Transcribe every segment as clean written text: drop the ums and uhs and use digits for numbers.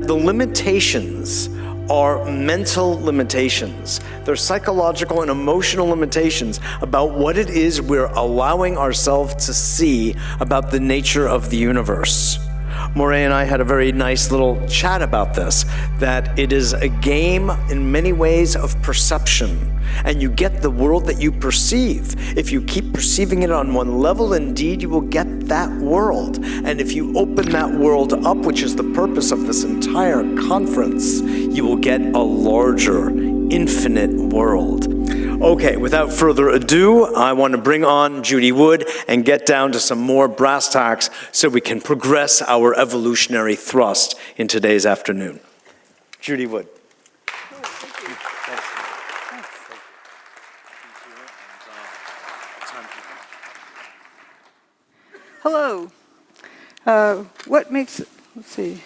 The limitations are mental limitations. They're psychological and emotional limitations about what it is we're allowing ourselves to see about the nature of the universe. Moray and I had a very nice little chat about this, that it is a game in many ways of perception, and you get the world that you perceive. If you keep perceiving it on one level, indeed you will get that world. And if you open that world up, which is the purpose of this entire conference, you will get a larger, infinite world. Okay, without further ado, I want to bring on Judy Wood and get down to some more brass tacks so we can progress our evolutionary thrust in today's afternoon. Judy Wood. Hello. What makes, let's see,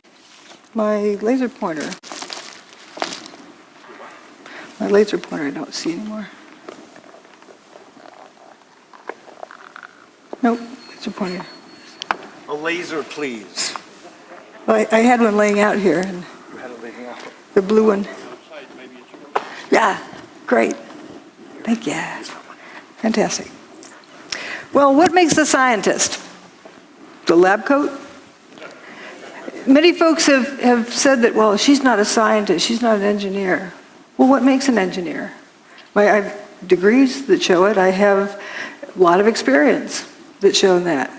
my laser pointer. My laser pointer I don't see anymore. Nope, laser pointer. A laser, please. Well, I had one laying out here, and You had it laying out. the blue one. Yeah, great. Thank you. Fantastic. Well, what makes a scientist? The lab coat? Many folks have said that, well, she's not a scientist, she's not an engineer. Well, what makes an engineer? I have degrees that show it. I have a lot of experience that show that.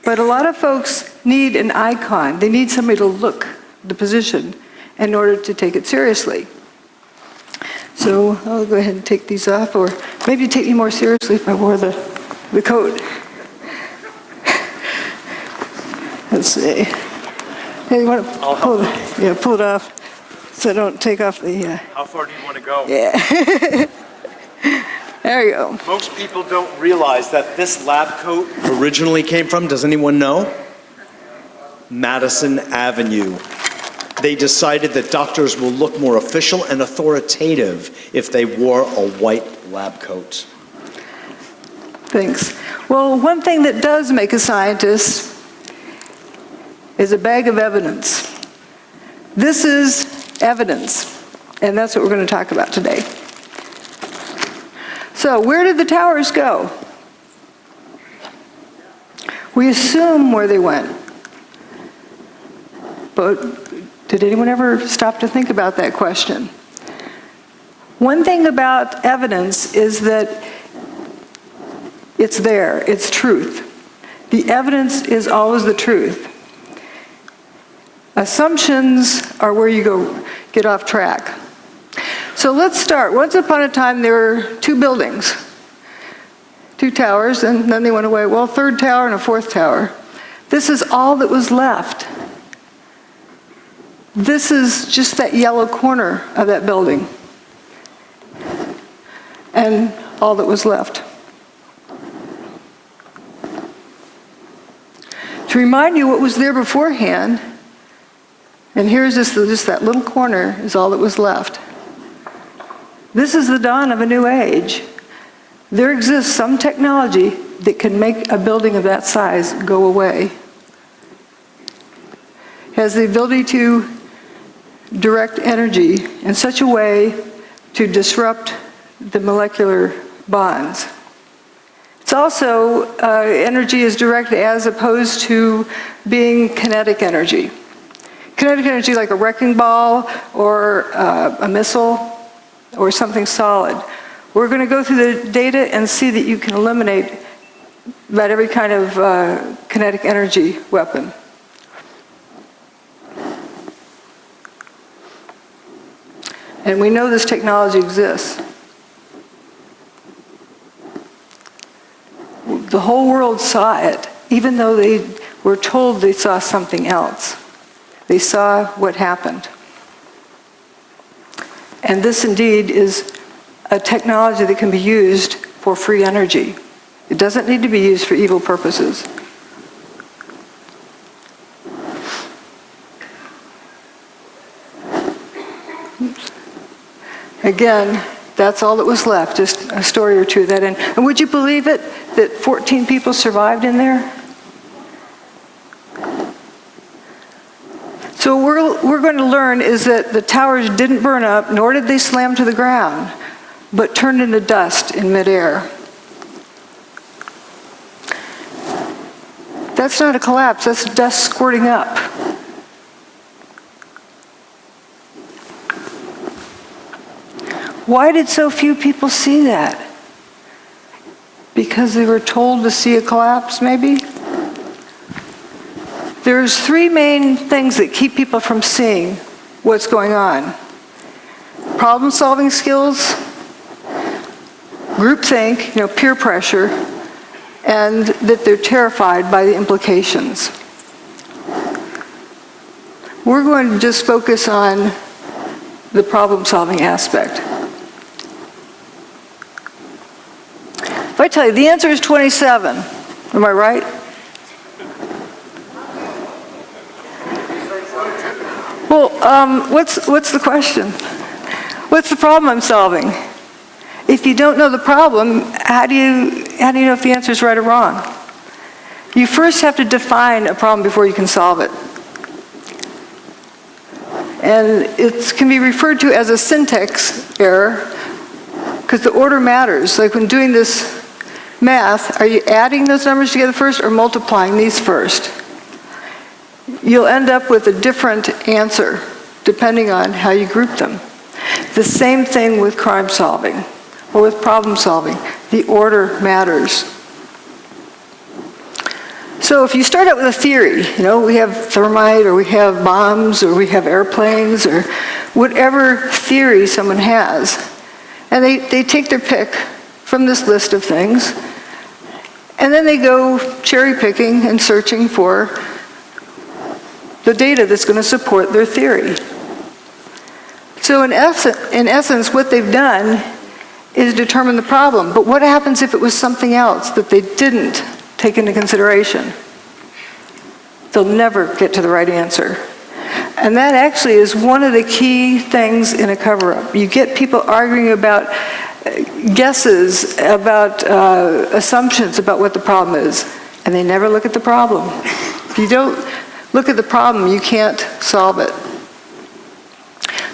But a lot of folks need an icon. They need somebody to look the position in order to take it seriously. So I'll go ahead and take these off, or maybe take me more seriously if I wore the coat. Let's see. Hey, you want to pull it off so I don't take off the... How far do you want to go? Yeah. There you go. Most people don't realize that this lab coat originally came from, does anyone know? Madison Avenue. They decided that doctors will look more official and authoritative if they wore a white lab coat. Thanks. Well, one thing that does make a scientist is a bag of evidence. This is evidence, and that's what we're going to talk about today. So, where did the towers go? We assume where they went. But did anyone ever stop to think about that question? One thing about evidence is that it's there, it's truth. The evidence is always the truth. Assumptions are where you get off track. So let's start. Once upon a time, there were two buildings, two towers, and then they went away. Well, third tower and a fourth tower. This is all that was left. This is just that yellow corner of that building, and all that was left. To remind you what was there beforehand, and here's just that little corner is all that was left. This is the dawn of a new age. There exists some technology that can make a building of that size go away. It has the ability to direct energy in such a way to disrupt the molecular bonds. It's also, energy is directed as opposed to being kinetic energy. Kinetic energy like a wrecking ball or a missile or something solid. We're going to go through the data and see that you can eliminate about every kind of kinetic energy weapon. And we know this technology exists. The whole world saw it, even though they were told they saw something else. They saw what happened. And this indeed is a technology that can be used for free energy. It doesn't need to be used for evil purposes. Oops. Again, that's all that was left, just a story or two of that. And would you believe it, that 14 people survived in there? So So what we're going to learn is that the towers didn't burn up, nor did they slam to the ground, but turned into dust in midair. That's not a collapse, that's dust squirting up. Why did so few people see that? Because they were told to see a collapse, maybe? There's three main things that keep people from seeing what's going on. Problem-solving skills, groupthink, peer pressure, and that they're terrified by the implications. We're going to just focus on the problem-solving aspect. If I tell you, the answer is 27, am I right? Well, what's the question? What's the problem I'm solving? If you don't know the problem, how do you know if the answer is right or wrong? You first have to define a problem before you can solve it. And it can be referred to as a syntax error because the order matters. Like when doing this math, are you adding those numbers together first or multiplying these first? You'll end up with a different answer depending on how you group them. The same thing with crime solving or with problem solving. The order matters. So if you start out with a theory, we have thermite or we have bombs or we have airplanes or whatever theory someone has, and they take their pick from this list of things, and then they go cherry picking and searching for the data that's going to support their theory. So in essence, what they've done is determine the problem. But what happens if it was something else that they didn't take into consideration? They'll never get to the right answer. And that actually is one of the key things in a cover-up. You get people arguing about guesses, about assumptions about what the problem is, and they never look at the problem. If you don't look at the problem, you can't solve it.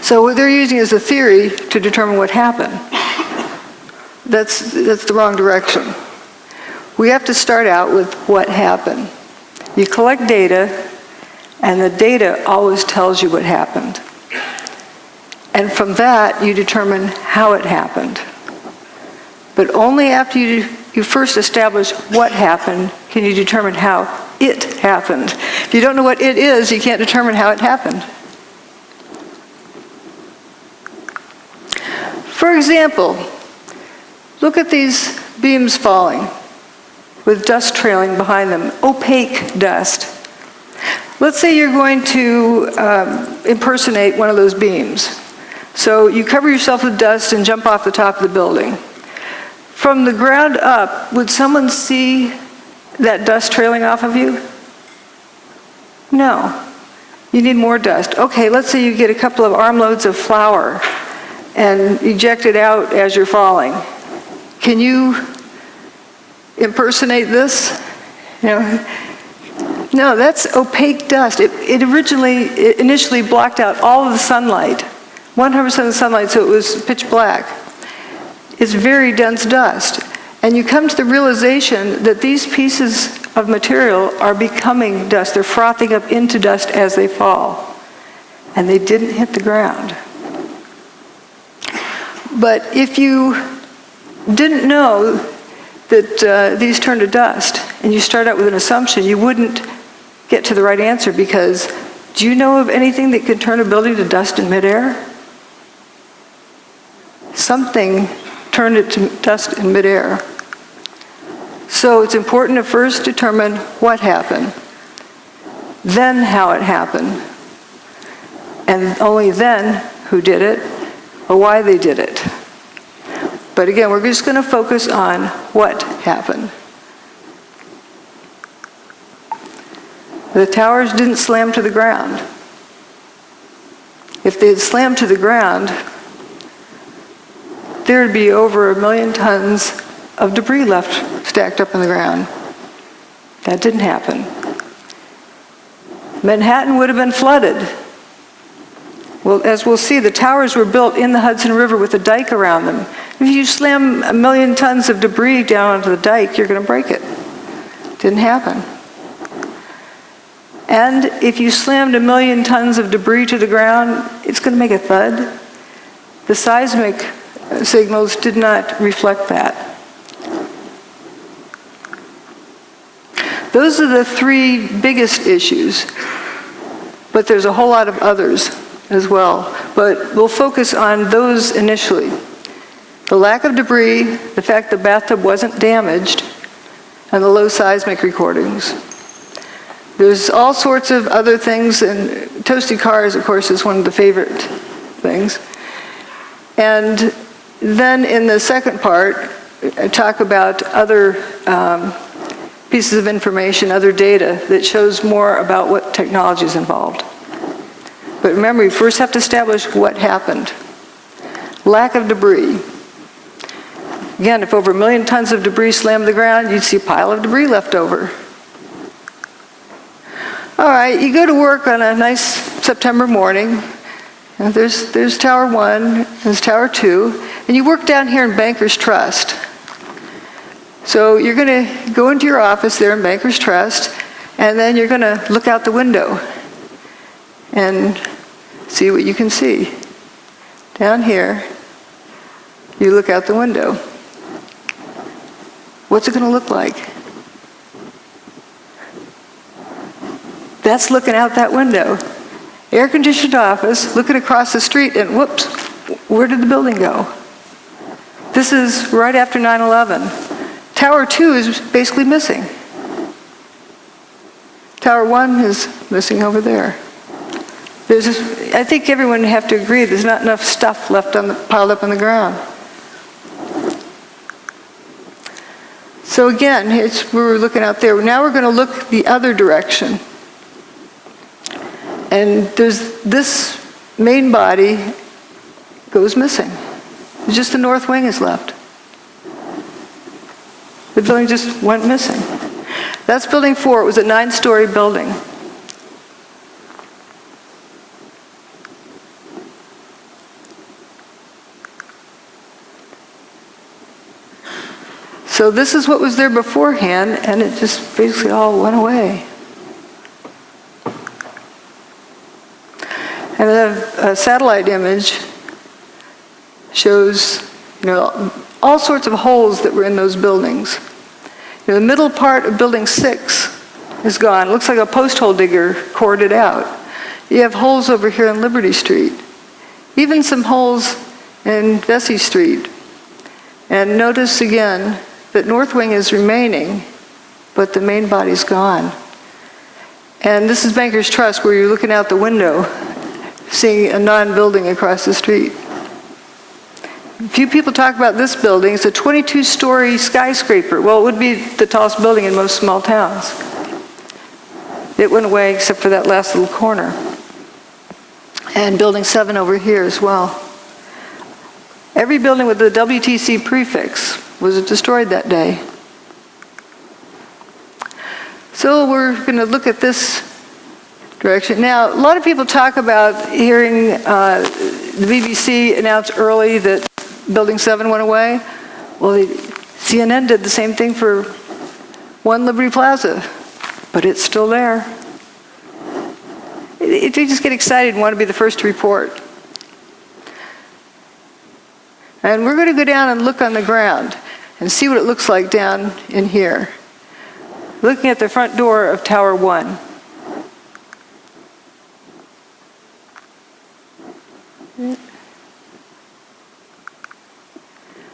So what they're using is a theory to determine what happened. That's the wrong direction. We have to start out with what happened. You collect data, and the data always tells you what happened. And from that, you determine how it happened. But only after you first establish what happened can you determine how it happened. If you don't know what it is, you can't determine how it happened. For example, look at these beams falling with dust trailing behind them, opaque dust. Let's say you're going to impersonate one of those beams. So you cover yourself with dust and jump off the top of the building. From the ground up, would someone see that dust trailing off of you? No. You need more dust. Okay, let's say you get a couple of armloads of flour and eject it out as you're falling. Can you impersonate this? No, that's opaque dust. It initially blocked out all of the sunlight, 100% of the sunlight, so it was pitch black. It's very dense dust. And you come to the realization that these pieces of material are becoming dust. They're frothing up into dust as they fall. And they didn't hit the ground. But if you didn't know that these turn to dust, and you start out with an assumption, you wouldn't get to the right answer because do you know of anything that could turn a building to dust in midair? Something turned it to dust in midair. So it's important to first determine what happened, then how it happened, and only then who did it or why they did it. But again, we're just going to focus on what happened. The towers didn't slam to the ground. If they had slammed to the ground, there'd be over 1 million tons of debris left stacked up in the ground. That didn't happen. Manhattan would have been flooded Well, as we'll see, the towers were built in the Hudson River with a dike around them. If you slam 1 million tons of debris down onto the dike, you're going to break it. Didn't happen. And if you slammed 1 million tons of debris to the ground, it's going to make a thud. The seismic signals did not reflect that. Those are the 3 biggest issues, but there's a whole lot of others as well. But we'll focus on those initially. The lack of debris, the fact the bathtub wasn't damaged, and the low seismic recordings. There's all sorts of other things, and toasted cars, of course, is one of the favorite things. And then in the second part, I talk about other pieces of information, other data that shows more about what technology is involved. But remember, we first have to establish what happened. Lack of debris. Again, if over 1 million tons of debris slammed the ground, you'd see a pile of debris left over. All right, you go to work on a nice September morning, and there's Tower 1, there's Tower 2, and you work down here in Bankers Trust. So you're going to go into your office there in Bankers Trust, and then you're going to look out the window and see what you can see. Down here, you look out the window. What's it going to look like? That's looking out that window. Air-conditioned office, looking across the street, and whoops, where did the building go? This is right after 9/11. Tower 2 is basically missing. Tower 1 is missing over there. I think everyone would have to agree there's not enough stuff left piled up on the ground. So again, it's where we're looking out there. Now we're going to look the other direction. And there's this main body goes missing. Just the north wing is left. The building just went missing. That's building 4. It was a 9-story building. So this is what was there beforehand, and it just basically all went away. And a satellite image shows, all sorts of holes that were in those buildings. The middle part of building 6 is gone. It looks like a post hole digger cored it out. You have holes over here on Liberty Street. Even some holes in Vesey Street. And notice again that north wing is remaining, but the main body's gone. And this is Bankers Trust, where you're looking out the window, seeing a non-building across the street. Few people talk about this building. It's a 22-story skyscraper. Well, it would be the tallest building in most small towns. It went away except for that last little corner. And building 7 over here as well. Every building with the WTC prefix was destroyed that day. So we're going to look at this direction. Now, a lot of people talk about hearing the BBC announce early that Building 7 went away. Well, CNN did the same thing for 1 Liberty Plaza, but it's still there. They just get excited and want to be the first to report. And we're going to go down and look on the ground and see what it looks like down in here. Looking at the front door of Tower 1.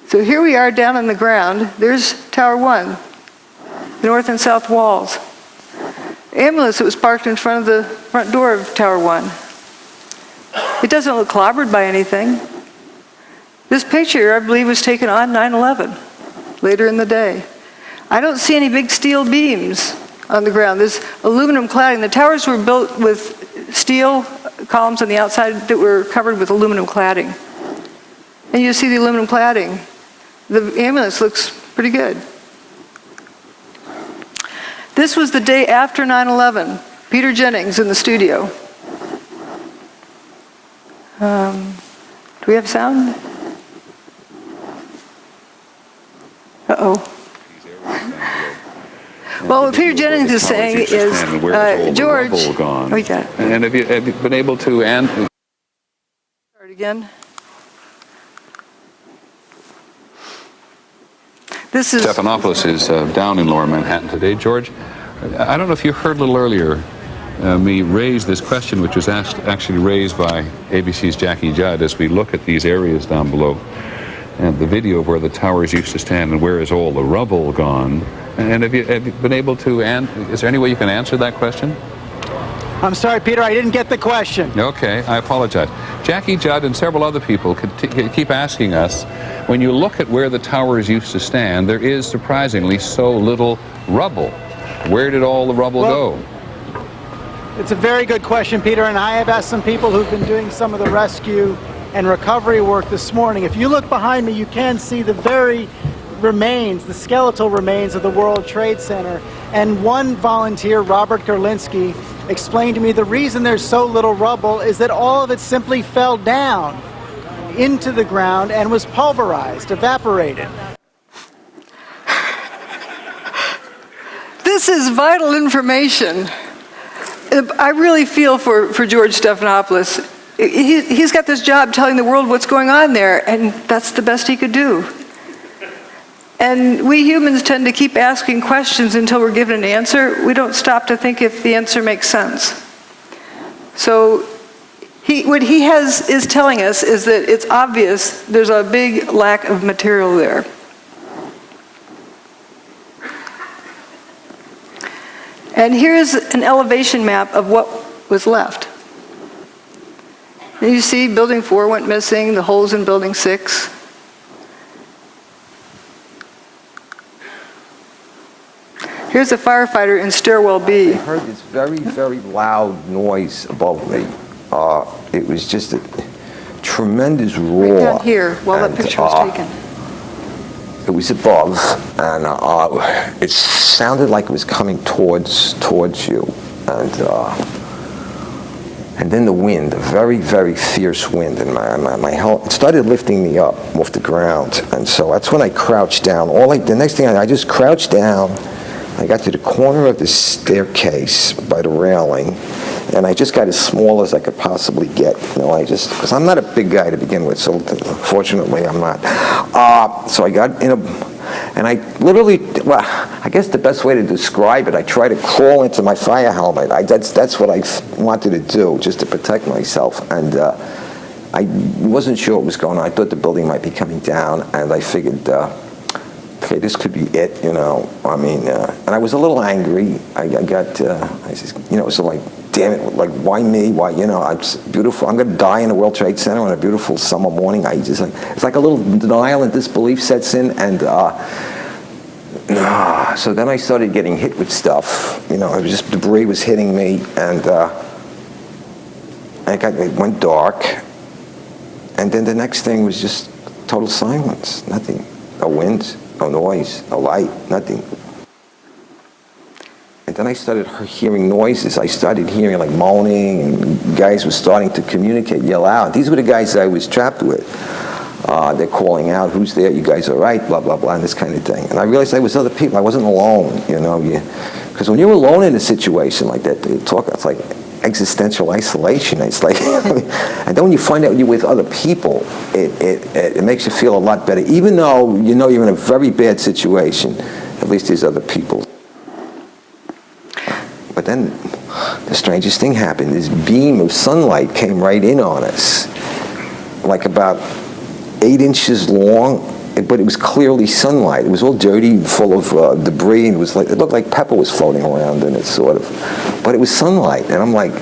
So here we are down on the ground. There's Tower 1, the north and south walls. The ambulance that was parked in front of the front door of Tower 1. It doesn't look clobbered by anything. This picture, I believe, was taken on 9/11, later in the day. I don't see any big steel beams on the ground. There's aluminum cladding. The towers were built with steel columns on the outside that were covered with aluminum cladding. And you see the aluminum cladding. The ambulance looks pretty good. This was the day after 9/11. Peter Jennings in the studio. Do we have sound? Uh-oh. Well, what Peter Jennings is saying is, George, we got it. And have you been able to Start again. This is Stephanopoulos is down in Lower Manhattan today. George, I don't know if you heard a little earlier me raise this question, which was actually raised by ABC's Jackie Judd as we look at these areas down below and the video of where the towers used to stand and where is all the rubble gone. And have you been able to, is there any way you can answer that question? I'm sorry, Peter, I didn't get the question. Okay, I apologize. Jackie Judd and several other people keep asking us, when you look at where the towers used to stand, there is surprisingly so little rubble. Where did all the rubble go? It's a very good question, Peter, and I have asked some people who've been doing some of the rescue and recovery work this morning. If you look behind me, you can see the very remains, the skeletal remains of the World Trade Center. And one volunteer, Robert Gerlinski, explained to me the reason there's so little rubble is that all of it simply fell down into the ground and was pulverized, evaporated. This is vital information. I really feel for George Stephanopoulos. He's got this job telling the world what's going on there, and that's the best he could do. And we humans tend to keep asking questions until we're given an answer. We don't stop to think if the answer makes sense. So what he is telling us is that it's obvious there's a big lack of material there. And here's an elevation map of what was left. And you see Building 4 went missing, the holes in Building 6. Here's a firefighter in stairwell B. I heard this very, very loud noise above me. It was just a tremendous roar. Right down here, while that picture was taken. It was above, and it sounded like it was coming towards you, and then the wind, a very, very fierce wind, and my health, it started lifting me up off the ground, and so that's when I crouched down. The next thing I just crouched down. I got to the corner of the staircase by the railing, and I just got as small as I could possibly get. Because I'm not a big guy to begin with, so fortunately I'm not. So I got in and I literally, well, I guess the best way to describe it, I tried to crawl into my fire helmet. That's what I wanted to do, just to protect myself. And I wasn't sure what was going on. I thought the building might be coming down, and I figured, okay, this could be it, and I was a little angry. I said, so like, damn it, like, why me? Why, it's beautiful. I'm going to die in the World Trade Center on a beautiful summer morning. It's like a little denial and disbelief sets in, and so then I started getting hit with stuff. It was just debris was hitting me, and it went dark, and then the next thing was just total silence, nothing, no wind. No noise, no light, nothing. And then I started hearing noises. I started hearing like moaning, and guys were starting to communicate, yell out. These were the guys I was trapped with. They're calling out, who's there? You guys all right? Blah, blah, blah, and this kind of thing. And I realized I was other people. I wasn't alone, because when you're alone in a situation like that, it's like existential isolation. It's like, and then when you find out you're with other people, it makes you feel a lot better. Even though you're in a very bad situation, at least there's other people. But then the strangest thing happened. This beam of sunlight came right in on us, like about 8 inches long, but it was clearly sunlight. It was all dirty, full of debris, and it looked like pepper was floating around in it, sort of. But it was sunlight, and I'm like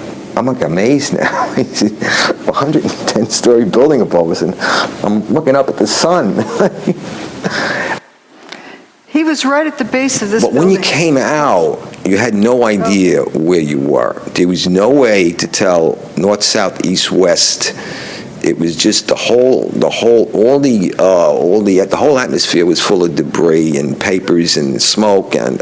amazed now. It's a 110-story building above us, and I'm looking up at the sun. He was right at the base of this building. But when you came out, you had no idea where you were. There was no way to tell north, south, east, west. It was just the whole atmosphere was full of debris and papers and smoke, and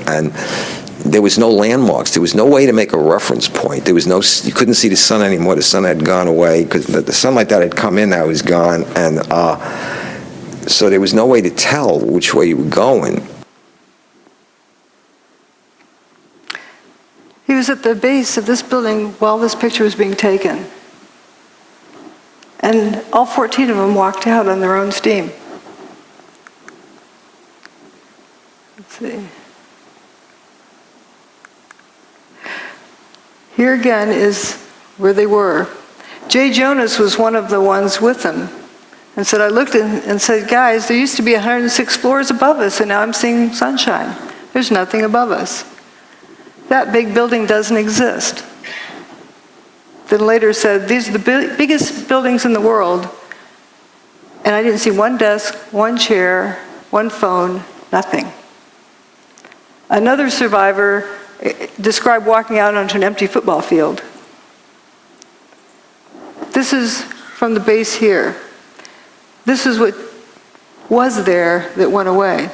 there was no landmarks. There was no way to make a reference point. There was no, you couldn't see the sun anymore. The sun had gone away because the sunlight that had come in now was gone, and so there was no way to tell which way you were going. He was at the base of this building while this picture was being taken. And all 14 of them walked out on their own steam. Let's see. Here again is where they were. Jay Jonas was one of the ones with them and said, I looked and said, guys, there used to be 106 floors above us, and now I'm seeing sunshine. There's nothing above us. That big building doesn't exist. Then later said, these are the biggest buildings in the world, and I didn't see one desk, one chair, one phone, nothing. Another survivor described walking out onto an empty football field. This is from the base here. This is what was there that went away.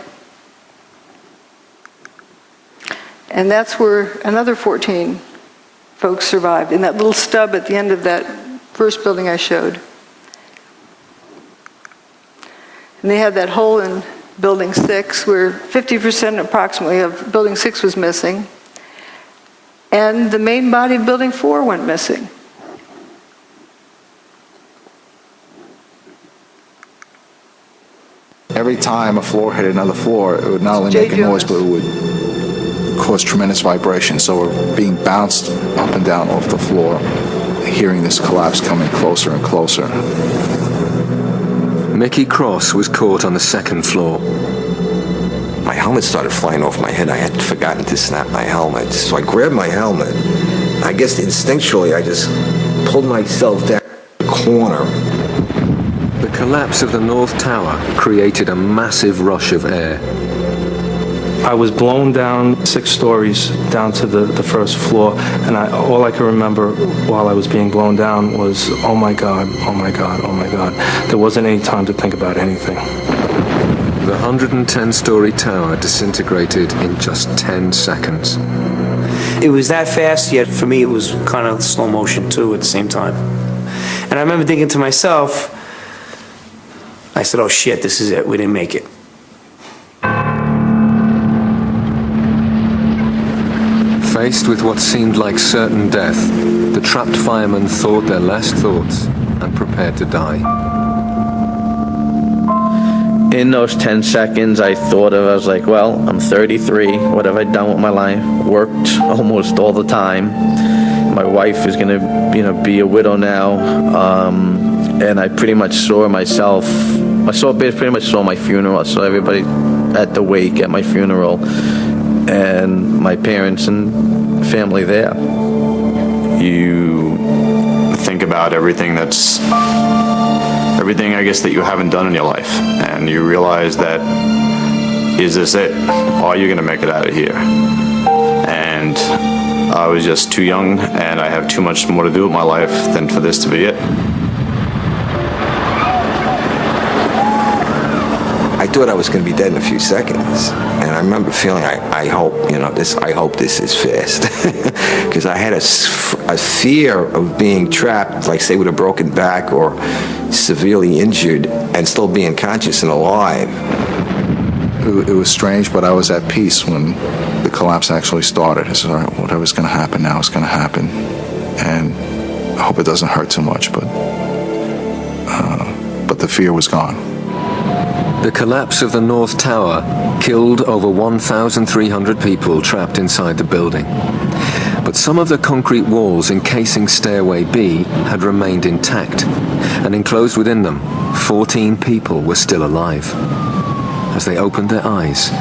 And that's where another 14 folks survived, in that little stub at the end of that first building I showed. And they had that hole in Building 6 where 50% approximately of Building 6 was missing. And the main body of Building 4 went missing. Every time a floor hit another floor, it would not only make a noise, but it would cause tremendous vibration. So we're being bounced up and down off the floor, hearing this collapse coming closer and closer. Mickey Cross was caught on the second floor. My helmet started flying off my head. I had forgotten to snap my helmet. So I grabbed my helmet. I guess instinctually I just pulled myself down the corner. The collapse of the North Tower created a massive rush of air. I was blown down 6 stories down to the first floor, and all I can remember while I was being blown down was, oh my God, oh my God, oh my God. There wasn't any time to think about anything. The 110-story tower disintegrated in just 10 seconds. It was that fast, yet for me it was kind of slow motion too at the same time. And I remember thinking to myself, I said, oh shit, this is it, we didn't make it. Faced with what seemed like certain death, the trapped firemen thought their last thoughts and prepared to die. In those 10 seconds, I was like, well, I'm 33. What have I done with my life? Worked almost all the time. My wife is gonna, be a widow now. And I pretty much saw myself. Pretty much saw my funeral. I saw everybody at the wake at my funeral, and my parents and family there. You think about everything I guess that you haven't done in your life, and you realize that, is this it? Are you gonna make it out of here? And I was just too young, and I have too much more to do with my life than for this to be it. I thought I was going to be dead in a few seconds, and I remember feeling, I hope this is fast, because I had a fear of being trapped, like say with a broken back or severely injured, and still being conscious and alive. It was strange, but I was at peace when the collapse actually started. I said, all right, whatever's going to happen now is going to happen, and I hope it doesn't hurt too much, but the fear was gone. The collapse of the North Tower killed over 1,300 people trapped inside the building. But some of the concrete walls encasing Stairway B had remained intact, and enclosed within them, 14 people were still alive. As they opened their eyes,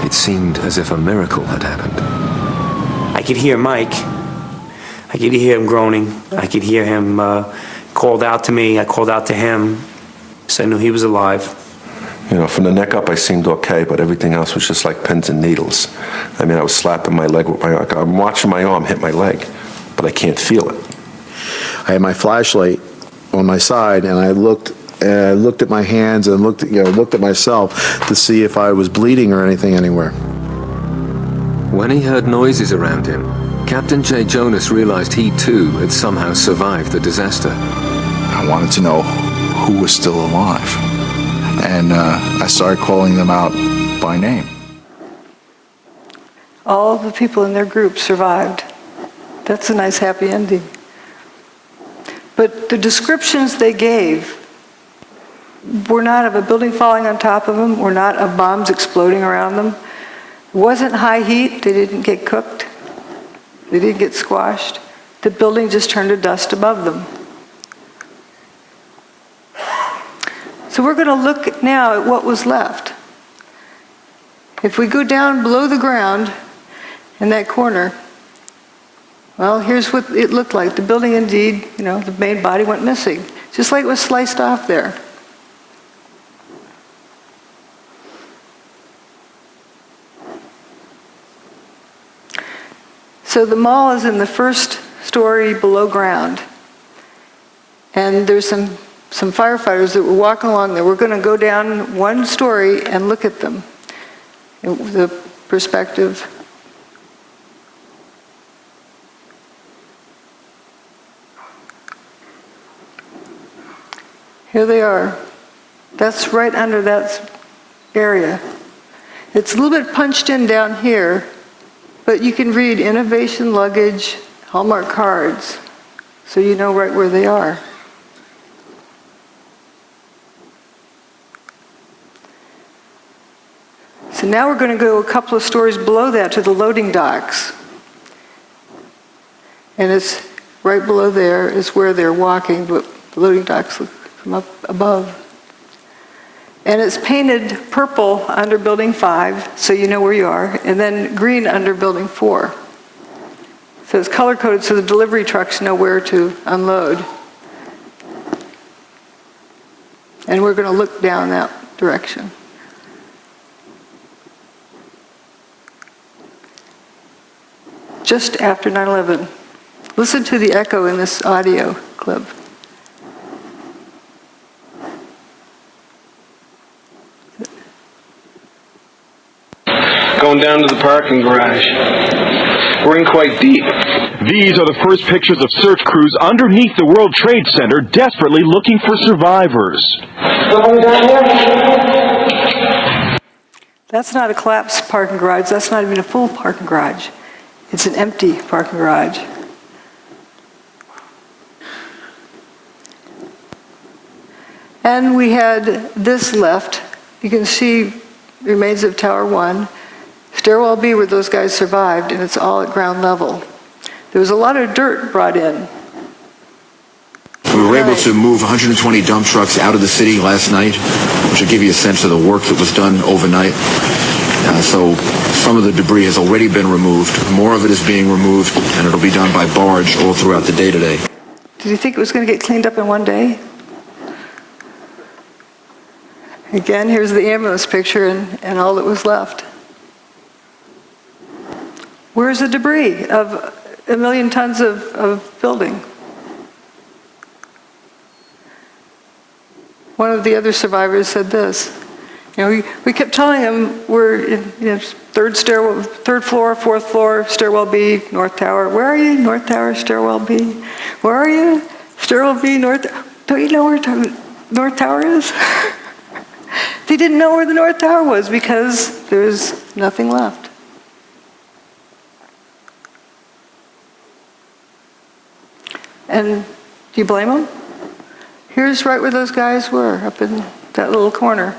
it seemed as if a miracle had happened. I could hear Mike. I could hear him groaning. I could hear him called out to me. I called out to him, so I knew he was alive. From the neck up, I seemed okay, but everything else was just like pins and needles. I mean, I was slapping my leg with I'm watching my arm hit my leg, but I can't feel it. I had my flashlight on my side, and I looked at my hands and looked at myself to see if I was bleeding or anything anywhere. When he heard noises around him, Captain J. Jonas realized he too had somehow survived the disaster. I wanted to know who was still alive. And I started calling them out by name. All the people in their group survived. That's a nice happy ending. But the descriptions they gave were not of a building falling on top of them, were not of bombs exploding around them. It wasn't high heat, they didn't get cooked, they didn't get squashed. The building just turned to dust above them. So we're going to look now at what was left. If we go down below the ground in that corner, well, here's what it looked like. The building indeed, the main body went missing, just like it was sliced off there. So the mall is in the first story below ground. And there's some firefighters that were walking along there. We're going to go down one story and look at them. The perspective. Here they are. That's right under that area. It's a little bit punched in down here, but you can read Innovation Luggage, Hallmark cards, so you know right where they are. So now we're going to go a couple of stories below that to the loading docks. And it's right below there is where they're walking, but the loading docks look from up above. And it's painted purple under Building 5, so you know where you are, and then green under Building 4. So it's color-coded so the delivery trucks know where to unload. And we're going to look down that direction. Just after 9/11. Listen to the echo in this audio clip. Going down to the parking garage. We're in quite deep. These are the first pictures of search crews underneath the World Trade Center, desperately looking for survivors. That's not a collapsed parking garage. That's not even a full parking garage. It's an empty parking garage. And we had this left. You can see remains of Tower 1. Stairwell B where those guys survived, and it's all at ground level. There was a lot of dirt brought in. We were able to move 120 dump trucks out of the city last night, which will give you a sense of the work that was done overnight. So some of the debris has already been removed. More of it is being removed, and it'll be done by barge all throughout the day today. Did you think it was going to get cleaned up in one day? Again, here's the ambulance picture and all that was left. Where's the debris of 1 million tons of building? One of the other survivors said this. We kept telling him we're in third floor, fourth floor, stairwell B, North Tower. Where are you? North Tower, stairwell B. Where are you? Stairwell B, North. Don't you know where North Tower is? They didn't know where the North Tower was because there was nothing left. And do you blame them? Here's right where those guys were, up in that little corner.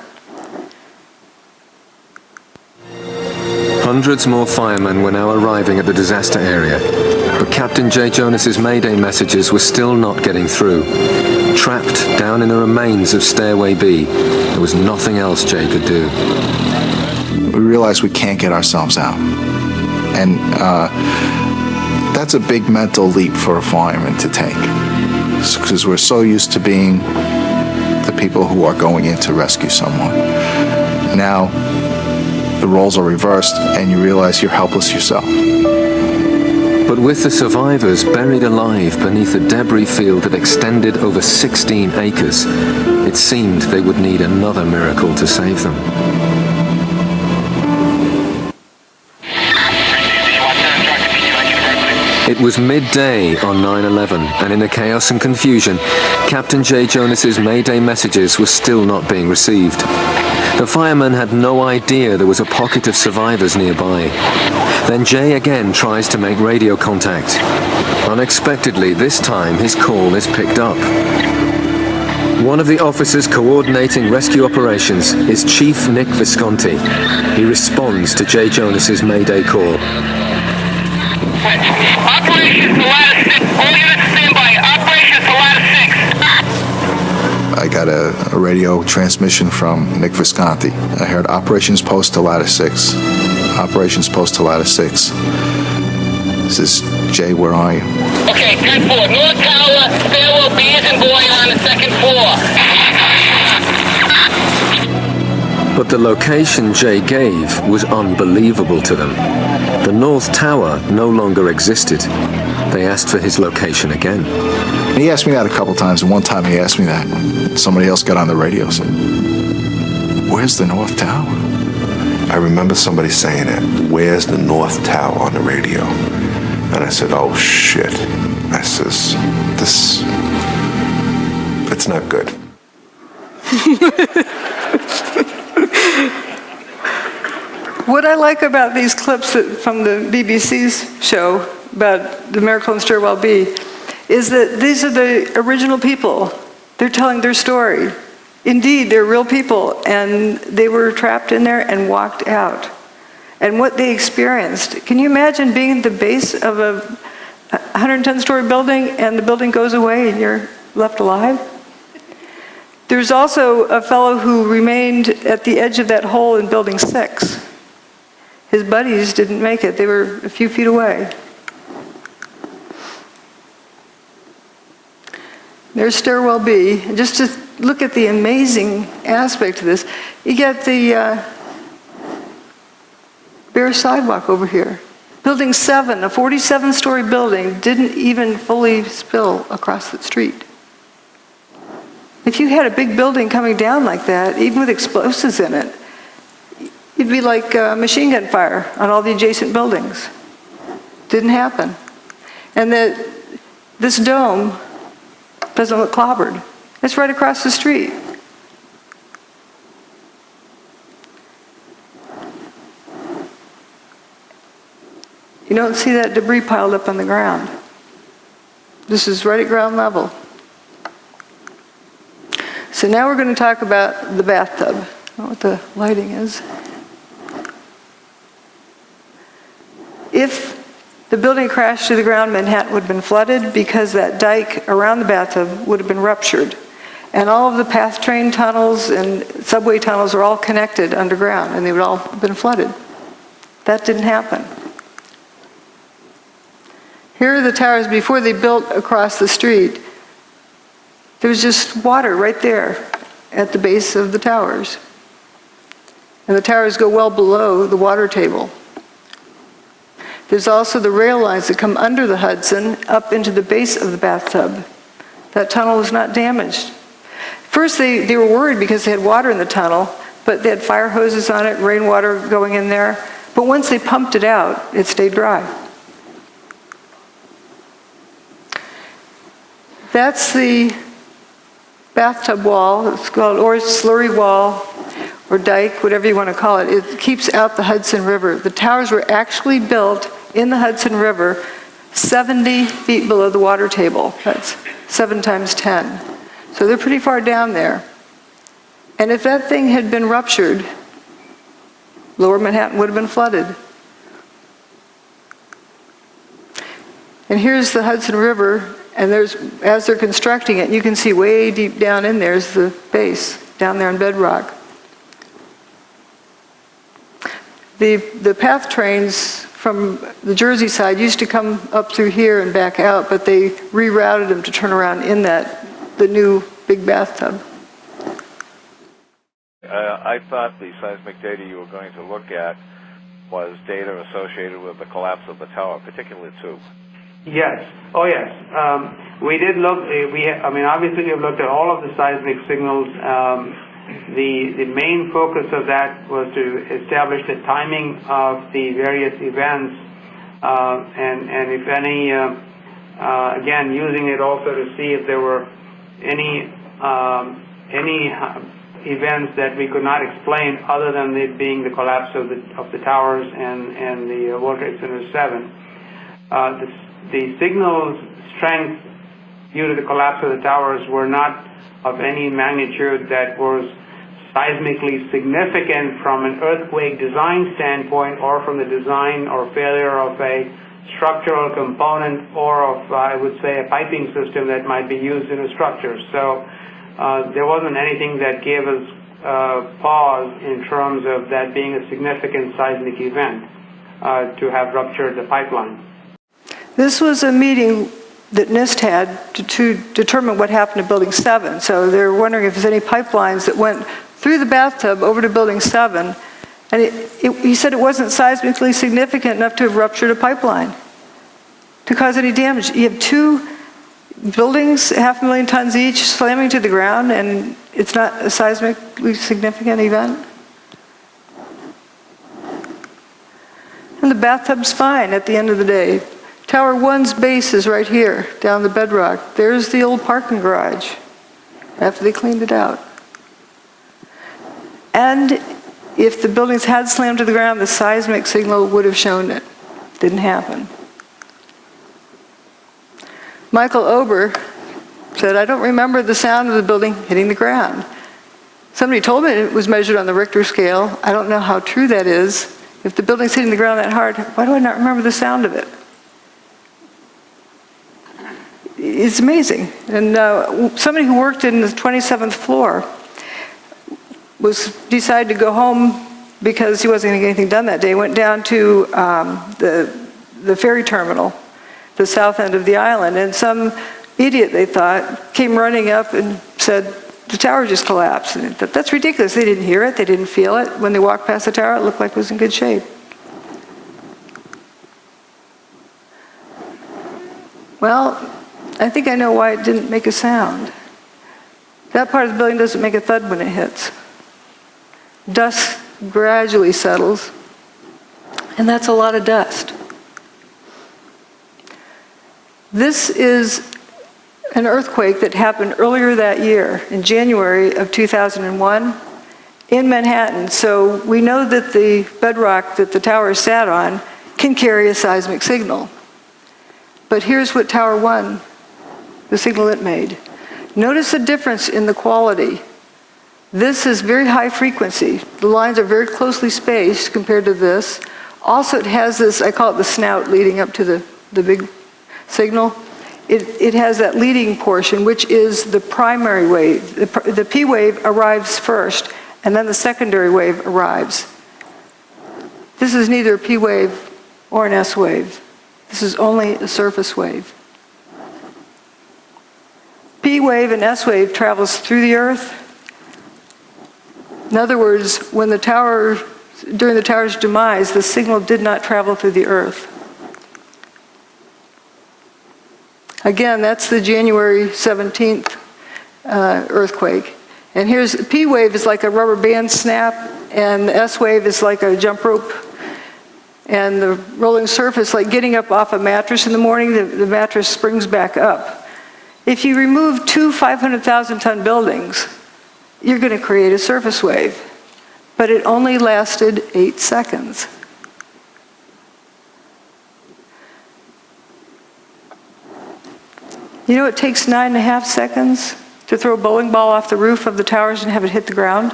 Hundreds more firemen were now arriving at the disaster area, but Captain J. Jonas's Mayday messages were still not getting through. Trapped down in the remains of Stairway B, there was nothing else Jay could do. We realized we can't get ourselves out. And that's a big mental leap for a fireman to take, because we're so used to being the people who are going in to rescue someone. Now, the roles are reversed, and you realize you're helpless yourself. But with the survivors buried alive beneath a debris field that extended over 16 acres, it seemed they would need another miracle to save them. It was midday on 9/11, and in the chaos and confusion, Captain Jay Jonas's Mayday messages were still not being received. The firemen had no idea there was a pocket of survivors nearby. Then Jay again tries to make radio contact. Unexpectedly, this time his call is picked up. One of the officers coordinating rescue operations is Chief Nick Visconti. He responds to Jay Jonas's Mayday call. Operations to Lattice 6. All units stand by. Operations to Lattice 6. I got a radio transmission from Nick Visconti. I heard Operations Post to Lattice 6. Operations Post to Lattice 6. This is Jay, where are you? Okay, 10-4. North Tower, stairwell B as in boy on the second floor. But the location Jay gave was unbelievable to them. The North Tower no longer existed. They asked for his location again. He asked me that a couple times, and one time he asked me that. Somebody else got on the radio and said, "Where's the North Tower?" I remember somebody saying it, "Where's the North Tower?" on the radio. And I said, "Oh shit." I says, it's not good. What I like about these clips from the BBC's show about the miracle in Stairwell B is that these are the original people. They're telling their story. Indeed, they're real people, and they were trapped in there and walked out. And what they experienced. Can you imagine being at the base of a 110-story building and the building goes away and you're left alive? There's also a fellow who remained at the edge of that hole in Building 6. His buddies didn't make it. They were a few feet away. There's Stairwell B. Just to look at the amazing aspect of this, you get the bare sidewalk over here. Building 7, a 47-story building, didn't even fully spill across the street. If you had a big building coming down like that, even with explosives in it, it'd be like machine gun fire on all the adjacent buildings. Didn't happen. And this dome doesn't look clobbered. It's right across the street. You don't see that debris piled up on the ground. This is right at ground level. So now we're going to talk about the bathtub. I don't know what the lighting is. If the building crashed to the ground, Manhattan would have been flooded because that dike around the bathtub would have been ruptured. And all of the PATH train tunnels and subway tunnels are all connected underground, and they would all have been flooded. That didn't happen. Here are the towers before they built across the street. There was just water right there at the base of the towers. And the towers go well below the water table. There's also the rail lines that come under the Hudson up into the base of the bathtub. That tunnel was not damaged. First they were worried because they had water in the tunnel, but they had fire hoses on it, rainwater going in there. But once they pumped it out, it stayed dry. That's the bathtub wall. It's called, or slurry wall, or dike, whatever you want to call it. It keeps out the Hudson River. The towers were actually built in the Hudson River 70 feet below the water table. That's 7 times 10. So they're pretty far down there. And if that thing had been ruptured, Lower Manhattan would have been flooded. And here's the Hudson River, and as they're constructing it, you can see way deep down in there is the base, down there in bedrock. The PATH trains from the Jersey side used to come up through here and back out, but they rerouted them to turn around in the new big bathtub. I thought the seismic data you were going to look at was data associated with the collapse of the tower, particularly 2. Yes. Oh, yes. We did look. Obviously, we've looked at all of the seismic signals. The main focus of that was to establish the timing of the various events and if any, again, using it also to see if there were any events that we could not explain other than it being the collapse of the towers and the World Trade Center 7. The signal strength due to the collapse of the towers were not of any magnitude that was seismically significant from an earthquake design standpoint, or from the design or failure of a structural component, or of, I would say, a piping system that might be used in a structure. So there wasn't anything that gave us pause in terms of that being a significant seismic event to have ruptured the pipeline. This was a meeting that NIST had to determine what happened to Building 7. So they're wondering if there's any pipelines that went through the bathtub over to Building 7. And he said it wasn't seismically significant enough to have ruptured a pipeline to cause any damage. You have two buildings, 500,000 tons each, slamming to the ground, and it's not a seismically significant event. And the bathtub's fine at the end of the day. Tower 1's base is right here, down the bedrock. There's the old parking garage, after they cleaned it out. And if the buildings had slammed to the ground, the seismic signal would have shown it. Didn't happen. Michael Ober said, I don't remember the sound of the building hitting the ground. Somebody told me it was measured on the Richter scale. I don't know how true that is. If the building's hitting the ground that hard, why do I not remember the sound of it? It's amazing. And somebody who worked in the 27th floor decided to go home because he wasn't going to get anything done that day. Went down to the ferry terminal, the south end of the island, and some idiot, they thought, came running up and said, the tower just collapsed. And that's ridiculous. They didn't hear it. They didn't feel it. When they walked past the tower, it looked like it was in good shape. Well, I think I know why it didn't make a sound. That part of the building doesn't make a thud when it hits. Dust gradually settles, and that's a lot of dust. This is an earthquake that happened earlier that year, in January of 2001, in Manhattan. So we know that the bedrock that the tower sat on can carry a seismic signal. But here's what Tower 1, the signal it made. Notice the difference in the quality. This is very high frequency. The lines are very closely spaced compared to this. Also, it has this, I call it the snout leading up to the big signal. It has that leading portion, which is the primary wave. The P wave arrives first, and then the secondary wave arrives. This is neither a P wave or an S wave. This is only a surface wave. P wave and S wave travels through the Earth. In other words, when during the tower's demise, the signal did not travel through the Earth. Again, that's the January 17th earthquake. And here's, P wave is like a rubber band snap, and the S wave is like a jump rope. And the rolling surface, like getting up off a mattress in the morning, the mattress springs back up. If you remove two 500,000-ton buildings, you're going to create a surface wave. But it only lasted 8 seconds. You know it takes 9.5 seconds to throw a bowling ball off the roof of the towers and have it hit the ground?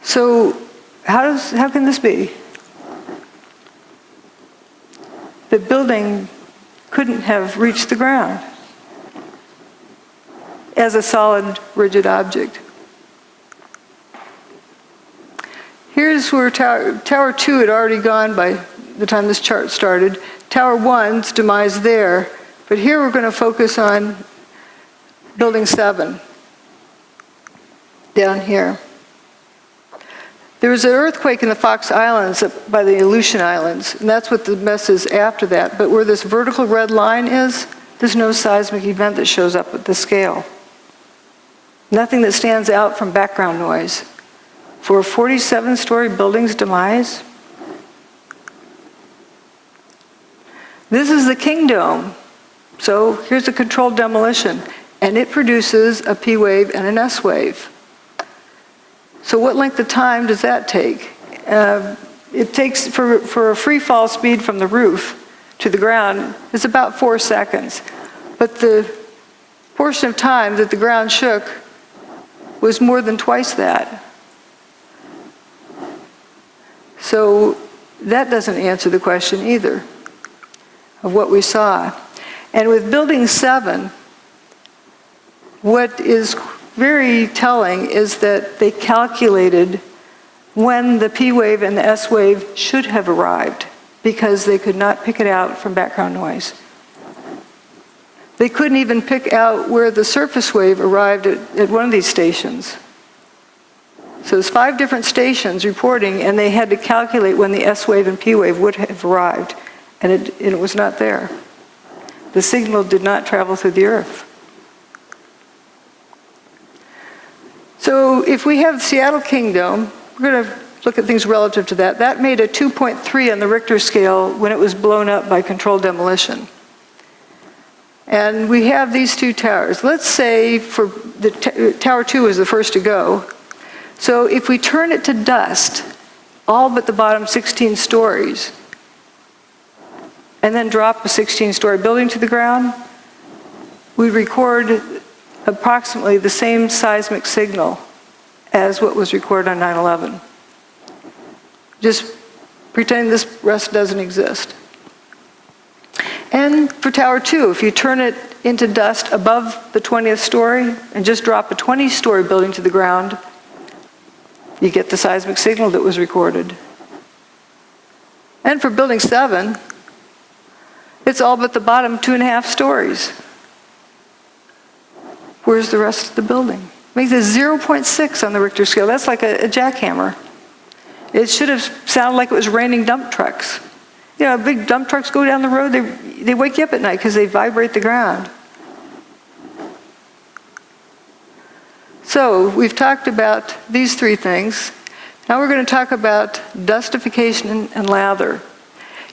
So how can this be? The building couldn't have reached the ground as a solid, rigid object. Here's where Tower 2 had already gone by the time this chart started. Tower 1's demise there. But here we're going to focus on Building 7, down here. There was an earthquake in the Fox Islands up by the Aleutian Islands, and that's what the mess is after that. But where this vertical red line is, there's no seismic event that shows up at this scale. Nothing that stands out from background noise. For a 47-story building's demise? This is the King Dome. So here's a controlled demolition, and it produces a P wave and an S wave. So what length of time does that take? It takes, for a free fall speed from the roof to the ground, is about 4 seconds. But the portion of time that the ground shook was more than twice that. So that doesn't answer the question either of what we saw. And with Building 7, what is very telling is that they calculated when the P wave and the S wave should have arrived because they could not pick it out from background noise. They couldn't even pick out where the surface wave arrived at one of these stations. So there's 5 different stations reporting, and they had to calculate when the S wave and P wave would have arrived, and it was not there. The signal did not travel through the earth. So if we have Seattle King Dome, we're going to look at things relative to that. That made a 2.3 on the Richter scale when it was blown up by controlled demolition. And we have these 2 towers. Let's say for the Tower 2 was the first to go. So if we turn it to dust, all but the bottom 16 stories, and then drop a 16-story building to the ground, we record approximately the same seismic signal as what was recorded on 9/11. Just pretend this rest doesn't exist. And for Tower 2, if you turn it into dust above the 20th story and just drop a 20-story building to the ground, you get the seismic signal that was recorded. And for Building 7, it's all but the bottom 2.5 stories. Where's the rest of the building? Makes it 0.6 on the Richter scale. That's like a jackhammer. It should have sounded like it was raining dump trucks. You know, big dump trucks go down the road, they wake you up at night because they vibrate the ground. So we've talked about these 3 things. Now we're going to talk about dustification and lather.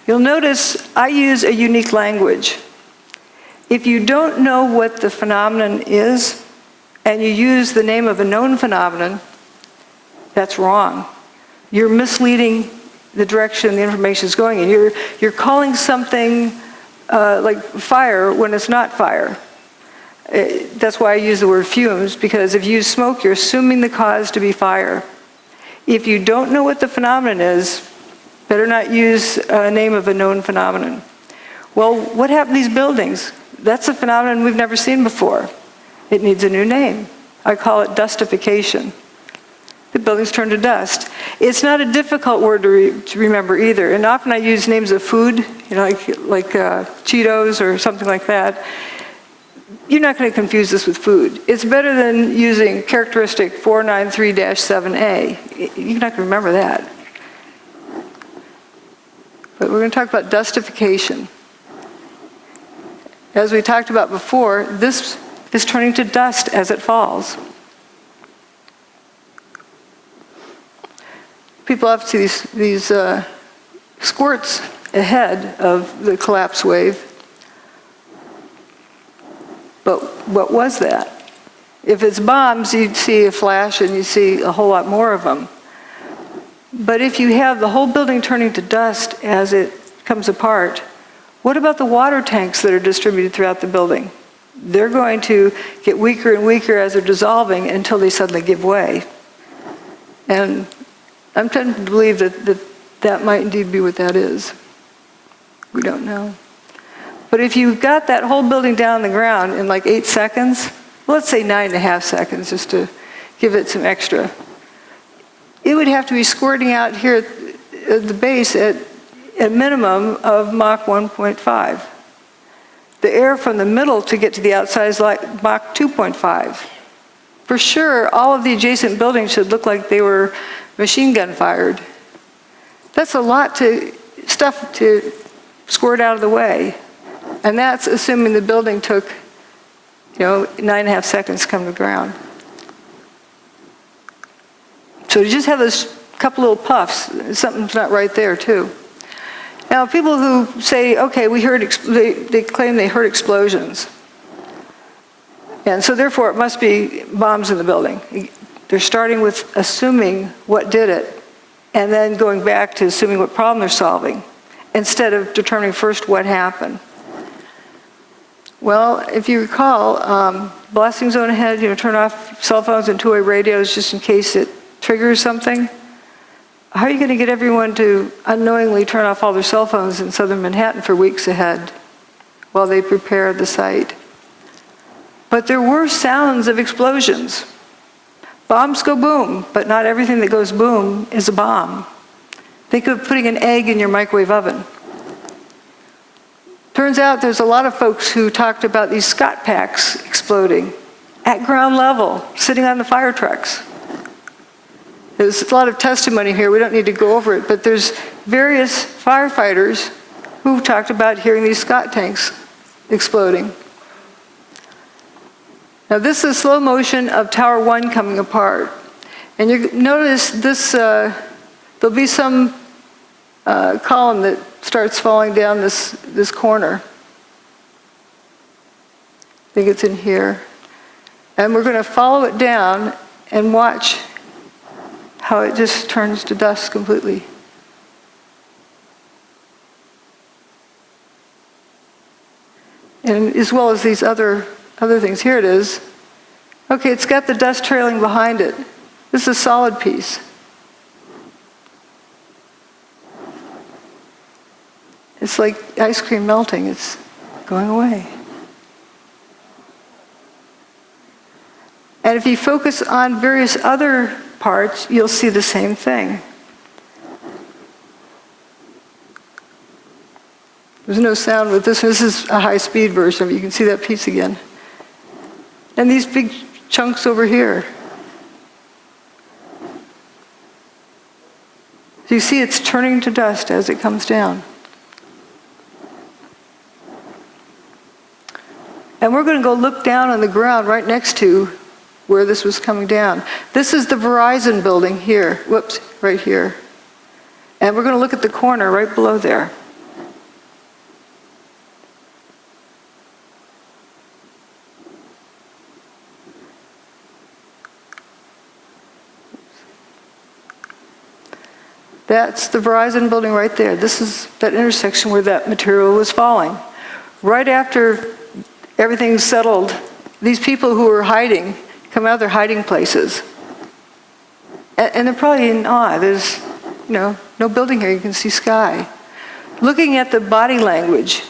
You'll notice I use a unique language. If you don't know what the phenomenon is, and you use the name of a known phenomenon, that's wrong. You're misleading the direction the information is going in. You're calling something like fire when it's not fire. That's why I use the word fumes, because if you use smoke, you're assuming the cause to be fire. If you don't know what the phenomenon is, better not use a name of a known phenomenon. Well, what happened to these buildings? That's a phenomenon we've never seen before. It needs a new name. I call it dustification. The buildings turn to dust. It's not a difficult word to remember either. And often I use names of food, you know, like Cheetos or something like that. You're not going to confuse this with food. It's better than using characteristic 493-7A. You're not going to remember that. But we're going to talk about dustification. As we talked about before, this is turning to dust as it falls. People often see these squirts ahead of the collapse wave. But what was that? If it's bombs, you'd see a flash and you see a whole lot more of them. But if you have the whole building turning to dust as it comes apart, what about the water tanks that are distributed throughout the building? They're going to get weaker and weaker as they're dissolving until they suddenly give way. And I'm tempted to believe that might indeed be what that is. We don't know. But if you got that whole building down on the ground in like 8 seconds, let's say 9.5 seconds just to give it some extra, it would have to be squirting out here at the base at a minimum of Mach 1.5. The air from the middle to get to the outside is like Mach 2.5. For sure, all of the adjacent buildings should look like they were machine gun fired. That's a lot of stuff to squirt out of the way. And that's assuming the building took, 9.5 seconds to come to the ground. So you just have this couple little puffs, something's not right there too. Now, people who say, okay, they claim they heard explosions. And so therefore it must be bombs in the building. They're starting with assuming what did it, and then going back to assuming what problem they're solving, instead of determining first what happened. Well, if you recall, blasting zone ahead, turn off cell phones and two-way radios just in case it triggers something. How are you going to get everyone to unknowingly turn off all their cell phones in southern Manhattan for weeks ahead while they prepare the site? But there were sounds of explosions. Bombs go boom, but not everything that goes boom is a bomb. Think of putting an egg in your microwave oven. Turns out there's a lot of folks who talked about these Scott packs exploding at ground level, sitting on the fire trucks. There's a lot of testimony here, we don't need to go over it, but there's various firefighters who talked about hearing these Scott tanks exploding. Now this is slow motion of Tower 1 coming apart. And you notice this, there'll be some column that starts falling down this corner. I think it's in here. And we're going to follow it down and watch how it just turns to dust completely. And as well as these other things. Here it is. Okay, it's got the dust trailing behind it. This is a solid piece. It's like ice cream melting. It's going away. And if you focus on various other parts, you'll see the same thing. There's no sound with this. This is a high-speed version. You can see that piece again. And these big chunks over here. So you see it's turning to dust as it comes down. And we're going to go look down on the ground right next to where this was coming down. This is the Verizon building here. Whoops, right here. And we're going to look at the corner right below there. That's the Verizon building right there. This is that intersection where that material was falling. Right after everything's settled, these people who were hiding come out of their hiding places. And they're probably in awe. There's, no building here. You can see sky. Looking at the body language,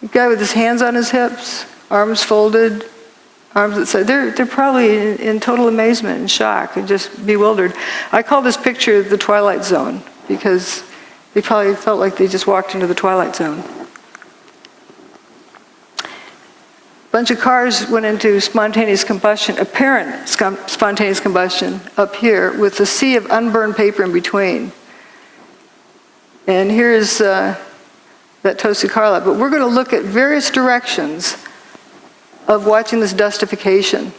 the guy with his hands on his hips, arms folded, arms at side, they're probably in total amazement and shock and just bewildered. I call this picture the Twilight Zone because they probably felt like they just walked into the Twilight Zone. A bunch of cars went into spontaneous combustion, apparent spontaneous combustion up here with a sea of unburned paper in between. And here's that toasted car lot. But we're going to look at various directions of watching this dustification.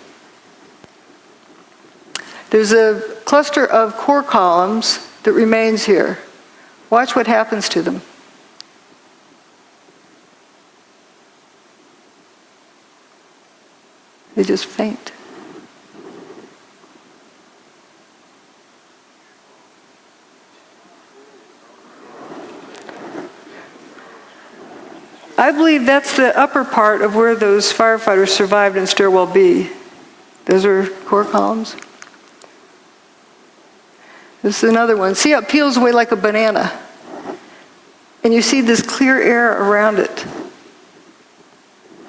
There's a cluster of core columns that remains here. Watch what happens to them. They just faint. I believe that's the upper part of where those firefighters survived in Stairwell B. Those are core columns. This is another one. See how it peels away like a banana? And you see this clear air around it.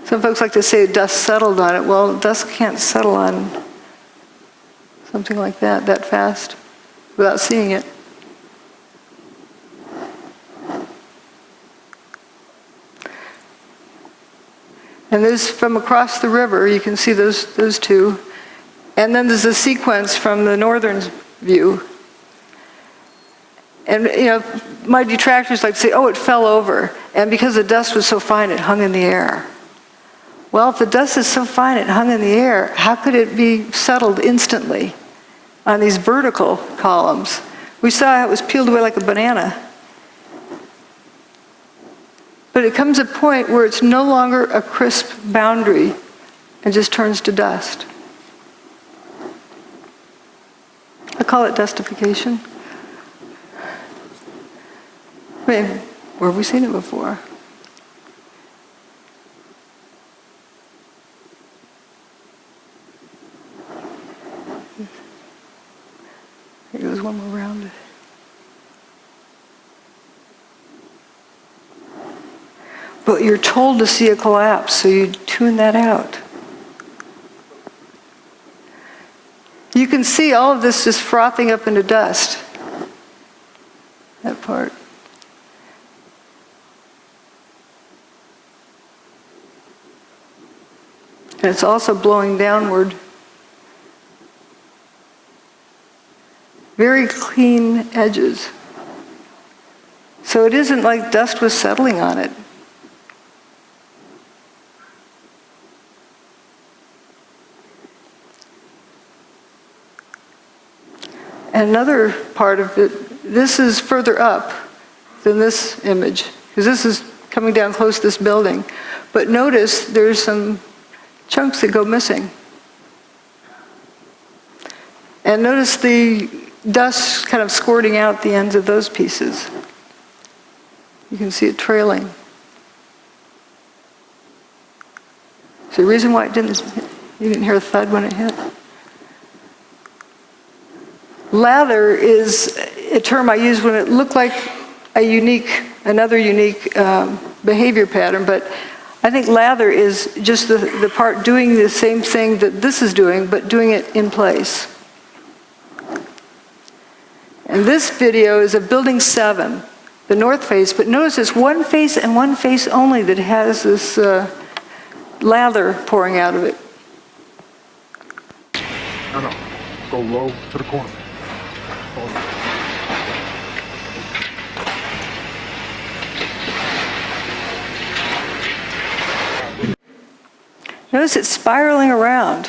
Some folks like to say dust settled on it. Well, dust can't settle on something like that fast without seeing it. And there's from across the river, you can see those two. And then there's a sequence from the northern view. And my detractors like to say, oh, it fell over. And because the dust was so fine, it hung in the air. Well, if the dust is so fine it hung in the air, how could it be settled instantly? on these vertical columns. We saw how it was peeled away like a banana. But it comes a point where it's no longer a crisp boundary and just turns to dust. I call it dustification. I mean, where have we seen it before? Here goes one more round. But you're told to see a collapse, so you tune that out. You can see all of this just frothing up into dust. That part. And it's also blowing downward. Very clean edges. So it isn't like dust was settling on it. And another part of it, this is further up than this image, because this is coming down close to this building. But notice there's some chunks that go missing. And notice the dust kind of squirting out the ends of those pieces. You can see it trailing. So the reason why it didn't, you didn't hear a thud when it hit. Lather is a term I use when it looked like another unique behavior pattern, but I think lather is just the part doing the same thing that this is doing, but doing it in place. And this video is of Building 7, the north face, but notice it's one face and one face only that has this lather pouring out of it. No, go low to the corner. Notice it's spiraling around.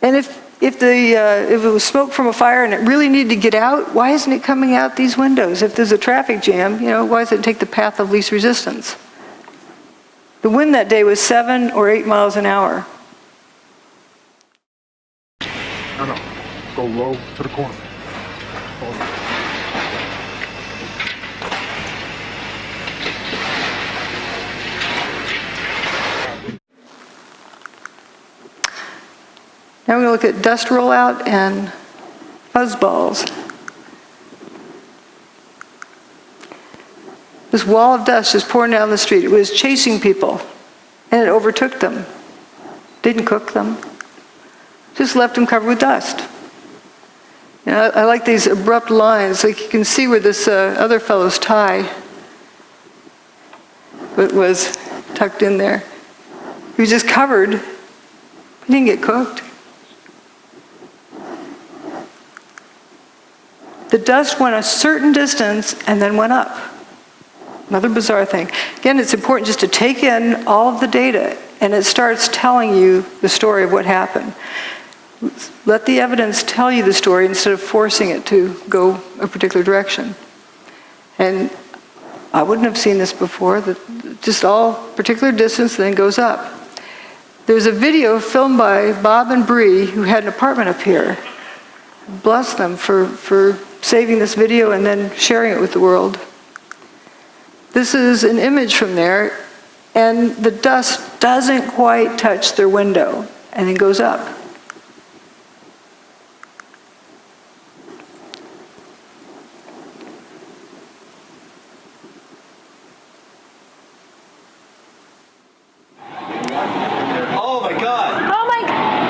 And if it was smoke from a fire and it really needed to get out, why isn't it coming out these windows? If there's a traffic jam, why does it take the path of least resistance? The wind that day was 7 or 8 miles an hour. No, go low to the corner. Now we're going to look at dust rollout and fuzzballs. This wall of dust is pouring down the street. It was chasing people, and it overtook them. Didn't cook them. Just left them covered with dust. I like these abrupt lines. Like you can see where this other fellow's tie was tucked in there. He was just covered. He didn't get cooked. The dust went a certain distance and then went up. Another bizarre thing. Again, it's important just to take in all of the data, and it starts telling you the story of what happened. Let the evidence tell you the story instead of forcing it to go a particular direction. And I wouldn't have seen this before, just all particular distance then goes up. There's a video filmed by Bob and Bree, who had an apartment up here. Bless them for saving this video and then sharing it with the world. This is an image from there, and the dust doesn't quite touch their window and then goes up. Oh my God! Oh my God!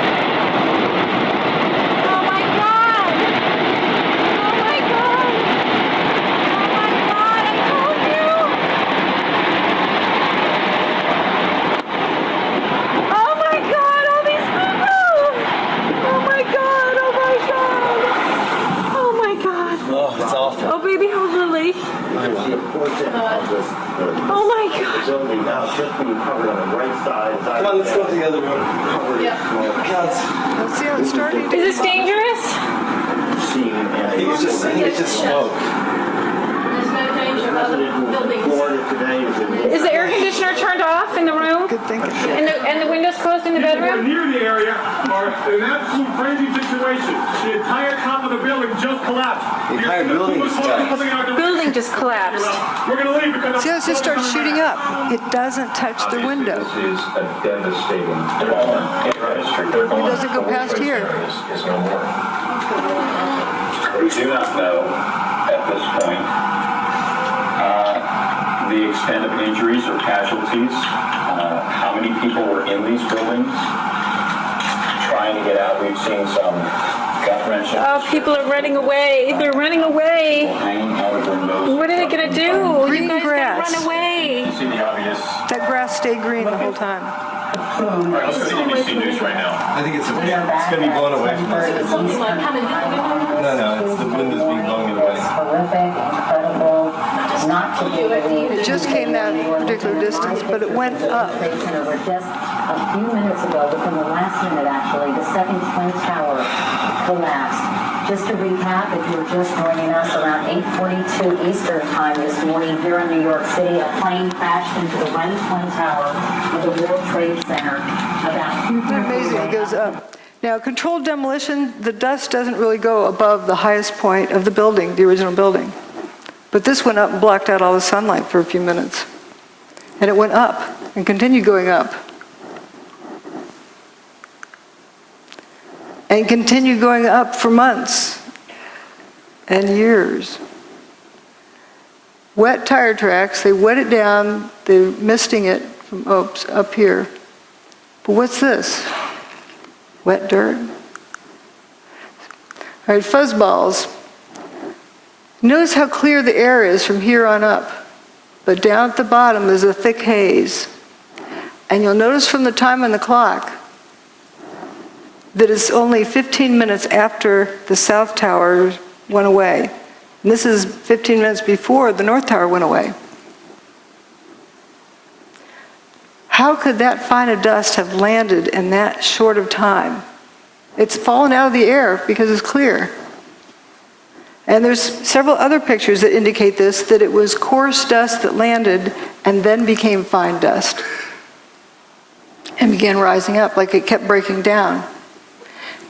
Oh my God! Oh my God! Oh my God! I told you! Oh my God! All these people! Oh my God! Oh my God! Oh my God! Oh, it's awful. Oh baby, hold Lily. Oh my God! Come on, let's go to the other room. Yeah. Let's see how it's starting. Is this dangerous? seen. I think it's just smoke. There's no danger of other buildings. Is the air conditioner turned off in the room? Good thinking. And the windows closed in the bedroom? Near the area are an absolute crazy situation. The entire top of the building just collapsed. The entire building just collapsed. Building just collapsed. We're going to leave because... See how it just starts shooting up? It doesn't touch the window. This is a devastating development. It doesn't go past here. Is no more. We do not know at this point the extent of injuries or casualties, how many people were in these buildings trying to get out. We've seen some gut-wrenching. Oh, people are running away. They're running away. Hanging out of windows. What are they going to do? Green You guys grass. gotta run away. You see the obvious. That grass stayed green the whole time. All right, let's go to ABC News right now. I think it's going to be blown away from us. No, it's the wind is being blown away. Horrific, incredible, not to be believed. It just came that particular distance, but it went up. Just a few minutes ago, within the last minute actually, the second twin tower collapsed. Just to recap, if you're just joining us, around 8:42 Eastern Time this morning here in New York City, a plane crashed into the one twin tower of the World Trade Center. About 2 Amazing, it goes up. Now, controlled demolition, the dust doesn't really go above the highest point of the building, the original building. But this went up and blocked out all the sunlight for a few minutes. And it went up and continued going up. And continued going up for months and years. Wet tire tracks, they wet it down, they're misting it from up here. But what's this? Wet dirt. All right, fuzzballs. Notice how clear the air is from here on up. But down at the bottom is a thick haze. And you'll notice from the time on the clock that it's only 15 minutes after the South Tower went away. And this is 15 minutes before the North Tower went away. How could that fine of dust have landed in that short of time? It's fallen out of the air because it's clear. And there's several other pictures that indicate this, that it was coarse dust that landed and then became fine dust and began rising up like it kept breaking down.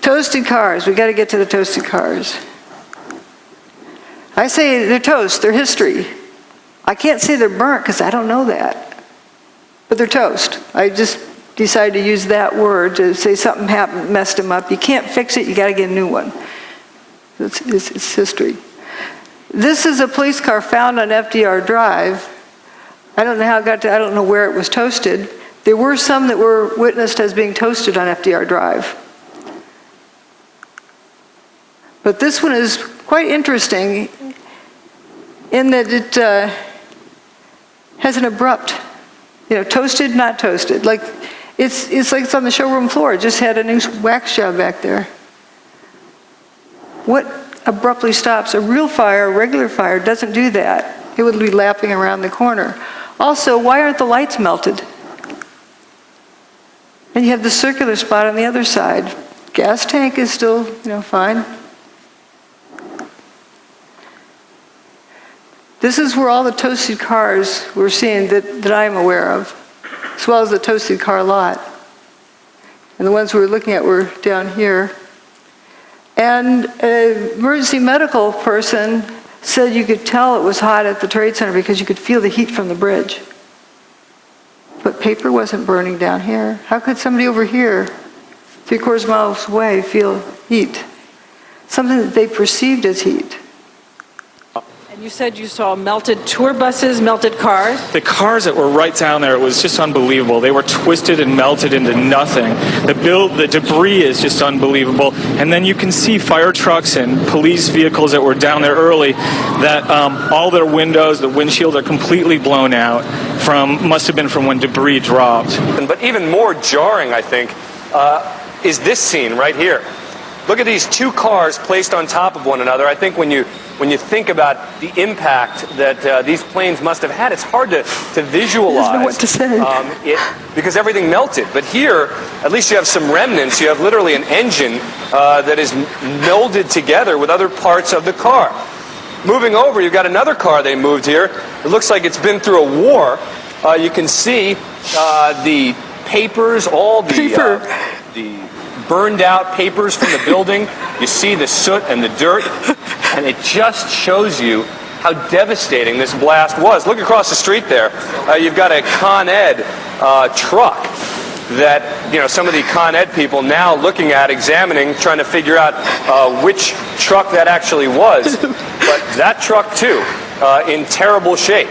Toasted cars, we got to get to the toasted cars. I say they're toast, they're history. I can't say they're burnt because I don't know that. But they're toast. I just decided to use that word to say something happened, messed them up. You can't fix it, you got to get a new one. It's history. This is a police car found on FDR Drive. I don't know how it got to, I don't know where it was toasted. There were some that were witnessed as being toasted on FDR Drive. But this one is quite interesting in that it has an abrupt, toasted, not toasted. Like it's like it's on the showroom floor. It just had a new wax job back there. What abruptly stops? A real fire, a regular fire, doesn't do that. It would be lapping around the corner. Also, why aren't the lights melted? And you have the circular spot on the other side. Gas tank is still, fine. This is where all the toasted cars we're seeing that I'm aware of, as well as the toasted car lot. And the ones we were looking at were down here. And an emergency medical person said you could tell it was hot at the Trade Center because you could feel the heat from the bridge. But paper wasn't burning down here. How could somebody over here, 3/4 miles away, feel heat? Something that they perceived as heat. And you said you saw melted tour buses, melted cars? The cars that were right down there, it was just unbelievable. They were twisted and melted into nothing. The debris is just unbelievable. And then you can see fire trucks and police vehicles that were down there early that all their windows, the windshields are completely blown out must have been from when debris dropped. But even more jarring, I think, is this scene right here. Look at these two cars placed on top of one another. I think when you think about the impact that these planes must have had, it's hard to visualize. I don't know what to say. Because everything melted. But here, at least you have some remnants. You have literally an engine that is melded together with other parts of the car. Moving over, you've got another car they moved here. It looks like it's been through a war. You can see the papers, all the burned out papers from the building. You see the soot and the dirt, and it just shows you how devastating this blast was. Look across the street there. You've got a Con Ed truck that, you know, some of the Con Ed people now looking at, examining, trying to figure out which truck that actually was. But that truck, too, in terrible shape.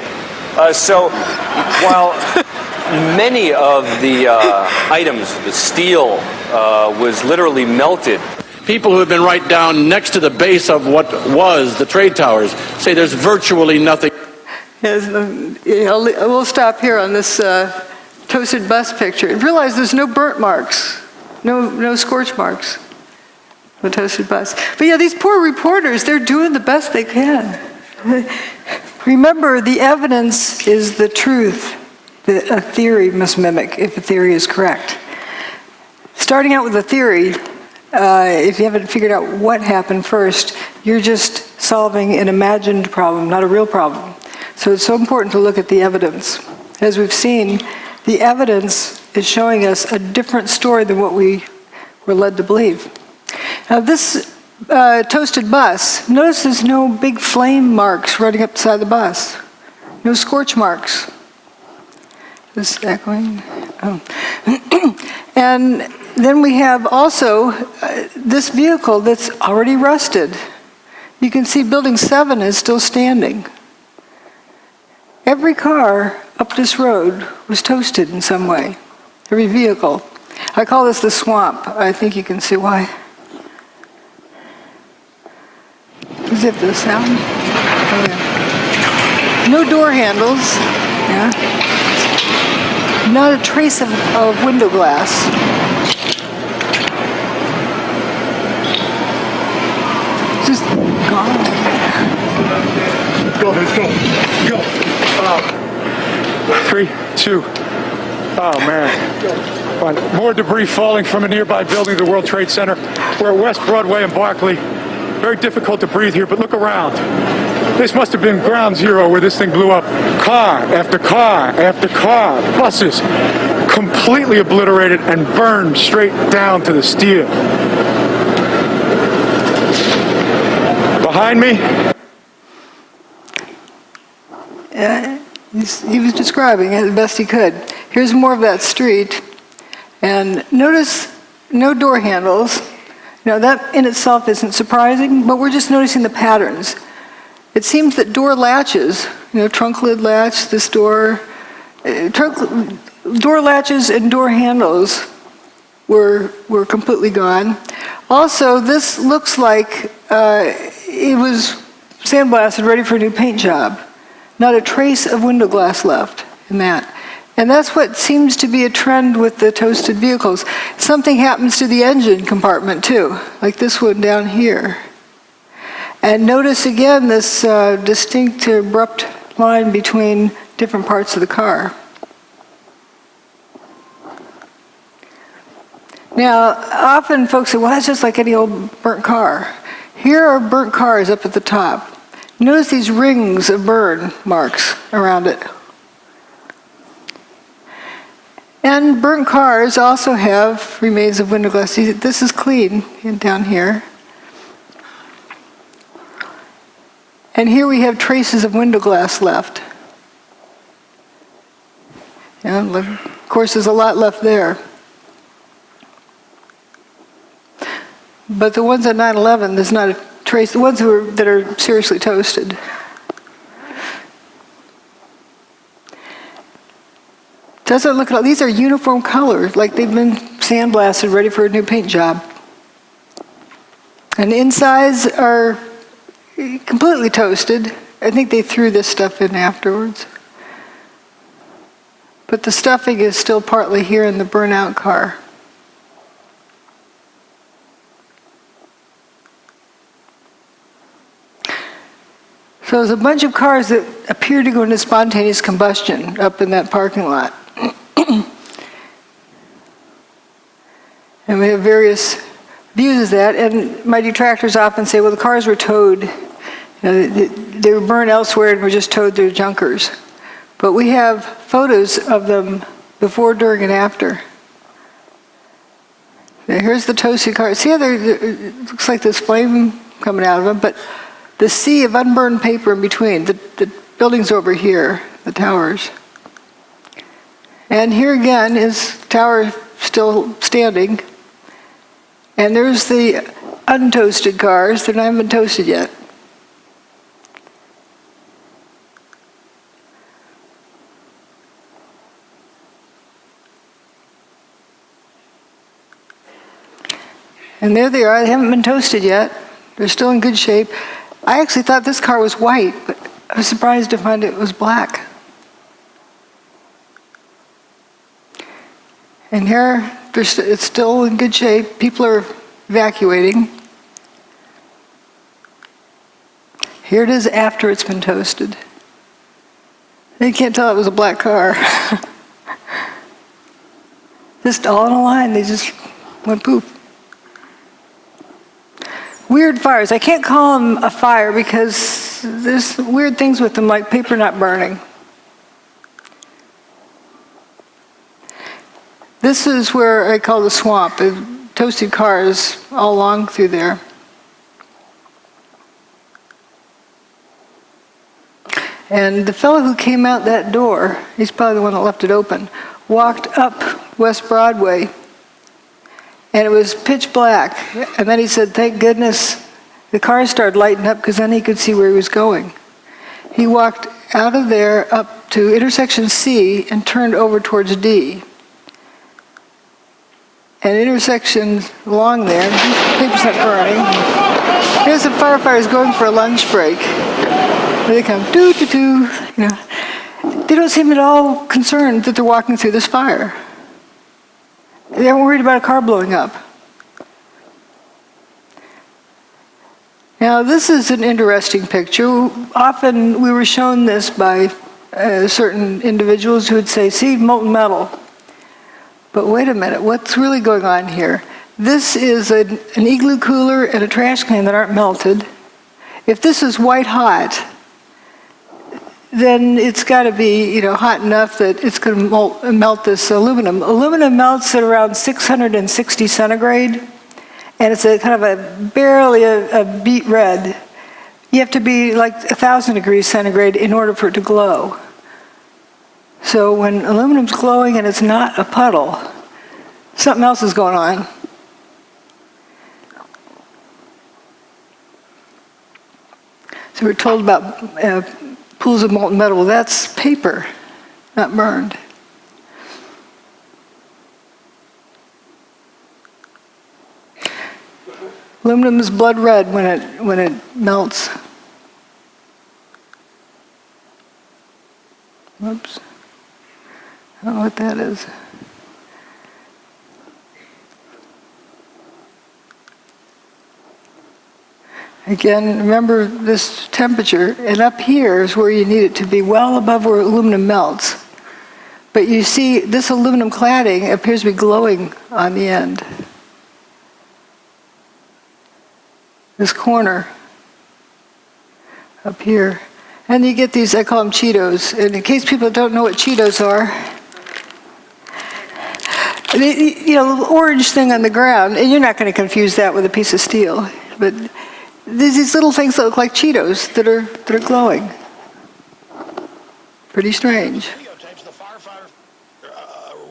So while many of the items, the steel, was literally melted. People who have been right down next to the base of what was the trade towers say there's virtually nothing. Yes, we'll stop here on this toasted bus picture. And realize there's no burnt marks, no scorch marks. The toasted bus. But yeah, these poor reporters, they're doing the best they can. Remember, the evidence is the truth that a theory must mimic if a theory is correct. Starting out with a theory, if you haven't figured out what happened first, you're just solving an imagined problem, not a real problem. So it's so important to look at the evidence. As we've seen, the evidence is showing us a different story than what we were led to believe. Now this toasted bus, notice there's no big flame marks running up the side of the bus. No scorch marks. Is this echoing? Oh. And then we have also this vehicle that's already rusted. You can see Building 7 is still standing. Every car up this road was toasted in some way. Every vehicle. I call this the swamp. I think you can see why. Is it the sound? Oh, yeah. No door handles. Yeah. Not a trace of window glass. Just gone. Go, go. 3, 2. Oh, man. More debris falling from a nearby building, the World Trade Center. We're at West Broadway and Barclay. Very difficult to breathe here, but look around. This must have been ground zero where this thing blew up. Car after car after car, buses completely obliterated and burned straight down to the steel. Behind me? He was describing it the best he could. Here's more of that street. And notice no door handles. Now that in itself isn't surprising, but we're just noticing the patterns. It seems that door latches, trunk lid latch, this door, door latches and door handles were completely gone. Also, this looks like it was sandblasted, ready for a new paint job. Not a trace of window glass left in that. And that's what seems to be a trend with the toasted vehicles. Something happens to the engine compartment too, like this one down here. And notice again this distinct, abrupt line between different parts of the car. Now, often folks say, well, that's just like any old burnt car. Here are burnt cars up at the top. Notice these rings of burn marks around it. And burnt cars also have remains of window glass. This is clean down here. And here we have traces of window glass left. And of course, there's a lot left there. But the ones at 9/11, there's not a trace. The ones that are seriously toasted. Doesn't look at all. These are uniform colors, like they've been sandblasted, ready for a new paint job. And the insides are completely toasted. I think they threw this stuff in afterwards. But the stuffing is still partly here in the burnout car. So there's a bunch of cars that appear to go into spontaneous combustion up in that parking lot. And we have various views of that, and my detractors often say, well, the cars were towed. They were burned elsewhere and were just towed through junkers. But we have photos of them before, during, and after. Now, here's the toasted car. See how it looks like there's flame coming out of them, but the sea of unburned paper in between. The building's over here, the towers. And here again is the tower still standing. And there's the untoasted cars. They're not even toasted yet. And there they are. They haven't been toasted yet. They're still in good shape. I actually thought this car was white, but I was surprised to find it was black. And here, it's still in good shape. People are evacuating. Here it is after it's been toasted. You can't tell it was a black car. Just all in a line, they just went poof. Weird fires. I can't call them a fire because there's weird things with them, like paper not burning. This is where I call the swamp. Toasted cars all along through there. And the fellow who came out that door, he's probably the one that left it open, walked up West Broadway, and it was pitch black. And then he said, thank goodness the cars started lighting up, because then he could see where he was going. He walked out of there up to intersection C and turned over towards D. And intersections along there, paper's not burning. Here's the firefighters going for a lunch break. They come, doo-doo-doo, you know. They don't seem at all concerned that they're walking through this fire. They aren't worried about a car blowing up. Now, this is an interesting picture. Often we were shown this by certain individuals who would say, see, molten metal. But wait a minute, what's really going on here? This is an igloo cooler and a trash can that aren't melted. If this is white hot, then it's got to be, you know, hot enough that it's going to melt this aluminum. Aluminum melts at around 660 centigrade, and it's a kind of barely a beet red. You have to be like 1,000 degrees centigrade in order for it to glow. So when aluminum's glowing and it's not a puddle, something else is going on. So we're told about pools of molten metal. Well, that's paper, not burned. Aluminum is blood red when it melts. Whoops. I don't know what that is. Again, remember this temperature, and up here is where you need it to be well above where aluminum melts. But you see, this aluminum cladding appears to be glowing on the end. This corner up here. And you get these, I call them Cheetos. And in case people don't know what Cheetos are, you know, the orange thing on the ground, and you're not going to confuse that with a piece of steel, but there's these little things that look like Cheetos that are glowing. Pretty strange. Videotapes the firefighter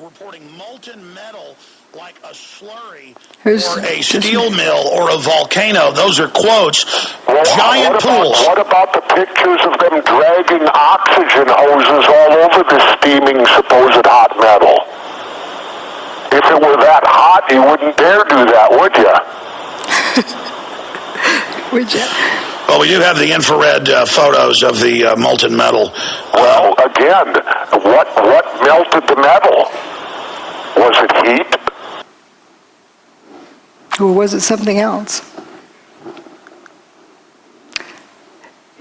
reporting molten metal like a slurry or a steel mill or a volcano. Those are quotes. Giant pools. What about the pictures of them dragging oxygen hoses all over the steaming supposed hot metal? If it were that hot, you wouldn't dare do that, would you? Would you? Well, we do have the infrared photos of the molten metal. Well, again, what melted the metal? Was it heat? Or was it something else?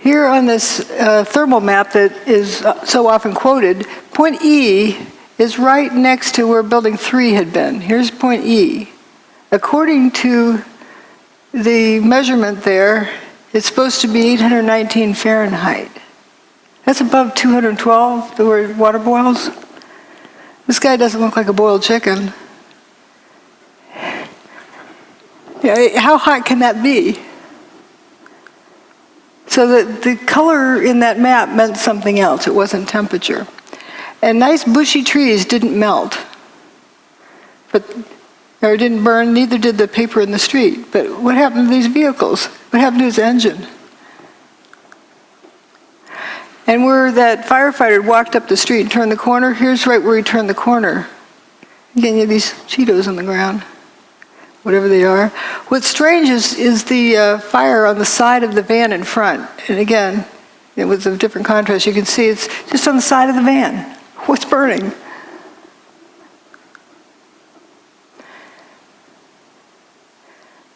Here on this thermal map that is so often quoted, point E is right next to where building 3 had been. Here's point E. According to the measurement there, it's supposed to be 819 Fahrenheit. That's above 212, where water boils. This guy doesn't look like a boiled chicken. Yeah, how hot can that be? So the color in that map meant something else. It wasn't temperature. And nice bushy trees didn't melt, or didn't burn, neither did the paper in the street. But what happened to these vehicles? What happened to his engine? And where that firefighter walked up the street and turned the corner, here's right where he turned the corner. Again, you have these Cheetos on the ground, whatever they are. What's strange is the fire on the side of the van in front. And again, it was a different contrast. You can see it's just on the side of the van. What's burning?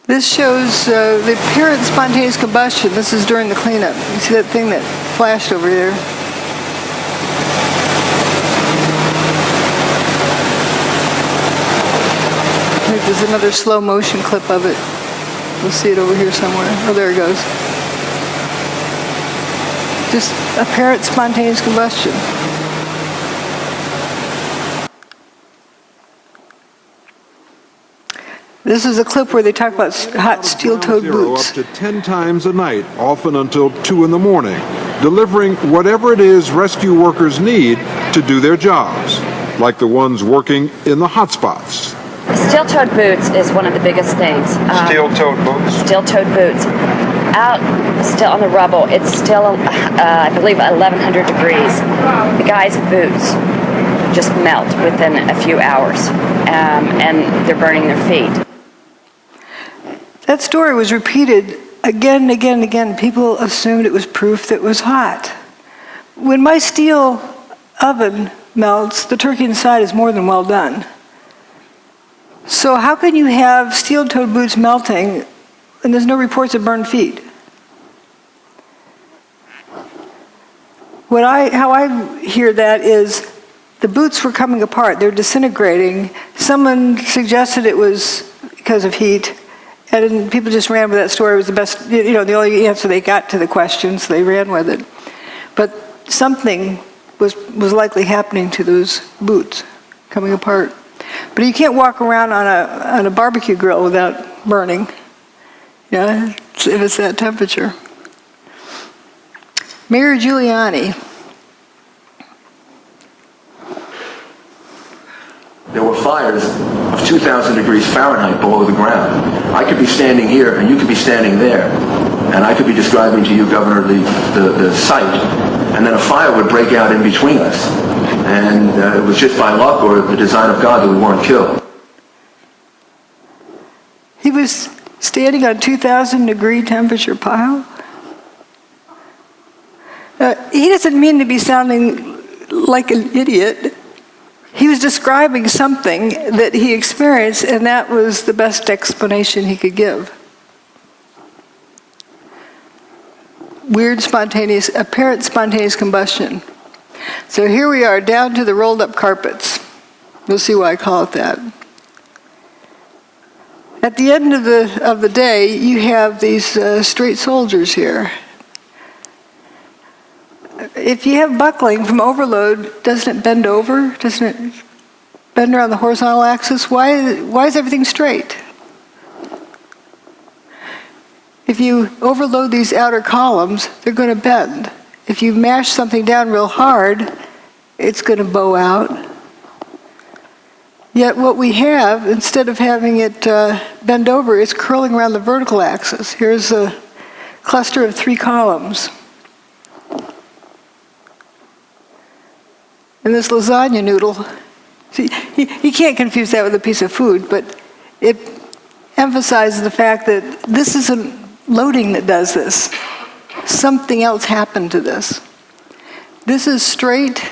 This shows the apparent spontaneous combustion. This is during the cleanup. You see that thing that flashed over there? I think there's another slow motion clip of it. We'll see it over here somewhere. Oh, there it goes. Just apparent spontaneous combustion. This is a clip where they talk about hot steel-toed boots. Up to 10 times a night, often until 2 in the morning, delivering whatever it is rescue workers need to do their jobs, like the ones working in the hotspots. Steel-toed boots is one of the biggest things. Steel-toed boots? Steel-toed boots. Out still on the rubble, it's still, I believe, 1,100 degrees. The guy's boots just melt within a few hours, and they're burning their feet. That story was repeated again and again and again. People assumed it was proof that it was hot. When my steel oven melts, the turkey inside is more than well done. So how can you have steel-toed boots melting and there's no reports of burned feet? How I hear that is the boots were coming apart. They're disintegrating. Someone suggested it was because of heat. And people just ran with that story. It was the best, the only answer they got to the question, so they ran with it. But something was likely happening to those boots, coming apart. But you can't walk around on a barbecue grill without burning, if it's that temperature. Mayor Giuliani. There were fires of 2,000 degrees Fahrenheit below the ground. I could be standing here and you could be standing there. And I could be describing to you, Governor, the site. And then a fire would break out in between us. And it was just by luck or the design of God that we weren't killed. He was standing on 2,000 degree temperature pile. He doesn't mean to be sounding like an idiot. He was describing something that he experienced, and that was the best explanation he could give. Apparent spontaneous combustion. So here we are, down to the rolled up carpets. You'll see why I call it that. At the end of the day, you have these straight soldiers here. If you have buckling from overload, doesn't it bend over? Doesn't it bend around the horizontal axis? Why is everything straight? If you overload these outer columns, they're going to bend. If you mash something down real hard, it's going to bow out. Yet what we have, instead of having it bend over, is curling around the vertical axis. Here's a cluster of 3 columns. And this lasagna noodle, see, you can't confuse that with a piece of food, but it emphasizes the fact that this isn't loading that does this. Something else happened to this. This is straight,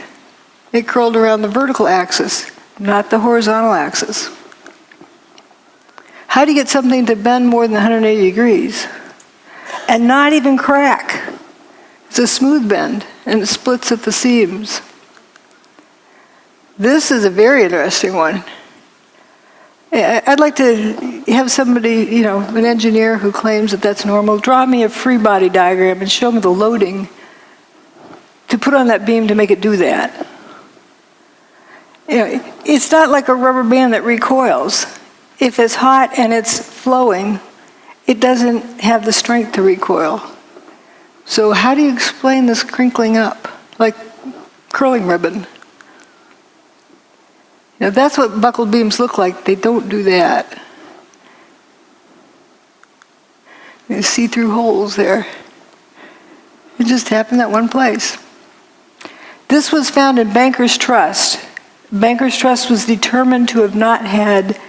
it curled around the vertical axis, not the horizontal axis. How do you get something to bend more than 180 degrees and not even crack? It's a smooth bend, and it splits at the seams. This is a very interesting one. I'd like to have somebody, an engineer who claims that that's normal, draw me a free body diagram and show me the loading to put on that beam to make it do that. It's not like a rubber band that recoils. If it's hot and it's flowing, it doesn't have the strength to recoil. So how do you explain this crinkling up, like curling ribbon? That's what buckled beams look like. They don't do that. You see through holes there. It just happened that one place. This was found in Banker's Trust. Banker's Trust was determined to have not had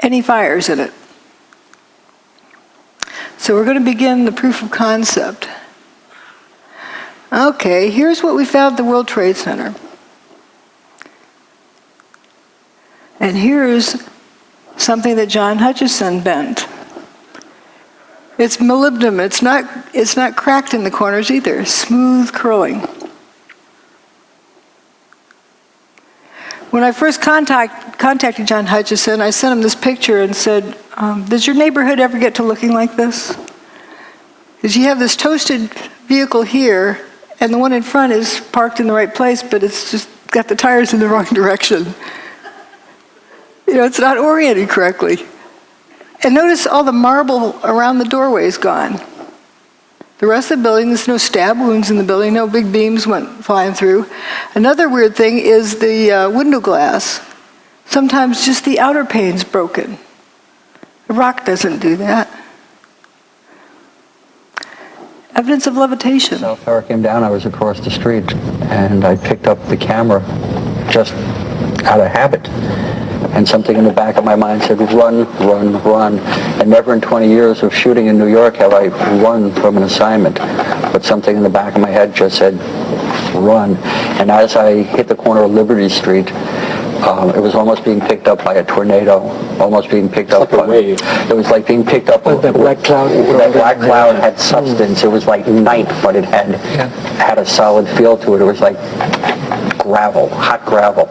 any fires in it. So we're going to begin the proof of concept. Okay, here's what we found at the World Trade Center. And here's something that John Hutchison bent. It's molybdenum. It's not cracked in the corners either. Smooth curling. When I first contacted John Hutchison, I sent him this picture and said, does your neighborhood ever get to looking like this? Because you have this toasted vehicle here, and the one in front is parked in the right place, but it's just got the tires in the wrong direction. It's not oriented correctly. And notice all the marble around the doorway is gone. The rest of the building, there's no stab wounds in the building, no big beams went flying through. Another weird thing is the window glass. Sometimes just the outer pane's broken. The rock doesn't do that. Evidence of levitation. South Tower came down, I was across the street, and I picked up the camera just out of habit. And something in the back of my mind said, run, run, run. And never in 20 years of shooting in New York have I run from an assignment. But something in the back of my head just said, run. And as I hit the corner of Liberty Street, it was almost being picked up by a tornado, almost being picked up by a wave. It was like being picked up with that black cloud. That black cloud had substance. It was like night, but it had a solid feel to it. It was like gravel, hot gravel,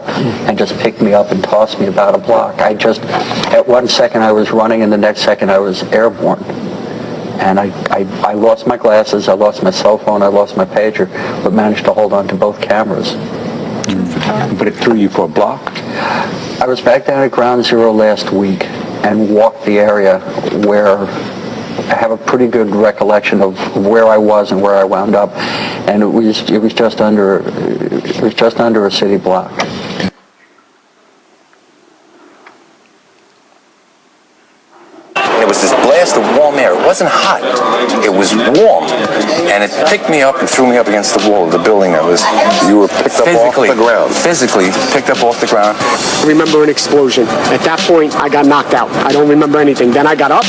and just picked me up and tossed me about a block. At one second I was running, and the next second I was airborne. And I lost my glasses, I lost my cell phone, I lost my pager, but managed to hold on to both cameras. But it threw you for a block? I was back down at Ground Zero last week and walked the area where I have a pretty good recollection of where I was and where I wound up, and it was just under a city block. It was this blast of warm air. It wasn't hot. It was warm. And it picked me up and threw me up against the wall of the building that was... You were picked up off the ground? Physically picked up off the ground. I remember an explosion. At that point, I got knocked out. I don't remember anything. Then I got up,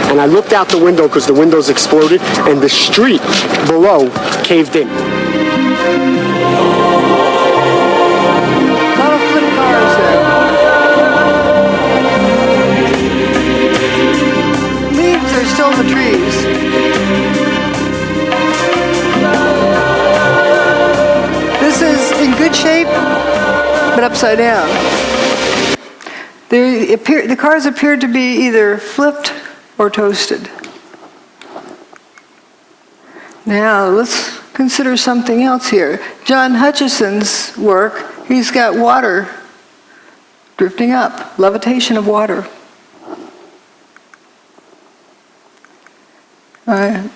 and I looked out the window because the windows exploded, and the street below caved in. The trees. This is in good shape, but upside down. The cars appeared to be either flipped or toasted. Now let's consider something else here. John Hutchison's work, he's got water drifting up, levitation of water. Now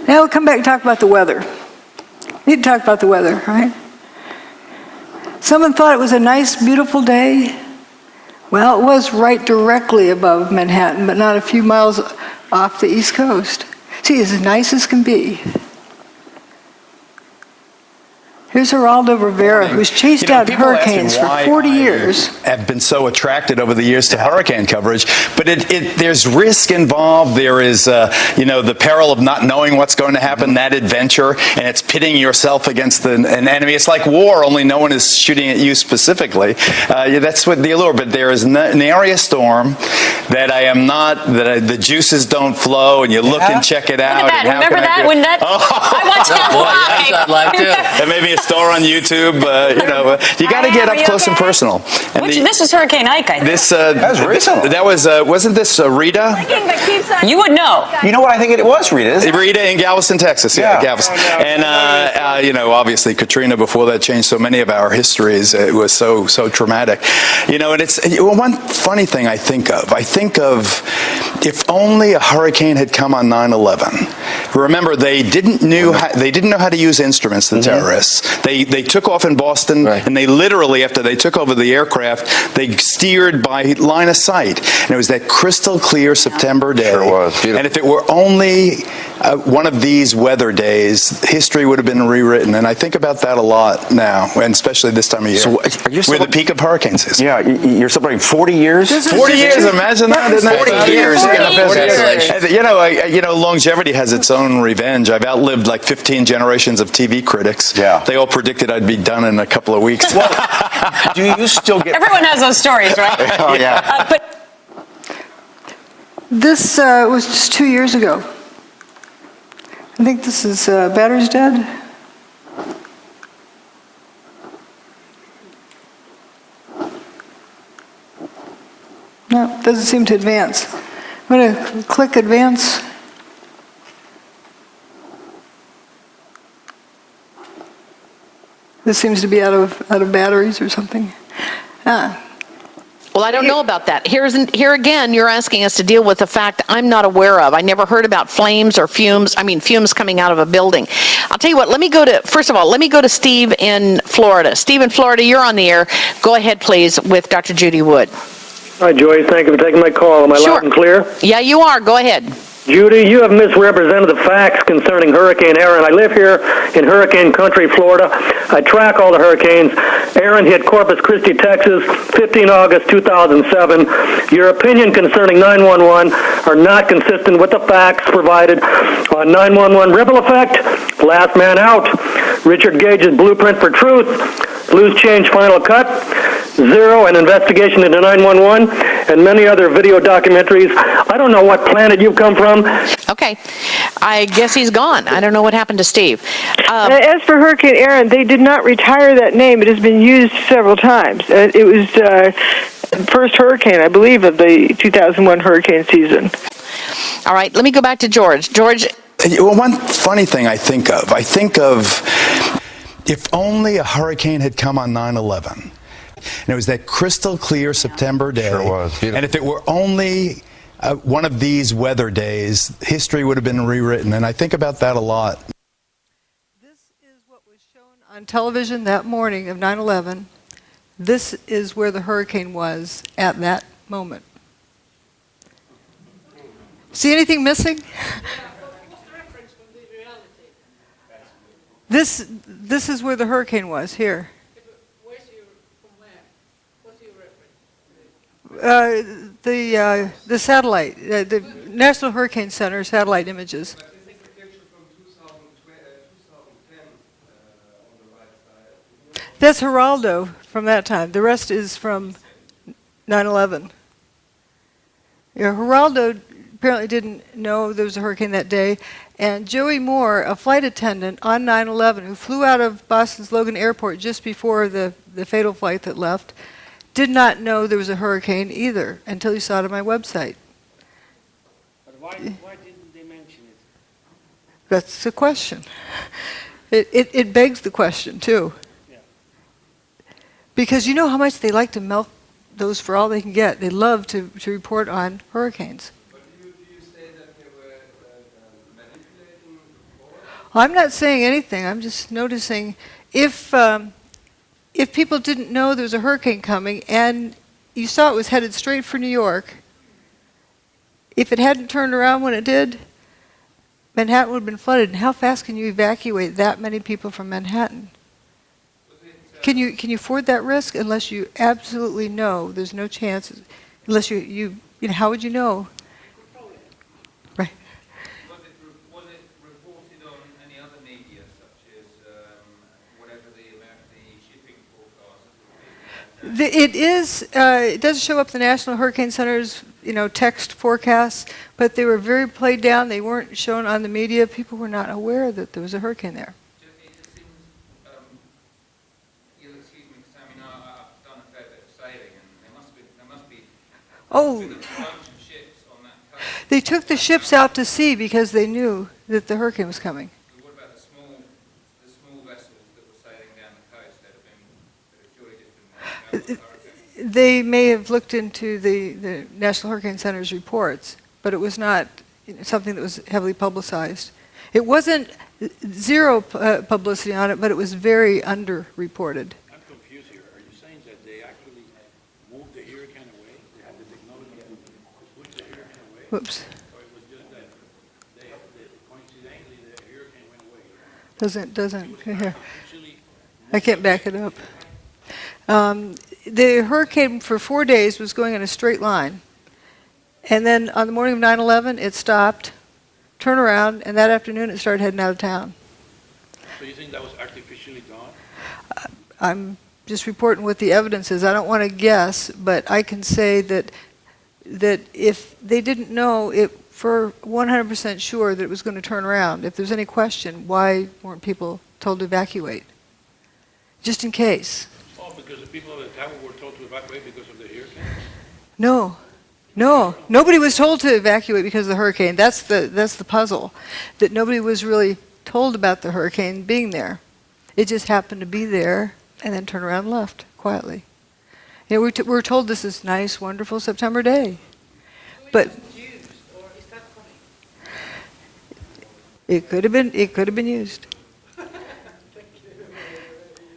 we'll come back and talk about the weather. We need to talk about the weather, right? Someone thought it was a nice, beautiful day. Well, it was right directly above Manhattan, but not a few miles off the East Coast. See, it's as nice as can be. Here's Geraldo Rivera, who's chased out people ask me hurricanes for why 40 I years. have been so attracted over the years to hurricane coverage, but there's risk involved. There is, the peril of not knowing what's going to happen, that adventure, and it's pitting yourself against an enemy. It's like war, only no one is shooting at you specifically. That's what the allure. But there is an area storm that I am not, the juices don't flow, and you look and check it out. Look at that. Remember that? When that I watched that live. That may be a store on YouTube. You got to get up close and personal. And this was Hurricane Ike, I think. that was recent. That was wasn't this Rita? You would know. You know what? I think it was Rita. Isn't it? Rita in Galveston, Texas. Yeah, Galveston. And obviously Katrina before that changed so many of our histories. It was so traumatic. And it's one funny thing I think of if only a hurricane had come on 9/11. Remember, they didn't know how to use instruments. The terrorists. They took off in Boston, and they literally, after they took over the aircraft, they steered by line of sight. And it was that crystal clear September day. Sure was. Beautiful. And if it were only one of these weather days, history would have been rewritten. And I think about that a lot now, and especially this time of year. So we're the peak of hurricanes is. Yeah, you're celebrating 40 years? 40 years, imagine that. 40 years. 40 years. Longevity has its own revenge. I've outlived like 15 generations of TV critics. Yeah. They all predicted I'd be done in a couple of weeks. Do you still get... Everyone has those stories, right? Oh, yeah. This was just 2 years ago. I think this is Batter's Dead. No, it doesn't seem to advance. I'm going to click advance. This seems to be out of batteries or something. Well, I don't know about that. Here again, you're asking us to deal with a fact I'm not aware of. I never heard about flames or fumes. Fumes coming out of a building. I'll tell you what, let me go to Steve in Florida. Steve in Florida, you're on the air. Go ahead, please, with Dr. Judy Wood. Hi, Joy. Thank you for taking my call. Am I loud and clear? Yeah, you are. Go ahead. Judy, you have misrepresented the facts concerning Hurricane Aaron. I live here in hurricane country, Florida. I track all the hurricanes. Aaron hit Corpus Christi, Texas, 15 August 2007. Your opinion concerning 911 are not consistent with the facts provided on 911 ripple effect, last man out, Richard Gage's blueprint for truth, loose change final cut, Zero, an investigation into 911, and many other video documentaries. I don't know what planet you've come from. Okay. I guess he's gone. I don't know what happened to Steve. As for Hurricane Aaron, they did not retire that name. It has been used several times. It was first hurricane, I believe, of the 2001 hurricane season. All right. Let me go back to George. George. Well, one funny thing I think of if only a hurricane had come on 9/11. And it was that crystal clear September day. Sure was. Beautiful. And if it were only one of these weather days, history would have been rewritten. And I think about that a lot. This is what was shown on television that morning of 9/11. This is where the hurricane was at that moment. See anything missing? This is where the hurricane was, here. The satellite, the National Hurricane Center satellite images. That's Geraldo from that time. The rest is from 9/11. Yeah, Geraldo apparently didn't know there was a hurricane that day, and Joey Moore, a flight attendant on 9/11 who flew out of Boston's Logan Airport just before the fatal flight that left, did not know there was a hurricane either until he saw it on my website. But why didn't they mention it? That's the question. It begs the question, too. Yeah. Because you know how much they like to milk those for all they can get. They love to report on hurricanes. But do you say that they were manipulating? I'm not saying anything. I'm just noticing if people didn't know there was a hurricane coming and you saw it was headed straight for New York, if it hadn't turned around when it did, Manhattan would have been flooded. And how fast can you evacuate that many people from Manhattan? Can you afford that risk unless you absolutely know there's no chance, unless you know, how would you know? Right. Was it reported on any other media, such as whatever the shipping forecast? It is. It does show up the National Hurricane Center's, text forecasts, but they were very played down. They weren't shown on the media. People were not aware that there was a hurricane there. It just seems, you'll excuse me, because I've done a fair bit of sailing, and there must be Oh. a bunch of ships on that coast. They took the ships out to sea because they knew that the hurricane was coming. But what about the small vessels that were sailing down the coast that have surely just been wiped out by the hurricane? They may have looked into the National Hurricane Center's reports, but it was not something that was heavily publicized. It wasn't zero publicity on it, but it was very underreported. I'm confused here. Are you saying that they actually moved the hurricane away? They had the technology to push the hurricane away? Whoops. Or it was just that coincidentally the hurricane went away? Doesn't. Here. I can't back it up. The hurricane for 4 days was going in a straight line. And then on the morning of 9/11, it stopped, turned around, and that afternoon it started heading out of town. So you think that was artificially done? I'm just reporting what the evidence is. I don't want to guess, but I can say that if they didn't know it for 100% sure that it was going to turn around, if there's any question, why weren't people told to evacuate? Just in case. Oh, because the people at the tower were told to evacuate because of the hurricane? No. Nobody was told to evacuate because of the hurricane. That's the puzzle, that nobody was really told about the hurricane being there. It just happened to be there and then turned around and left quietly. We're told this is nice, wonderful September day. But it could have been used.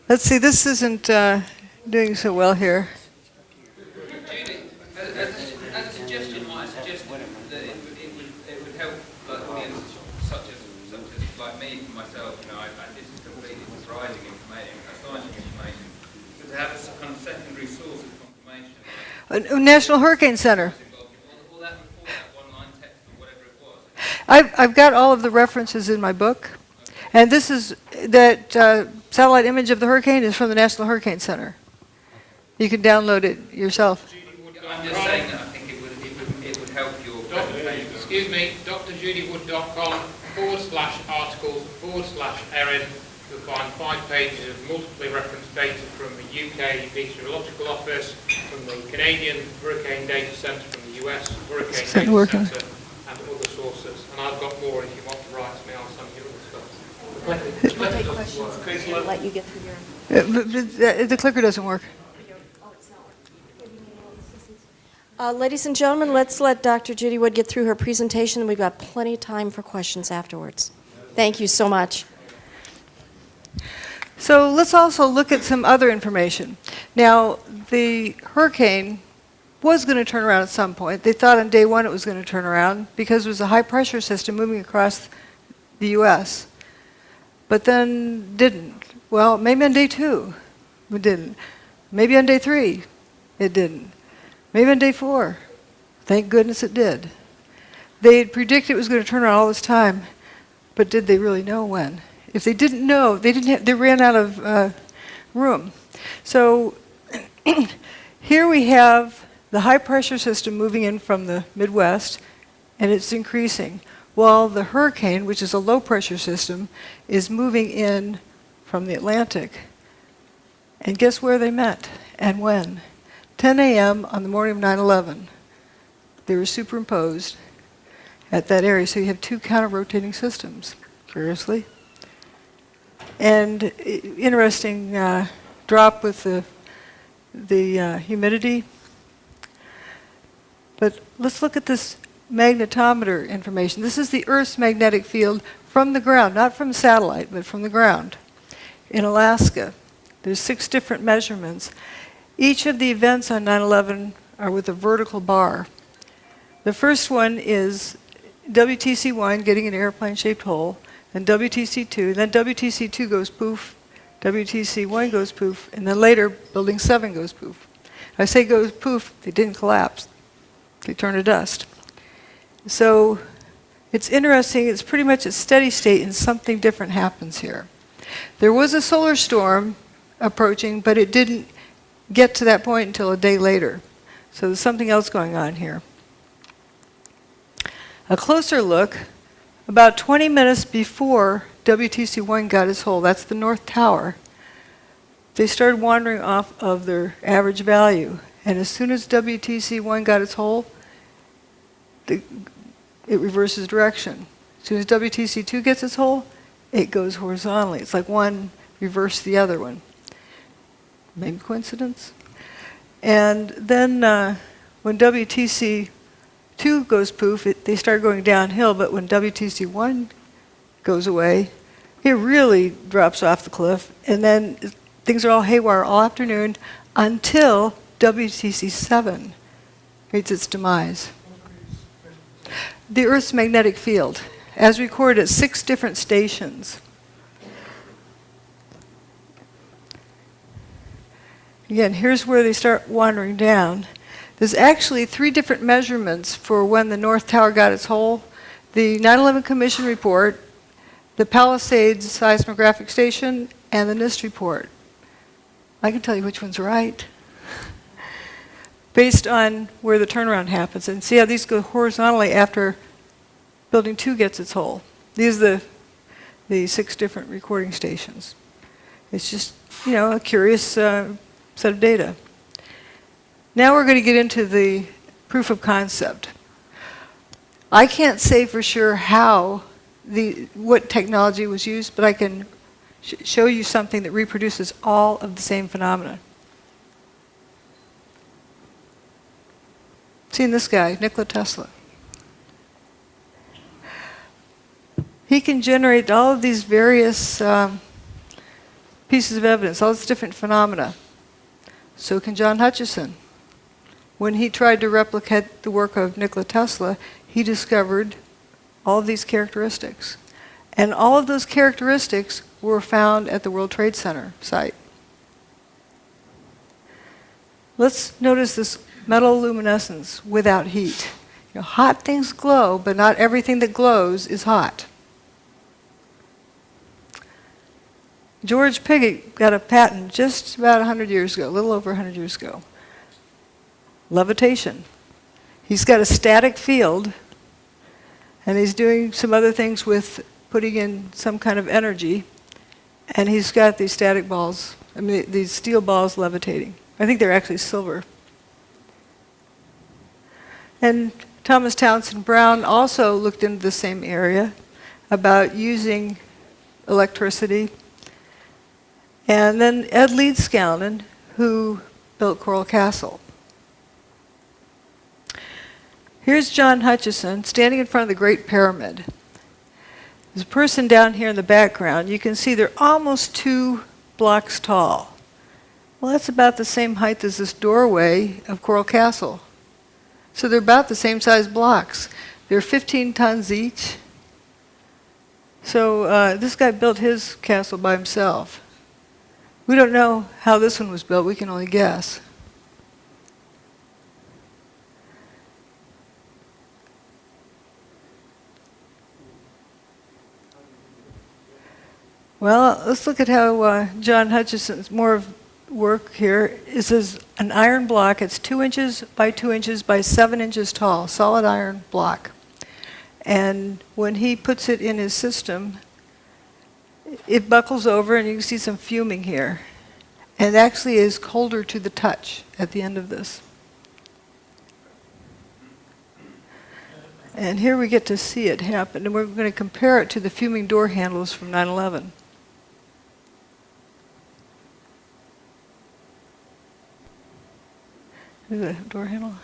Let's see, this isn't doing so well here. Judy, as a suggestion, might I suggest that it would help audiences such as like me, for myself, this is completely surprising information, astonishing information, so to have a kind of secondary source of confirmation. National Hurricane Center. All that report, that one-line text or whatever it was. I've got all of the references in my book. And this is that satellite image of the hurricane is from the National Hurricane Center. You can download it yourself. I'm just saying that I think it would help your presentation. Excuse me, drjudywood.com /articles/Erin. You'll find 5 pages of multiply referenced data from the UK Meteorological Office, from the Canadian Hurricane Data Centre, from the US Hurricane Data Centre, and other sources. And I've got more if you want to write to me, I'll send you other stuff. Take questions. We'll let you get through your... The clicker doesn't work. Ladies and gentlemen, let's let Dr. Judy Wood get through her presentation. We've got plenty of time for questions afterwards. Thank you so much. So let's also look at some other information. Now, the hurricane was going to turn around at some point. They thought on day one it was going to turn around because it was a high-pressure system moving across the U.S., but then didn't. Well, maybe on day 2 it didn't. Maybe on day 3 it didn't. Maybe on day 4. Thank goodness it did. They had predicted it was going to turn around all this time, but did they really know when? If they didn't know, they ran out of room. So here we have the high-pressure system moving in from the Midwest, and it's increasing, while the hurricane, which is a low-pressure system, is moving in from the Atlantic. And guess where they met and when? 10 a.m. on the morning of 9/11. They were superimposed at that area, so you have 2 counter-rotating systems, curiously. And interesting drop with the humidity. But let's look at this magnetometer information. This is the Earth's magnetic field from the ground, not from satellite, but from the ground in Alaska. There's 6 different measurements. Each of the events on 9/11 are with a vertical bar. The first one is WTC1 getting an airplane-shaped hole, then WTC2, then WTC2 goes poof WTC1 goes poof, and then later building 7 goes poof. I say goes poof, they didn't collapse. They turned to dust. So it's interesting, it's pretty much at steady state and something different happens here. There was a solar storm approaching, but it didn't get to that point until a day later. So there's something else going on here. A closer look, about 20 minutes before WTC1 got its hole, that's the North Tower, they started wandering off of their average value. And as soon as WTC1 got its hole, it reverses direction. As soon as WTC2 gets its hole, it goes horizontally. It's like one reversed the other one. Maybe coincidence? And then when WTC2 goes poof, they start going downhill, but when WTC1 goes away, it really drops off the cliff, and then things are all haywire all afternoon until WTC7 meets its demise. The Earth's magnetic field, as recorded at 6 different stations. Again, here's where they start wandering down. There's actually 3 different measurements for when the North Tower got its hole. The 9/11 Commission report, the Palisades seismographic station, and the NIST report. I can tell you which one's right, based on where the turnaround happens. And see how these go horizontally after Building 2 gets its hole. These are the 6 different recording stations. It's just, a curious set of data. Now we're going to get into the proof of concept. I can't say for sure what technology was used, but I can show you something that reproduces all of the same phenomena. Seen this guy, Nikola Tesla. He can generate all of these various pieces of evidence, all these different phenomena. So can John Hutchison. When he tried to replicate the work of Nikola Tesla, he discovered all of these characteristics. And all of those characteristics were found at the World Trade Center site. Let's notice this metal luminescence without heat. Hot things glow, but not everything that glows is hot. George Pigott got a patent just about 100 years ago, a little over 100 years ago. Levitation. He's got a static field, and he's doing some other things with putting in some kind of energy, and he's got these static balls, these steel balls levitating. I think they're actually silver. And Thomas Townsend Brown also looked into the same area about using electricity. And then Ed Leedskalnin, who built Coral Castle. Here's John Hutchison standing in front of the Great Pyramid. There's a person down here in the background. You can see they're almost 2 blocks tall. Well, that's about the same height as this doorway of Coral Castle. So they're about the same size blocks. They're 15 tons each. So this guy built his castle by himself. We don't know how this one was built. We can only guess. Well, let's look at how John Hutchison's more of work here. This is an iron block. It's 2 inches by 2 inches by 7 inches tall, solid iron block. And when he puts it in his system, it buckles over, and you can see some fuming here. And it actually is colder to the touch at the end of this. And here we get to see it happen. And we're going to compare it to the fuming door handles from 9/11. Here's the door handle.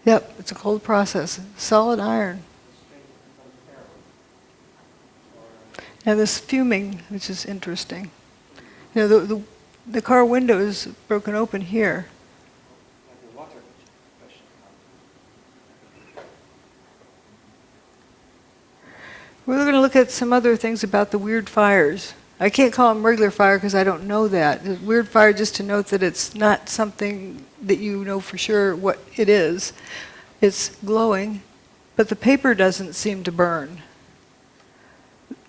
Yep, it's a cold process. Solid iron. And this fuming, which is interesting. You know, the car window is broken open here. We're going to look at some other things about the weird fires. I can't call them regular fire because I don't know that. The weird fire, just to note that it's not something that you know for sure what it is. It's glowing, but the paper doesn't seem to burn.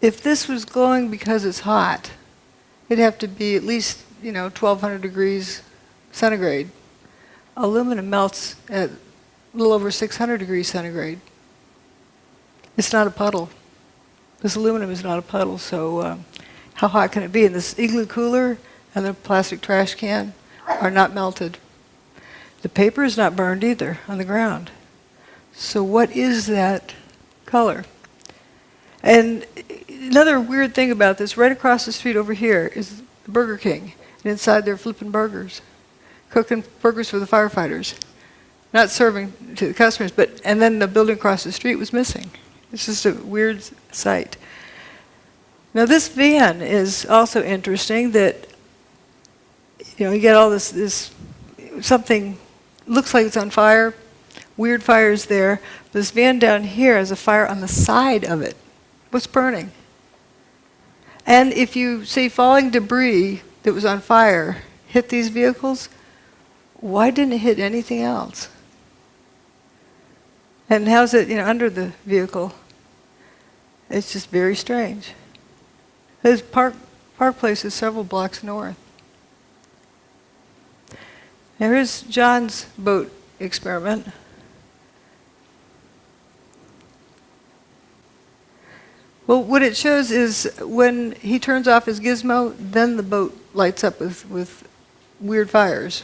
If this was glowing because it's hot, it'd have to be at least, 1,200 degrees centigrade. Aluminum melts at a little over 600 degrees centigrade. It's not a puddle. This aluminum is not a puddle, so how hot can it be? And this igloo cooler and the plastic trash can are not melted. The paper is not burned either on the ground. So what is that color? And another weird thing about this, right across the street over here is the Burger King. And inside they're flipping burgers, cooking burgers for the firefighters. Not serving to the customers, and then the building across the street was missing. It's just a weird sight. Now this van is also interesting that, you get all this something looks like it's on fire, weird fires there. This van down here has a fire on the side of it. What's burning? And if you see falling debris that was on fire hit these vehicles, why didn't it hit anything else? And how's it, under the vehicle? It's just very strange. His Park Place is several blocks north. Now here's John's boat experiment. Well, what it shows is when he turns off his gizmo, then the boat lights up with weird fires.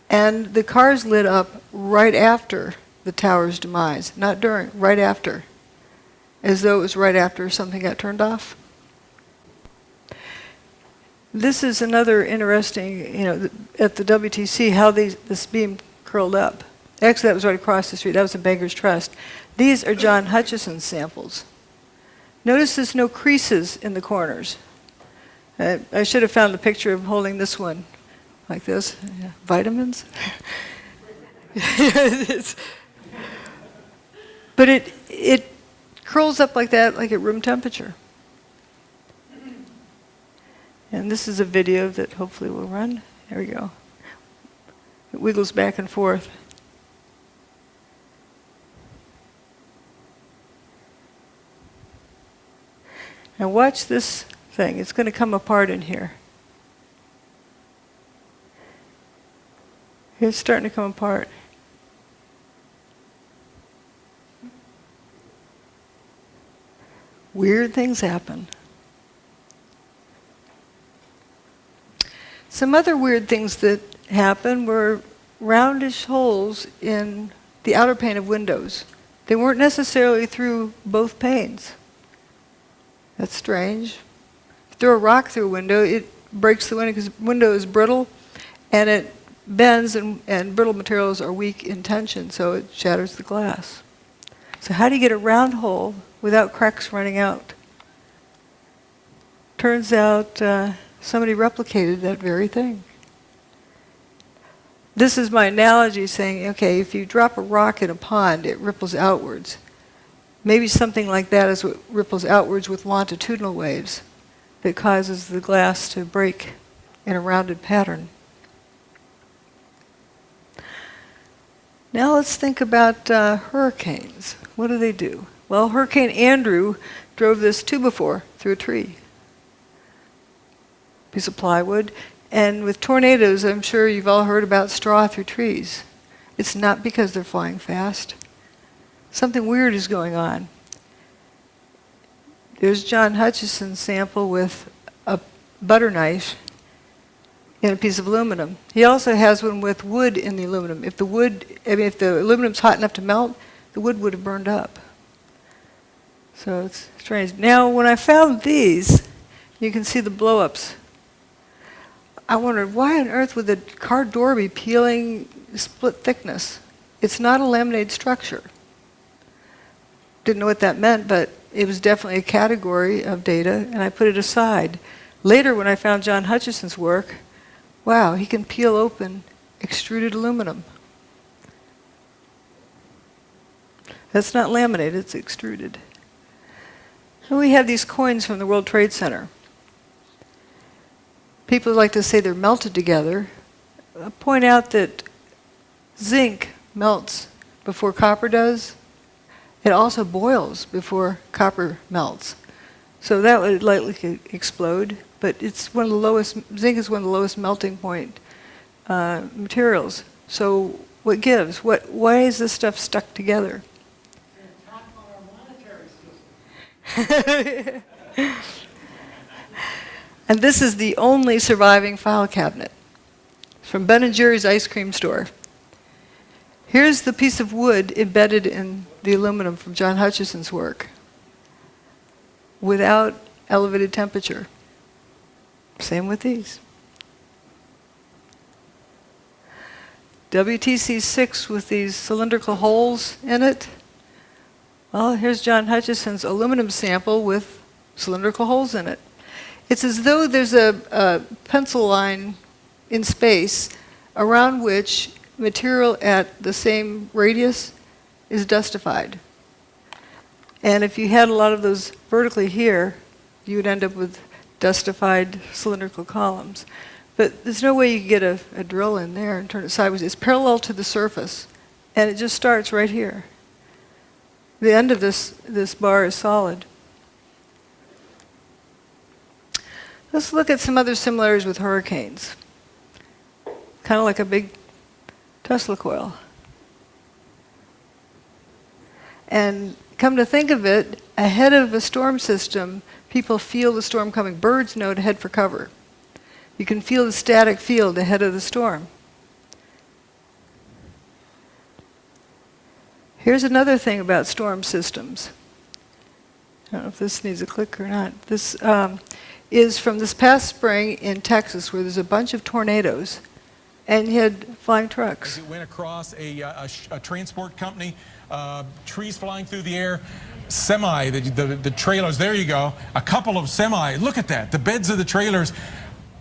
And the car's lit up right after the tower's demise, not during, right after, as though it was right after something got turned off. This is another interesting, at the WTC, how this beam curled up. Actually, that was right across the street. That was in Banker's Trust. These are John Hutchison's samples. Notice there's no creases in the corners. I should have found the picture of holding this one like this. Yeah. Vitamins? But it curls up like that, like at room temperature. And this is a video that hopefully will run. There we go. It wiggles back and forth. Now watch this thing. It's going to come apart in here. It's starting to come apart. Weird things happen. Some other weird things that happened were roundish holes in the outer pane of windows. They weren't necessarily through both panes. That's strange. Throw a rock through a window, it breaks the window because the window is brittle and it bends, and brittle materials are weak in tension, so it shatters the glass. So how do you get a round hole without cracks running out? Turns out somebody replicated that very thing. This is my analogy saying, okay, if you drop a rock in a pond, it ripples outwards. Maybe something like that is what ripples outwards with longitudinal waves that causes the glass to break in a rounded pattern. Now let's think about hurricanes. What do? Well, Hurricane Andrew drove this 2x4 through a tree. Piece of plywood. And with tornadoes, I'm sure you've all heard about straw through trees. It's not because they're flying fast. Something weird is going on. There's John Hutchison's sample with a butter knife in a piece of aluminum. He also has one with wood in the aluminum. If the aluminum's hot enough to melt, the wood would have burned up. So it's strange. Now, when I found these, you can see the blow-ups. I wondered, why on earth would the car door be peeling split thickness? It's not a laminated structure. Didn't know what that meant, but it was definitely a category of data, and I put it aside. Later, when I found John Hutchison's work, wow, he can peel open extruded aluminum. That's not laminated, it's extruded. And we have these coins from the World Trade Center. People like to say they're melted together. I point out that zinc melts before copper does. It also boils before copper melts. So that would likely explode, but it's one of the lowest, zinc is one of the lowest melting point materials. So what gives? Why is this stuff stuck together? And this is the only surviving file cabinet. It's from Ben & Jerry's ice cream store. Here's the piece of wood embedded in the aluminum from John Hutchison's work without elevated temperature. Same with these. WTC6 with these cylindrical holes in it. Well, here's John Hutchison's aluminum sample with cylindrical holes in it. It's as though there's a pencil line in space around which material at the same radius is dustified. And if you had a lot of those vertically here, you would end up with dustified cylindrical columns. But there's no way you could get a drill in there and turn it sideways. It's parallel to the surface, and it just starts right here. The end of this bar is solid. Let's look at some other similarities with hurricanes. Kind of like a big Tesla coil. And come to think of it, ahead of a storm system, people feel the storm coming. Birds know to head for cover. You can feel the static field ahead of the storm. Here's another thing about storm systems. I don't know if this needs a click or not. This is from this past spring in Texas, where there's a bunch of tornadoes, and you had flying trucks. As it went across a transport company, trees flying through the air, semi, the trailers, there you go, a couple of semi, look at that, the beds of the trailers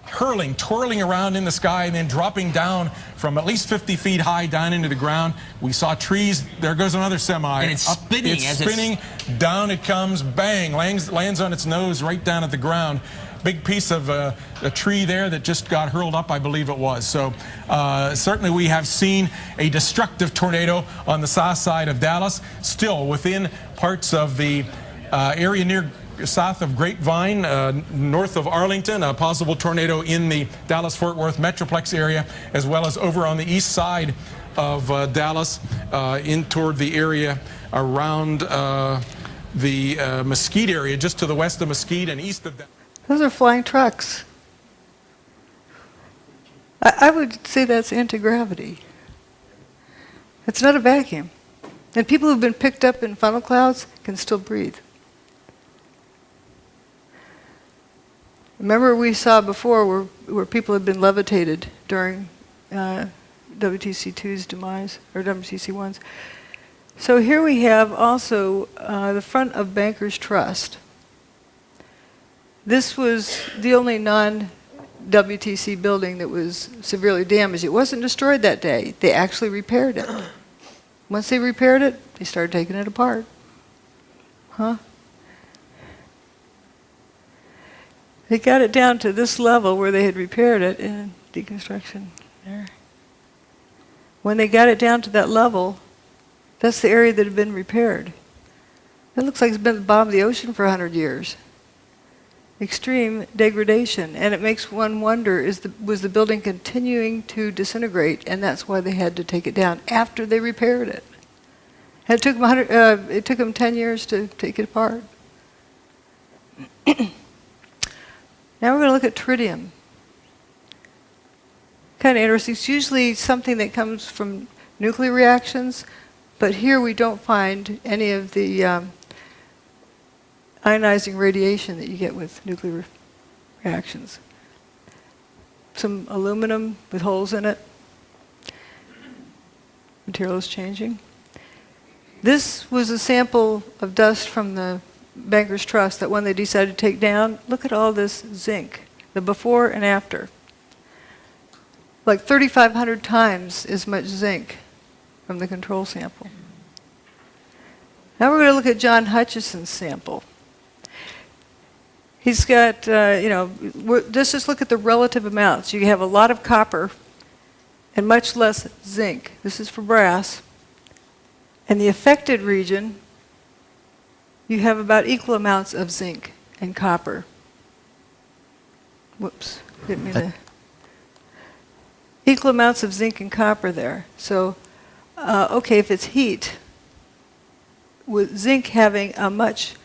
hurling, twirling around in the sky and then dropping down from at least 50 feet high down into the ground. We saw trees, there goes another semi. And it's spinning. It's spinning, down it comes, bang, lands on its nose right down at the ground. Big piece of a tree there that just got hurled up, I believe it was. So certainly we have seen a destructive tornado on the south side of Dallas, still within parts of the area near south of Grapevine, north of Arlington, a possible tornado in the Dallas-Fort Worth Metroplex area, as well as over on the east side of Dallas, in toward the area around the Mesquite area, just to the west of Mesquite and east of Dallas. Those are flying trucks. I would say that's anti-gravity. It's not a vacuum. And people who've been picked up in funnel clouds can still breathe. Remember we saw before where people had been levitated during WTC2's demise, or WTC1's. So here we have also the front of Bankers Trust. This was the only non-WTC building that was severely damaged. It wasn't destroyed that day. They actually repaired it. Once they repaired it, they started taking it apart. Huh? They got it down to this level where they had repaired it in deconstruction there. When they got it down to that level, that's the area that had been repaired. It looks like it's been at the bottom of the ocean for 100 years. Extreme degradation, and it makes one wonder, was the building continuing to disintegrate, and that's why they had to take it down after they repaired it. And it took them 10 years to take it apart. Now we're going to look at tritium. Kind of interesting. It's usually something that comes from nuclear reactions, but here we don't find any of the ionizing radiation that you get with nuclear reactions. Some aluminum with holes in it. Material is changing. This was a sample of dust from the Bankers Trust, that one they decided to take down, look at all this zinc, the before and after. Like 3,500 times as much zinc from the control sample. Now we're going to look at John Hutchison's sample. He's got, just look at the relative amounts. You have a lot of copper and much less zinc. This is for brass. And the affected region, you have about equal amounts of zinc and copper. Whoops, didn't mean to. Equal amounts of zinc and copper there. So, okay, if it's heat, with zinc having a much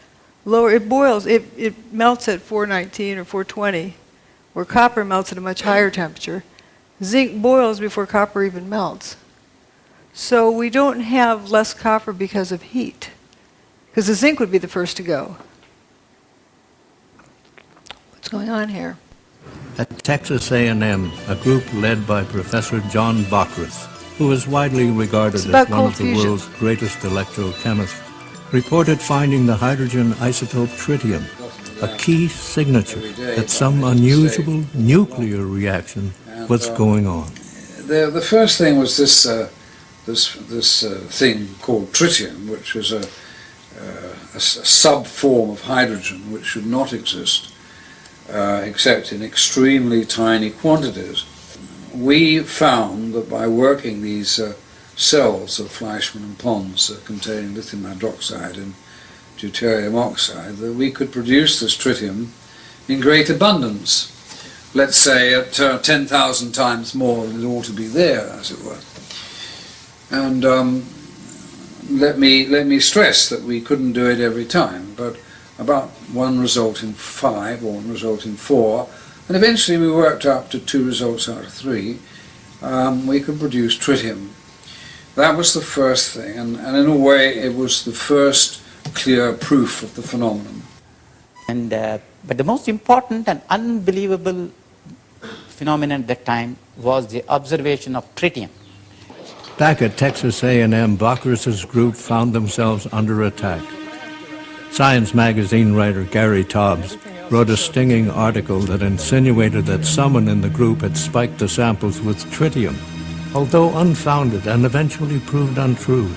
lower, it boils, it melts at 419 or 420, where copper melts at a much higher temperature. Zinc boils before copper even melts. So we don't have less copper because of heat, because the zinc would be the first to go. What's going on here? At Texas A&M, a group led by Professor John Bockris, who is widely regarded as one of the world's greatest electrochemists, reported finding the hydrogen isotope tritium, a key signature that some unusual nuclear reaction was going on. The first thing was this thing called tritium, which is a sub-form of hydrogen which should not exist except in extremely tiny quantities. We found that by working these cells of Fleischmann and Pons containing lithium hydroxide and deuterium oxide, that we could produce this tritium in great abundance, let's say at 10,000 times more than it ought to be there, as it were. And let me stress that we couldn't do it every time, but about one result in 5 or one result in 4, and eventually we worked up to 2 results out of 3. We could produce tritium. That was the first thing, and in a way it was the first clear proof of the phenomenon. And but the most important and unbelievable phenomenon at that time was the observation of tritium. Back at Texas A&M, Bockris's group found themselves under attack. Science magazine writer Gary Taubes wrote a stinging article that insinuated that someone in the group had spiked the samples with tritium. Although unfounded and eventually proved untrue,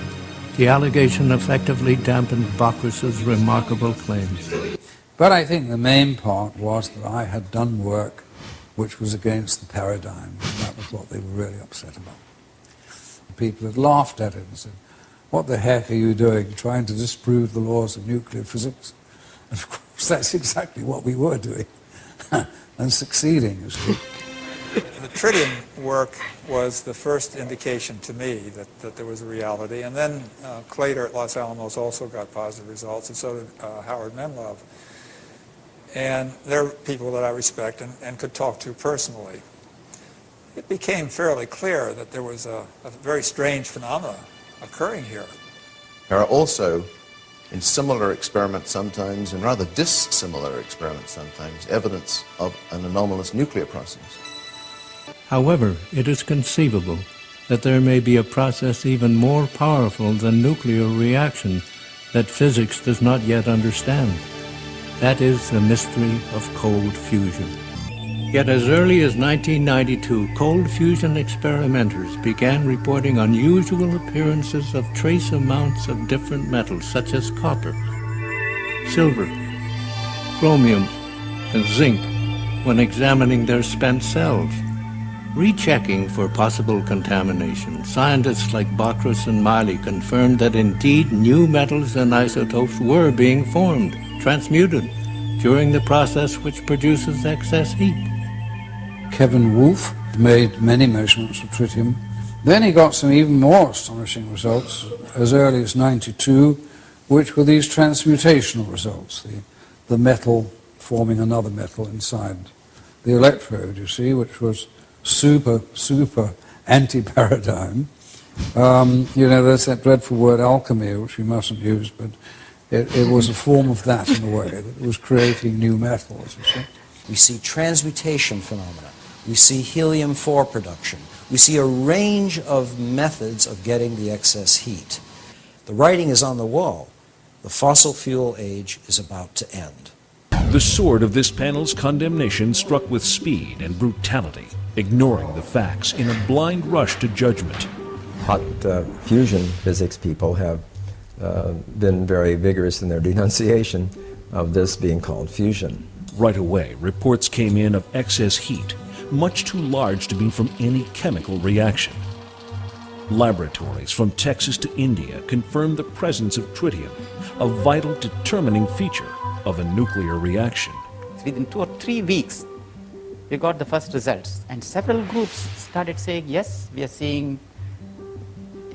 the allegation effectively dampened Bockris's remarkable claims. But I think the main part was that I had done work which was against the paradigm, and that was what they were really upset about. People had laughed at it and said, "What the heck are you doing, trying to disprove the laws of nuclear physics?" And of course, that's exactly what we were doing, and succeeding, you see. The tritium work was the first indication to me that there was a reality, and then Claytor at Los Alamos also got positive results, and so did Howard Menlove. And they're people that I respect and could talk to personally. It became fairly clear that there was a very strange phenomena occurring here. There are also, in similar experiments sometimes, and rather dissimilar experiments sometimes, evidence of an anomalous nuclear process. However, it is conceivable that there may be a process even more powerful than nuclear reaction that physics does not yet understand. That is the mystery of cold fusion. Yet as early as 1992, cold fusion experimenters began reporting unusual appearances of trace amounts of different metals such as copper, silver, chromium, and zinc when examining their spent cells. Rechecking for possible contamination, scientists like Bockris and Miley confirmed that indeed new metals and isotopes were being formed, transmuted, during the process which produces excess heat. Kevin Wolf made many measurements of tritium. Then he got some even more astonishing results as early as '92, which were these transmutational results, the metal forming another metal inside the electrode, you see, which was super anti-paradigm. There's that dreadful word alchemy, which we mustn't use, but it was a form of that in a way, that it was creating new metals, you see. We see transmutation phenomena. We see helium-4 production. We see a range of methods of getting the excess heat. The writing is on the wall. The fossil fuel age is about to end. The sword of this panel's condemnation struck with speed and brutality, ignoring the facts in a blind rush to judgment. Hot fusion physics people have been very vigorous in their denunciation of this being called fusion. Right away, reports came in of excess heat, much too large to be from any chemical reaction. Laboratories from Texas to India confirmed the presence of tritium, a vital determining feature of a nuclear reaction. Within 2 or 3 weeks, we got the first results, and several groups started saying, yes, we are seeing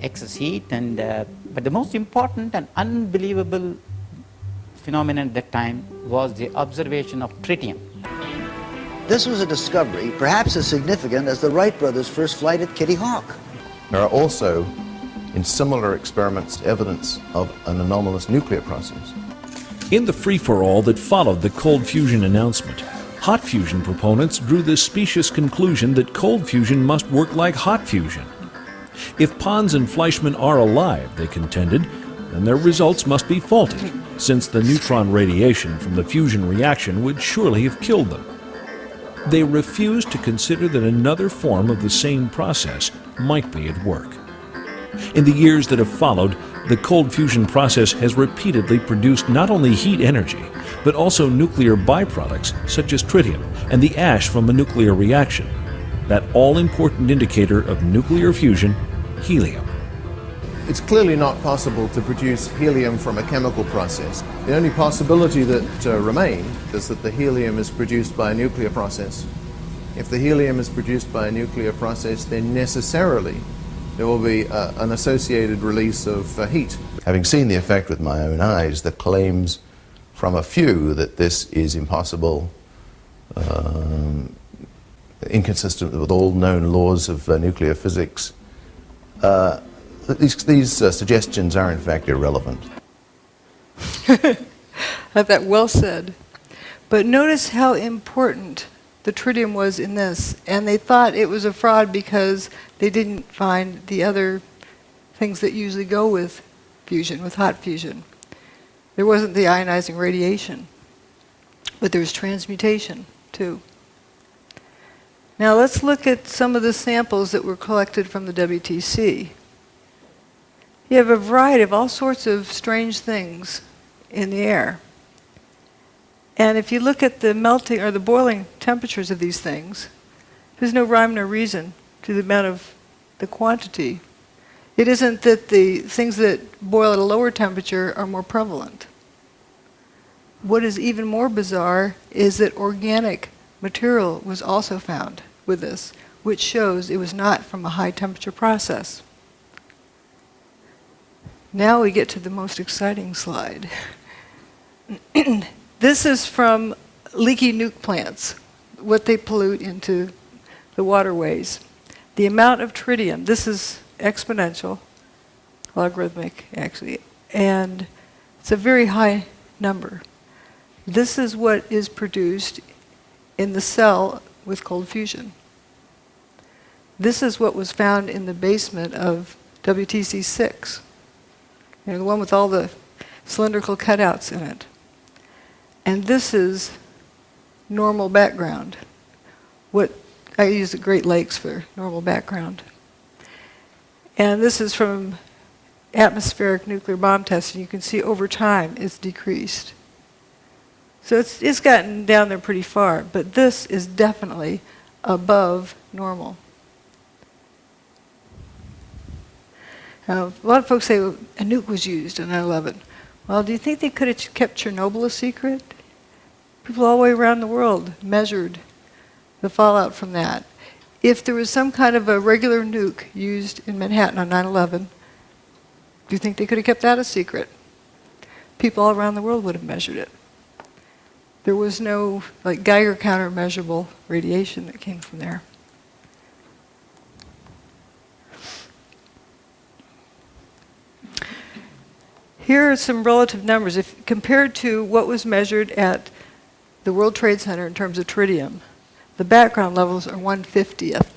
excess heat, and but the most important and unbelievable phenomenon at that time was the observation of tritium. This was a discovery perhaps as significant as the Wright brothers' first flight at Kitty Hawk. There are also, in similar experiments, evidence of an anomalous nuclear process. In the free-for-all that followed the cold fusion announcement, hot fusion proponents drew the specious conclusion that cold fusion must work like hot fusion. If Pons and Fleischmann are alive, they contended, then their results must be faulty, since the neutron radiation from the fusion reaction would surely have killed them. They refused to consider that another form of the same process might be at work. In the years that have followed, the cold fusion process has repeatedly produced not only heat energy, but also nuclear byproducts such as tritium and the ash from a nuclear reaction, that all-important indicator of nuclear fusion, helium. It's clearly not possible to produce helium from a chemical process. The only possibility that remains is that the helium is produced by a nuclear process. If the helium is produced by a nuclear process, then necessarily there will be an associated release of heat. Having seen the effect with my own eyes, the claims from a few that this is impossible, inconsistent with all known laws of nuclear physics, these suggestions are in fact irrelevant. I thought, well said. But notice how important the tritium was in this, and they thought it was a fraud because they didn't find the other things that usually go with fusion, with hot fusion. There wasn't the ionizing radiation, but there was transmutation too. Now let's look at some of the samples that were collected from the WTC. You have a variety of all sorts of strange things in the air. And if you look at the melting or the boiling temperatures of these things, there's no rhyme nor reason to the amount of the quantity. It isn't that the things that boil at a lower temperature are more prevalent. What is even more bizarre is that organic material was also found with this, which shows it was not from a high temperature process. Now we get to the most exciting slide. This is from leaky nuke plants, what they pollute into the waterways. The amount of tritium, this is exponential, logarithmic actually, and it's a very high number. This is what is produced in the cell with cold fusion. This is what was found in the basement of WTC-6. You know, the one with all the cylindrical cutouts in it. And this is normal background. What I use the Great Lakes for normal background. And this is from atmospheric nuclear bomb testing. You can see over time it's decreased. So it's gotten down there pretty far, but this is definitely above normal. Now, a lot of folks say a nuke was used in 9/11. Well, do you think they could have kept Chernobyl a secret? People all the way around the world measured the fallout from that. If there was some kind of a regular nuke used in Manhattan on 9/11, do you think they could have kept that a secret? People all around the world would have measured it. There was no like Geiger counter measurable radiation that came from there. Here are some relative numbers. If compared to what was measured at the World Trade Center in terms of tritium, the background levels are 1/50th.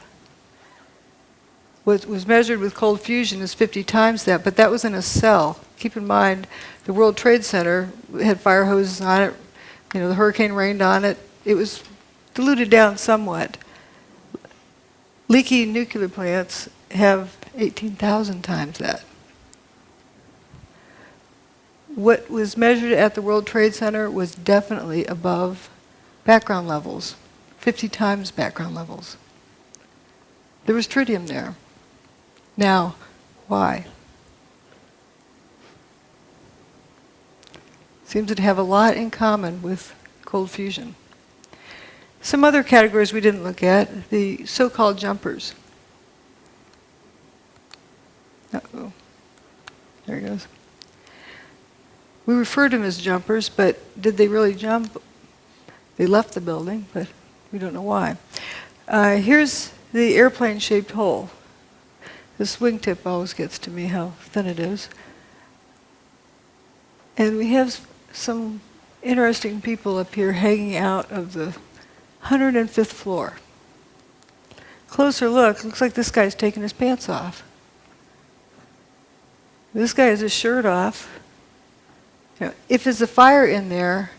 What was measured with cold fusion is 50 times that, but that was in a cell keep in mind, the World Trade Center had fire hoses on it. The hurricane rained on it. It was diluted down somewhat. Leaky nuclear plants have 18,000 times that. What was measured at the World Trade Center was definitely above background levels, 50 times background levels. There was tritium there. Now, why? Seems to have a lot in common with cold fusion. Some other categories we didn't look at, the so-called jumpers. Uh-oh. There he goes. We refer to them as jumpers, but did they really jump? They left the building, but we don't know why. Here's the airplane-shaped hole. This wingtip always gets to me, how thin it is. And we have some interesting people up here hanging out of the 105th floor. Closer look, looks like this guy's taking his pants off. This guy has his shirt off. If there's a fire in there,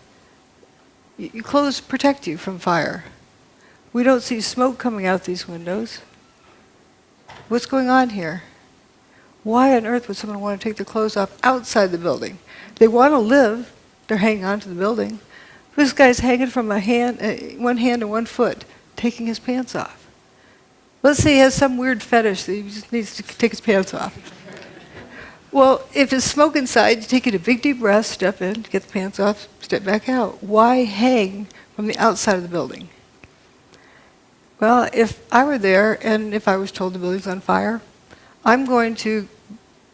your clothes protect you from fire. We don't see smoke coming out these windows. What's going on here? Why on earth would someone want to take their clothes off outside the building? They want to live. They're hanging on to the building. This guy's hanging from one hand and one foot, taking his pants off. Let's say he has some weird fetish that he just needs to take his pants off. Well, if there's smoke inside, you take a big deep breath, step in, get the pants off, step back out. Why hang from the outside of the building? Well, if I were there and if I was told the building's on fire, I'm going to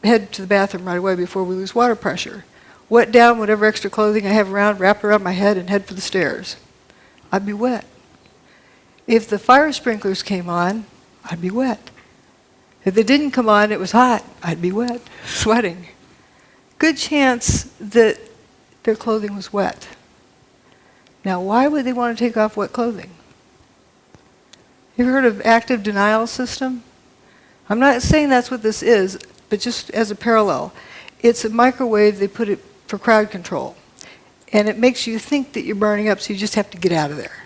head to the bathroom right away before we lose water pressure. Wet down whatever extra clothing I have around, wrap it around my head, and head for the stairs. I'd be wet. If the fire sprinklers came on, I'd be wet. If they didn't come on, it was hot, I'd be wet, sweating. Good chance that their clothing was wet. Now, why would they want to take off wet clothing? You ever heard of active denial system? I'm not saying that's what this is, but just as a parallel. It's a microwave, they put it for crowd control. And it makes you think that you're burning up, so you just have to get out of there.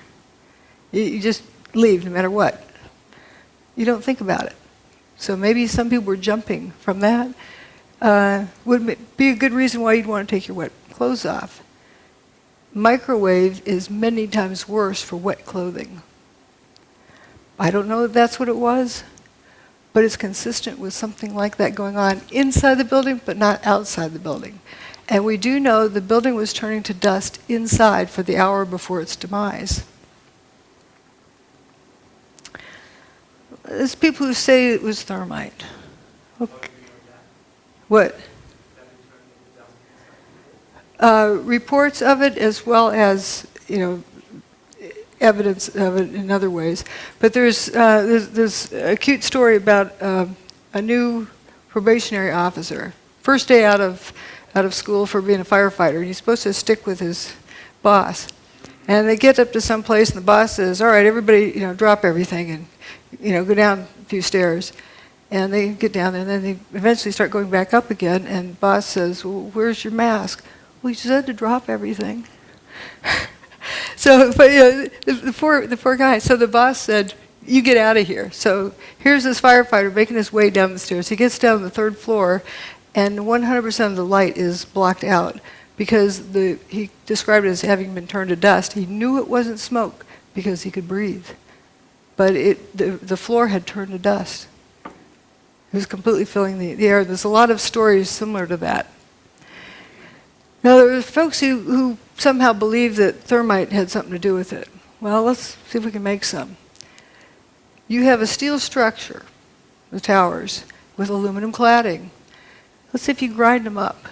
You just leave no matter what. You don't think about it. So maybe some people were jumping from that. Would be a good reason why you'd want to take your wet clothes off. Microwave is many times worse for wet clothing. I don't know if that's what it was, but it's consistent with something like that going on inside the building, but not outside the building. And we do know the building was turning to dust inside for the hour before its demise. There's people who say it was thermite. Okay. What? Reports of it, as well as evidence of it in other ways. But there's a cute story about a new probationary officer, first day out of school for being a firefighter, and he's supposed to stick with his boss. And they get up to some place, and the boss says, "All right, everybody, drop everything and go down a few stairs." And they get down there, and then they eventually start going back up again. And the boss says, "Well, where's your mask?" "Well, you said to drop everything." So, but the poor guy. So the boss said, "You get out of here." So here's this firefighter making his way down the stairs. He gets down to the third floor, and 100% of the light is blocked out because he described it as having been turned to dust. He knew it wasn't smoke because he could breathe, but the floor had turned to dust. It was completely filling the air. There's a lot of stories similar to that. Now, there were folks who somehow believe that thermite had something to do with it. Well, let's see if we can make some. You have a steel structure, the towers, with aluminum cladding. Let's see if you grind them up.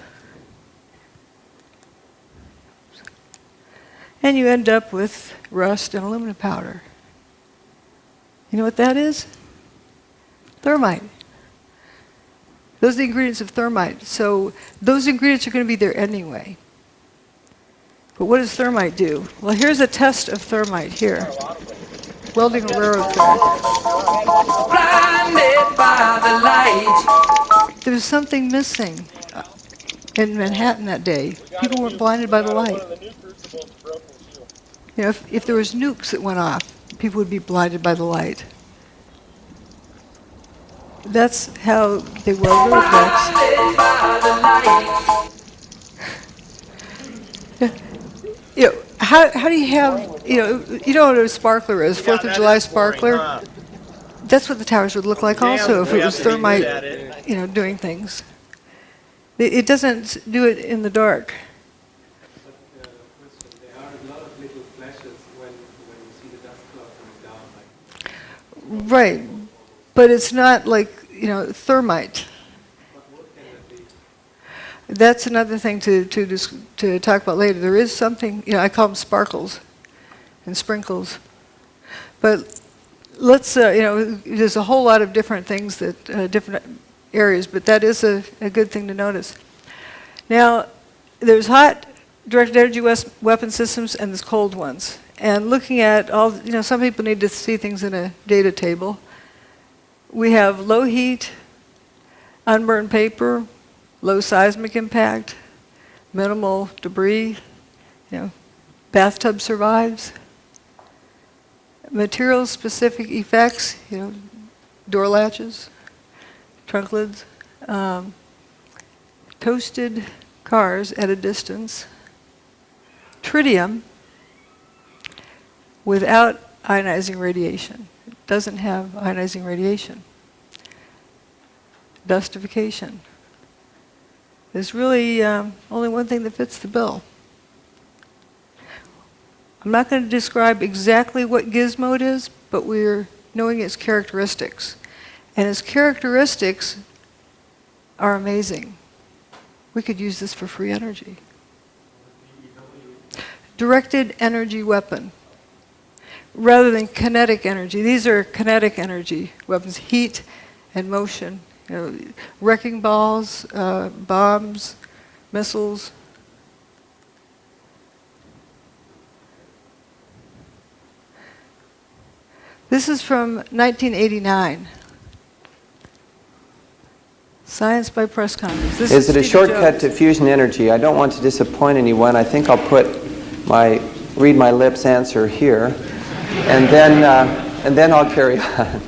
And you end up with rust and aluminum powder. You know what that is? Thermite. Those are the ingredients of thermite. So those ingredients are going to be there anyway. But what does thermite do? Well, here's a test of thermite here. Welding a railroad track. Blinded by the light. There's something missing. in Manhattan that day. People weren't blinded by the light. You know, if there was nukes that went off, people would be blinded by the light. That's how they weld earthquakes. You know, how do you have, you know what a sparkler is, 4th of July sparkler? That's what the towers would look like also if it was thermite, you know, doing things. It doesn't do it in the dark. Right, but it's not like, you know, thermite. That's another thing to talk about later. There is something, you know, I call them sparkles and sprinkles. But let's, you know, there's a whole lot of different things that, different areas, but that is a good thing to notice. Now, there's hot directed energy weapon systems and there's cold ones. And looking at all, you know, some people need to see things in a data table. We have low heat, unburned paper, low seismic impact, minimal debris, you know, bathtub survives. Material-specific effects, you know, door latches, trunk lids, toasted cars at a distance, tritium without ionizing radiation. It doesn't have ionizing radiation. Dustification. There's really only one thing that fits the bill. I'm not going to describe exactly what gizmo it is, but we're knowing its characteristics. And its characteristics are amazing. We could use this for free energy. Directed energy weapon. Rather than kinetic energy. These are kinetic energy weapons, heat and motion. You know, wrecking balls, bombs, missiles. This is from 1989. Science by Press Conference. This is it a Steve shortcut Jobs. to fusion energy? I don't want to disappoint anyone. I think I'll read my lips answer here, and then I'll carry on.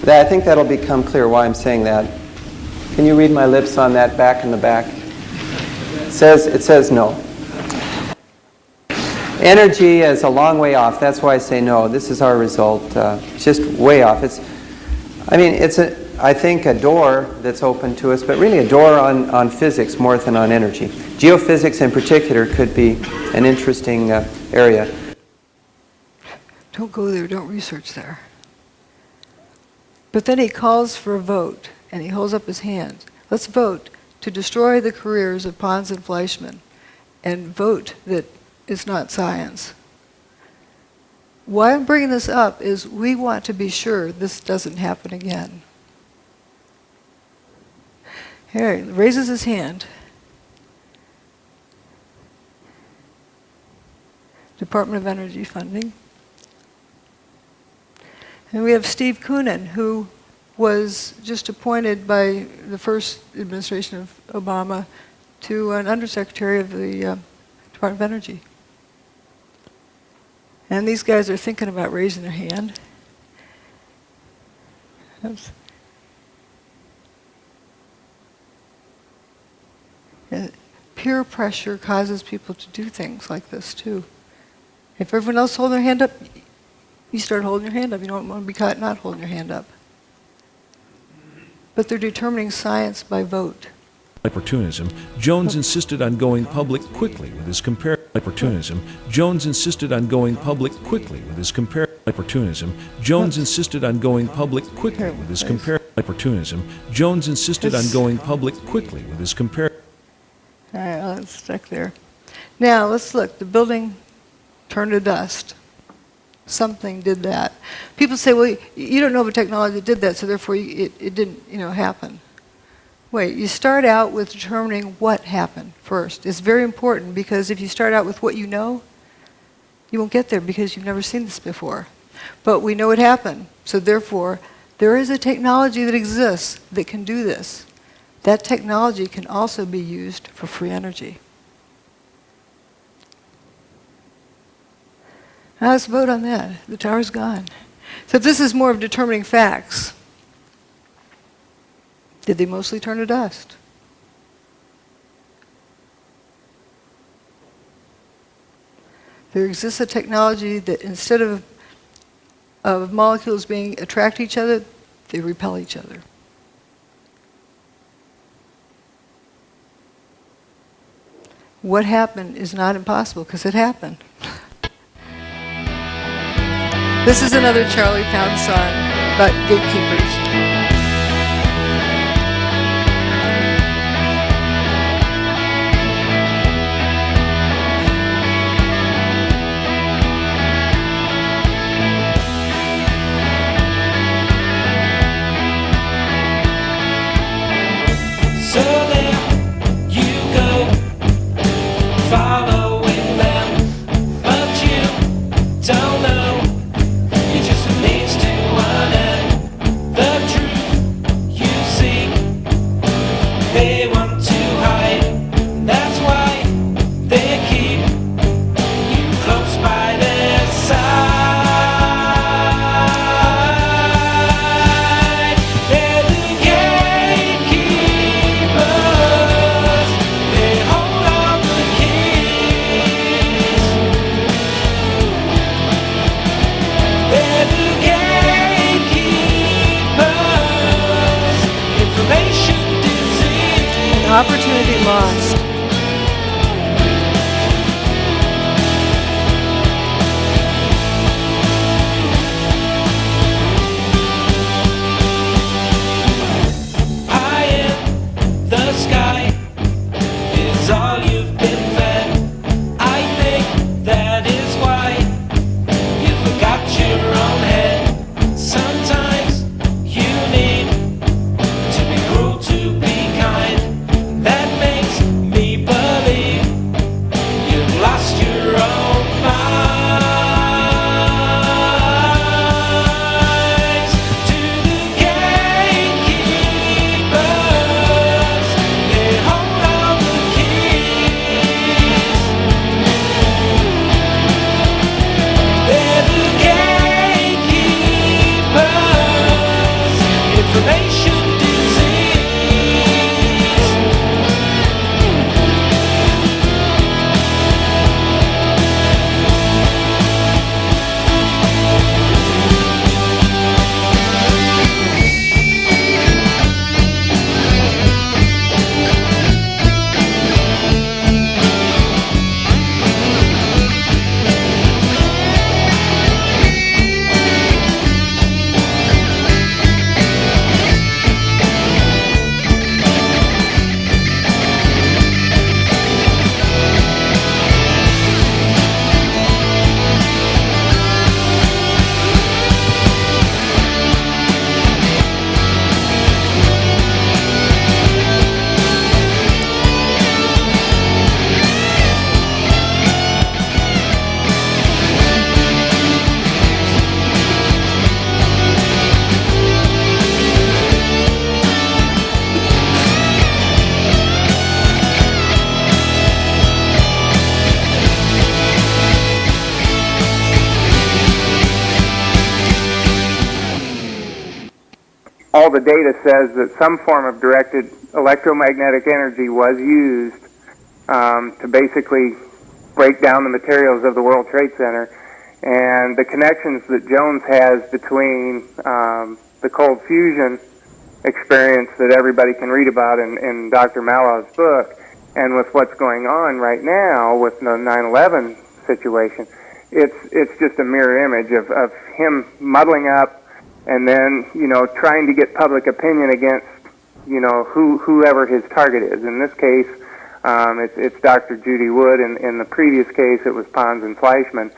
I think that'll become clear why I'm saying that. Can you read my lips on that back in the back? It says no. Energy is a long way off. That's why I say no. This is our result. It's just way off. It's I think a door that's open to us, but really a door on physics more than on energy. Geophysics in particular could be an interesting area. Don't go there, don't research there. But then he calls for a vote, and he holds up his hand. Let's vote to destroy the careers of Pons and Fleischmann, and vote that it's not science. Why I'm bringing this up is we want to be sure this doesn't happen again. Here, he raises his hand. Department of Energy funding. And we have Steve Koonin, who was just appointed by the first administration of Obama to an undersecretary of the Department of Energy. And these guys are thinking about raising their hand. Oops. Peer pressure causes people to do things like this too. If everyone else holds their hand up, you start holding your hand up. You don't want to be caught not holding your hand up. But they're determining science by vote. Opportunism, Jones insisted on going public quickly with his opportunism. Jones insisted on going public quickly with his opportunism. Jones insisted on going public quickly with his opportunism. Jones insisted on going public quickly with his All right, well, it's stuck there. Now let's look. The building turned to dust. Something did that. People say, well, you don't know of a technology that did that, so therefore it didn't, happen. Wait, you start out with determining what happened first. It's very important because if you start out with what you know, you won't get there because you've never seen this before. But we know it happened, so therefore there is a technology that exists that can do this. that technology can also be used for free energy. Now let's vote on that. The tower's gone. So if this is more of determining facts, did they mostly turn to dust? There exists a technology that instead of molecules being attract each other, they repel each other. What happened is not impossible because it happened. This is another Charlie Pound song about gatekeepers. So there you go, following them, but you don't know, it just leads to an end. The truth you seek, they want to hide, that's why they keep you close by their side. They're the gatekeepers, they hold all the keys. They're the gatekeepers, information disease. An opportunity lost. High in the sky is all you've been fed. I think that is why you forgot your own head. Sometimes you need to be cruel to be kind. That makes me believe you've lost your own minds. To the gatekeepers, they hold all the keys. They're the gatekeepers, information disease. All the data says that some form of directed electromagnetic energy was used to basically break down the materials of the World Trade Center. And the connections that Jones has between the cold fusion experience that everybody can read about in Dr. Malov's book and with what's going on right now with the 9/11 situation, it's just a mirror image of him muddling up and then, trying to get public opinion against, whoever his target is. In this case, it's Dr. Judy Wood. In the previous case, it was Pons and Fleischman.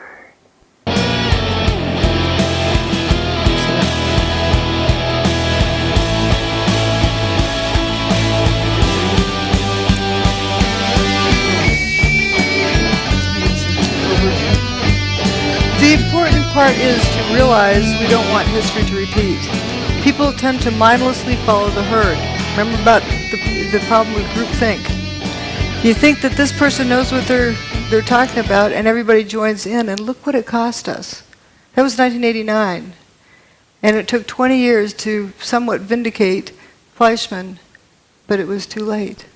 The important part is to realize we don't want history to repeat. People tend to mindlessly follow the herd. Remember about the problem with groupthink. You think that this person knows what they're talking about, and everybody joins in, and look what it cost us. That was 1989, and it took 20 years to somewhat vindicate Fleischmann, but it was too late.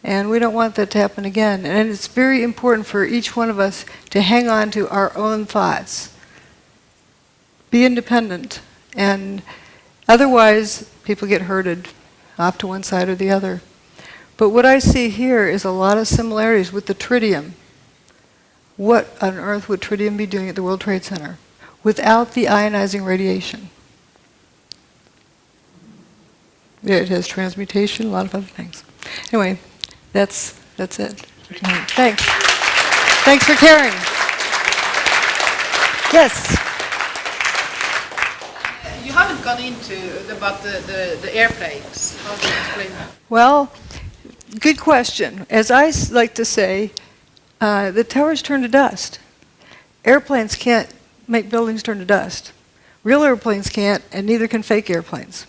And we don't want that to happen again. And it's very important for each one of us to hang on to our own thoughts. Be independent. And otherwise, people get herded off to one side or the other. But what I see here is a lot of similarities with the tritium. What on earth would tritium be doing at the World Trade Center without the ionizing radiation? It has transmutation, a lot of other things. Anyway, that's it. Thanks. Thanks for caring. Yes. You haven't gone into about the airplanes. How do you explain that? Well, good question. As I like to say, the towers turn to dust. Airplanes can't make buildings turn to dust. Real airplanes can't, and neither can fake airplanes.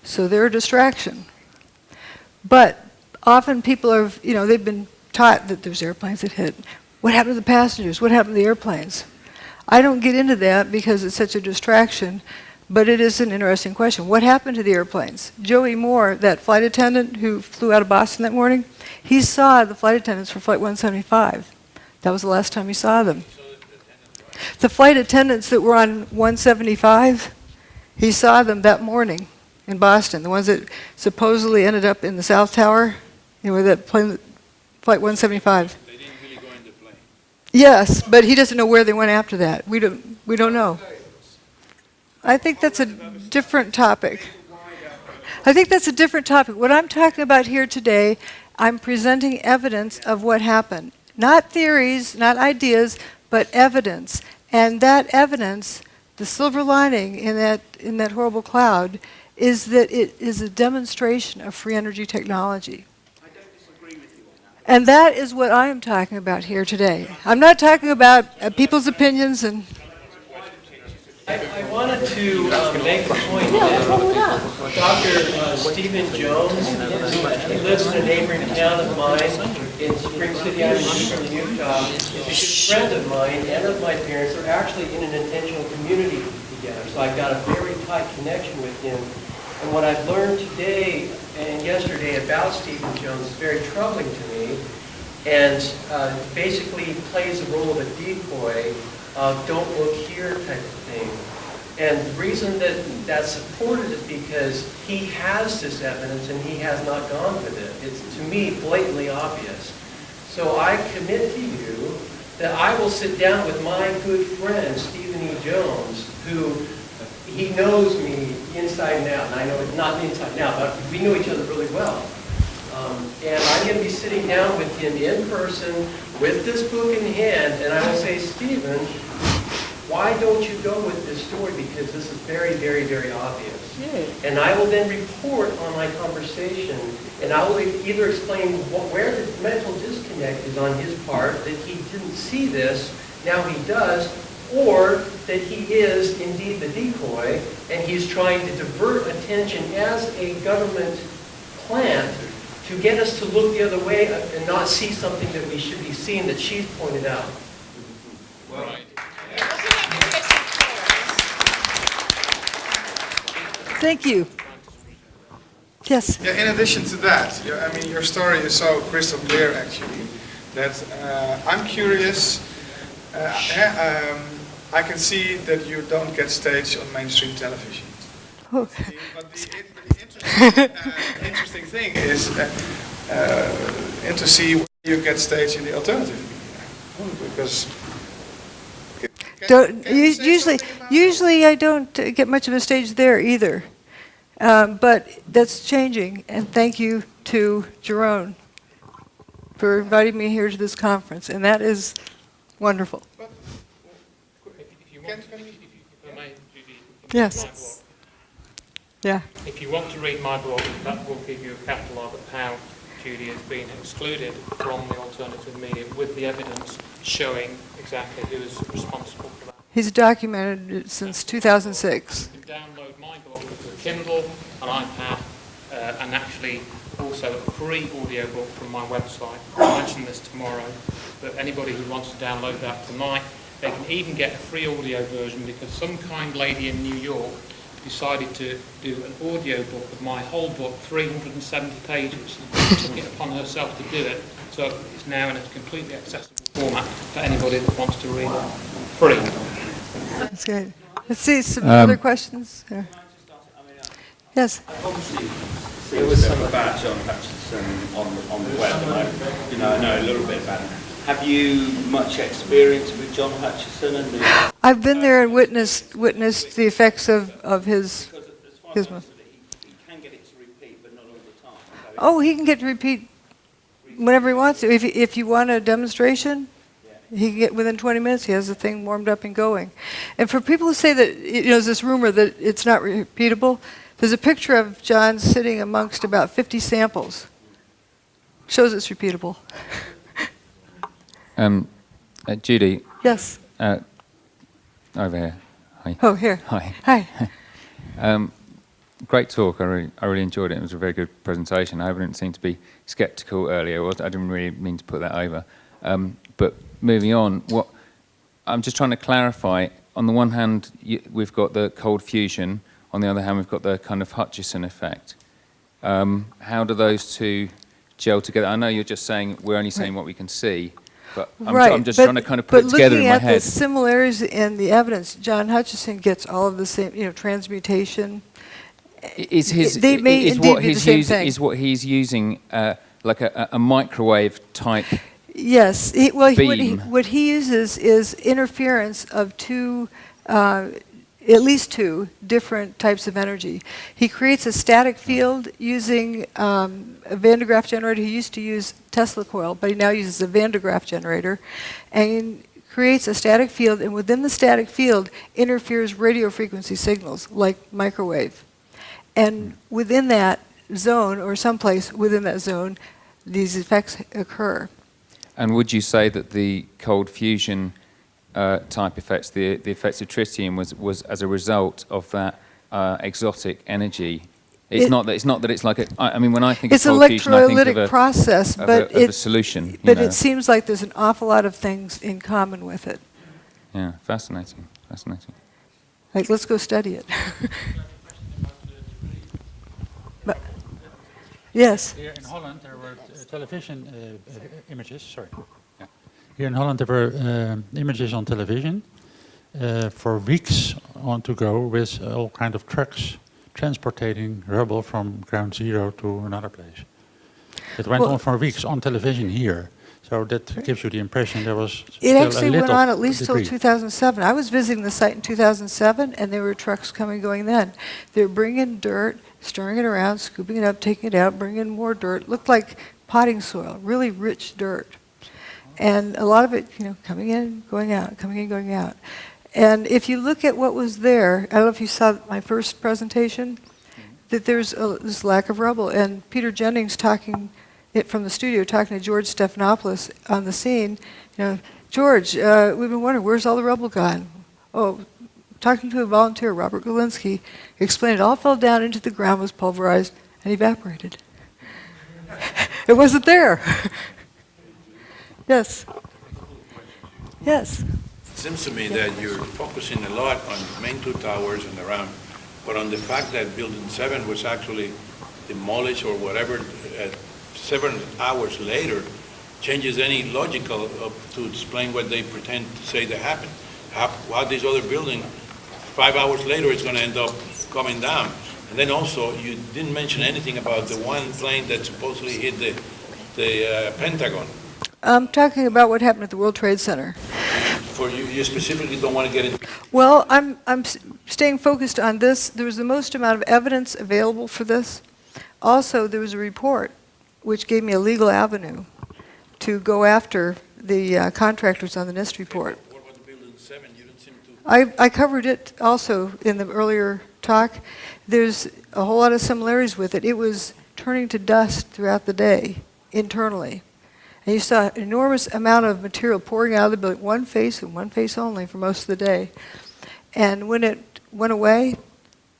So they're a distraction. But often people are, they've been taught that there's airplanes that hit. What happened to the passengers? What happened to the airplanes? I don't get into that because it's such a distraction, but it is an interesting question. What happened to the airplanes? Joey Moore, that flight attendant who flew out of Boston that morning, he saw the flight attendants for Flight 175. That was the last time he saw them. The flight attendants that were on 175, he saw them that morning in Boston, the ones that supposedly ended up in the South Tower, that plane, Flight 175. They didn't really go in the plane. Yes, but he doesn't know where they went after that. We don't know. I think that's a different topic. What I'm talking about here today, I'm presenting evidence of what happened. Not theories, not ideas, but evidence. And that evidence, the silver lining in that horrible cloud, is that it is a demonstration of free energy technology. I don't disagree with you on that. And that is what I am talking about here today. I'm not talking about people's opinions and... I wanted to make the point that Dr. Stephen Jones, he lives in a neighboring town of mine in Spring City, Utah. He's a friend of mine and of my parents. They're actually in an intentional community together, so I've got a very tight connection with him. And what I've learned today and yesterday about Stephen Jones is very troubling to me, and basically plays the role of a decoy, don't look here type of thing. And the reason that that's supported is because he has this evidence and he has not gone with it. It's, to me, blatantly obvious. So I commit to you that I will sit down with my good friend, Stephen E. Jones, who he knows me inside and out. And I know it's not inside and out, but we know each other really well. And I'm going to be sitting down with him in person with this book in hand, and I will say, Stephen, why don't you go with this story? Because this is very, very, very obvious. Yeah. And I will then report on my conversation, and I will either explain where the mental disconnect is on his part, that he didn't see this, now he does, or that he is indeed the decoy, and he's trying to divert attention as a government plant to get us to look the other way and not see something that we should be seeing that she's pointed out. Well, Thank you. Yes. Yeah, in addition to that, your story is so crystal clear, actually, that I'm curious. I can see that you don't get staged on mainstream television. Okay. But the interesting thing is to see where you get staged in the alternative media. Because usually I don't get much of a stage there either. But that's changing, and thank you to Jerome for inviting me here to this conference, and that is wonderful. Yes. Yeah. If you want to read my blog, that will give you a catalogue of how Judy has been excluded from the alternative media with the evidence showing exactly who is responsible for that. He's documented it since 2006. You can download my blog with a Kindle, an iPad, and actually also a free audiobook from my website. I'll mention this tomorrow, but anybody who wants to download that tonight, they can even get a free audio version because some kind lady in New York decided to do an audio book of my whole book, 370 pages. She took it upon herself to do it, so it's now in a completely accessible format for anybody that wants to read it free. That's good. Let's see some other questions. There. Yes. Obviously, there was some about John Hutchinson on the web, and I know a little bit about him. Have you much experience with John Hutchinson? And I've been there and witnessed the effects of his. He can get it to repeat, but not all the time. Oh, he can get to repeat whenever he wants to. If you want a demonstration, he can get within 20 minutes. He has the thing warmed up and going. And for people who say that, there's this rumor that it's not repeatable. There's a picture of John sitting amongst about 50 samples. Shows it's repeatable. Judy. Yes. Over here. Hi. Oh, here. Hi. Hi. Great talk. I really enjoyed it. It was a very good presentation. I didn't seem to be sceptical earlier. I didn't really mean to put that over. But moving on, I'm just trying to clarify. On the one hand, we've got the cold fusion. On the other hand, we've got the kind of Hutchison effect. How do those two gel together? I know you're just saying we're only saying what we can see. But I'm just trying to kind of put it together in my head. But looking at the similarities in the evidence, John Hutchison gets all of the same, transmutation. What he's using like a microwave type? Yes. Beam. What he uses is interference of at least two different types of energy. He creates a static field using a Van de Graaff generator. He used to use Tesla coil, but he now uses a Van de Graaff generator, and creates a static field, and within the static field interferes radio frequency signals like microwave. And within that zone, or someplace within that zone, these effects occur. And would you say that the cold fusion type effects, the effects of tritium, was as a result of that exotic energy? It's not that it's like I mean, when I think of cold fusion, I think of a process, but a solution. But it seems like there's an awful lot of things in common with it. Yeah, fascinating. Like, let's go study it. But, yes. Here in Holland, there were television images. Sorry. Yeah. Here in Holland, there were images on television for weeks on to go with all kind of trucks transporting rubble from ground zero to another place. It went on for weeks on television here. So that gives you the impression there was It actually went on at least till 2007. I was visiting the site in 2007, and there were trucks coming and going then. They were bringing dirt, stirring it around, scooping it up, taking it out, bringing in more dirt. Looked like potting soil, really rich dirt. And a lot of it, coming in, going out, coming in, going out. And if you look at what was there, I don't know if you saw my first presentation, that there's this lack of rubble. And Peter Jennings talking from the studio, talking to George Stephanopoulos on the scene, George, we've been wondering, where's all the rubble gone? Oh, talking to a volunteer, Robert Galinsky, explained it all fell down into the ground, was pulverized, and evaporated. It wasn't there. Yes. Yes. It seems to me that you're focusing a lot on the main two towers and around, but on the fact that Building 7 was actually demolished or whatever 7 hours later changes any logical to explain what they pretend to say that happened. How this other building, 5 hours later, is going to end up coming down. And then also, you didn't mention anything about the one plane that supposedly hit the Pentagon. I'm talking about what happened at the World Trade Center. For you specifically don't want to get into. Well, I'm staying focused on this. There was the most amount of evidence available for this. Also, there was a report which gave me a legal avenue to go after the contractors on the NIST report. What about the Building 7? You didn't seem to. I covered it also in the earlier talk. There's a whole lot of similarities with it. It was turning to dust throughout the day internally. And you saw an enormous amount of material pouring out of the building, one face and one face only for most of the day. And when it went away,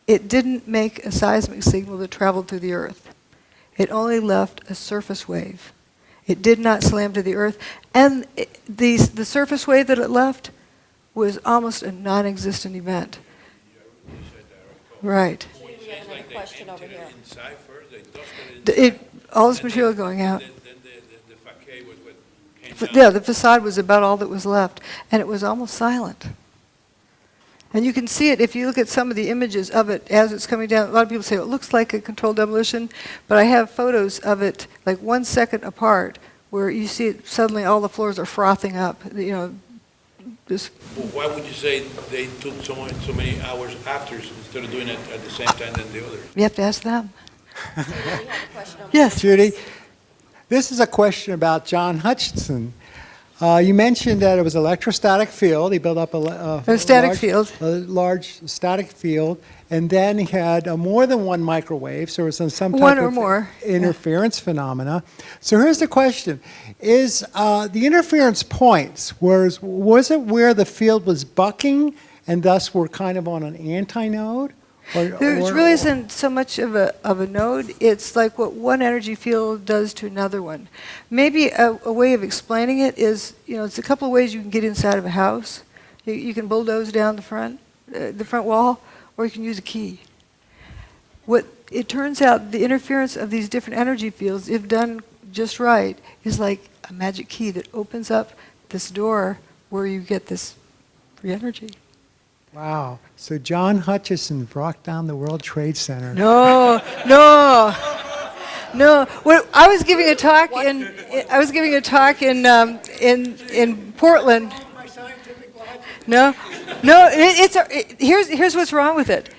it didn't make a seismic signal that traveled through the Earth. It only left a surface wave. It did not slam to the Earth. And the surface wave that it left was almost a non-existent event. Right. We have another question over here. All this material going out. Yeah, the facade was about all that was left, and it was almost silent. And you can see it if you look at some of the images of it as it's coming down. A lot of people say, well, it looks like a controlled demolition, but I have photos of it like 1 second apart where you see it, suddenly all the floors are frothing up. You know, just. Well, why would you say they took so many hours after instead of doing it at the same time than the others? You have to ask them. Yes, Judy. This is a question about John Hutchinson. You mentioned that it was electrostatic field. He built up a large static field, and then he had more than one microwave, so it was some type of interference phenomena. So here's the question. Is the interference points, was it where the field was bucking and thus we're kind of on an antinode? There really isn't so much of a node. It's like what one energy field does to another one. Maybe a way of explaining it is, it's a couple of ways you can get inside of a house. You can bulldoze down the front wall, or you can use a key. What it turns out, the interference of these different energy fields, if done just right, is like a magic key that opens up this door where you get this free energy. Wow. So John Hutchison brought down the World Trade Center. No. Well, I was giving a talk in Portland. Here's what's wrong with it.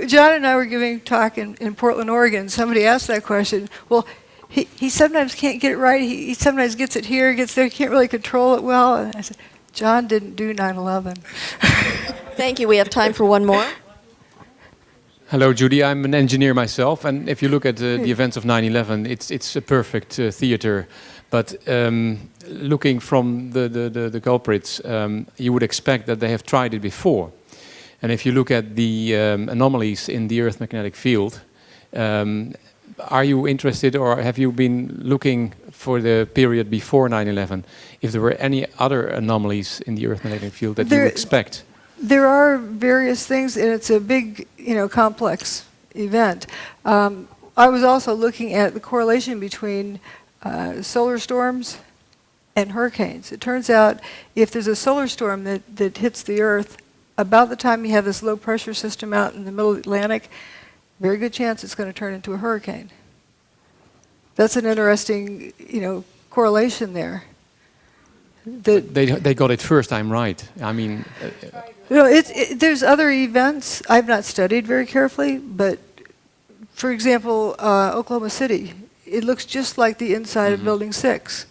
John and I were giving a talk in Portland, Oregon. Somebody asked that question. Well, he sometimes can't get it right. He sometimes gets it here, gets there. He can't really control it well. And I said, John didn't do 9/11. Thank you. We have time for one more. Hello, Judy. I'm an engineer myself, and if you look at the events of 9/11, it's a perfect theater. But looking from the culprits, you would expect that they have tried it before. And if you look at the anomalies in the Earth magnetic field, are you interested, or have you been looking for the period before 9/11, if there were any other anomalies in the Earth magnetic field that you expect? There are various things, and it's a big, complex event. I was also looking at the correlation between solar storms and hurricanes. It turns out if there's a solar storm that hits the Earth, about the time you have this low pressure system out in the middle of the Atlantic, very good chance it's going to turn into a hurricane. That's an interesting, correlation there. They got it first time right. I mean... there's other events I've not studied very carefully, but for example, Oklahoma City, it looks just like the inside of Building 6.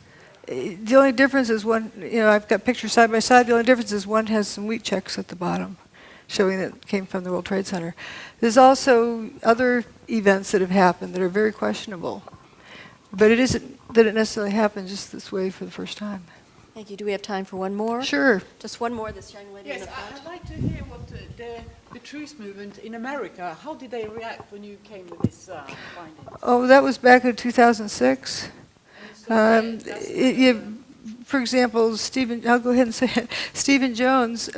The only difference is one, I've got pictures side by side, the only difference is one has some wheat checks at the bottom, showing that it came from the World Trade Center. There's also other events that have happened that are very questionable, but it isn't that it necessarily happened just this way for the first time. Thank you. Do we have time for one more? Sure. Just one more, this young lady in the front. I'd like to hear what the truth movement in America, how did they react when you came with this finding? Oh, that was back in 2006. For example, I'll go ahead and say it. Stephen Jones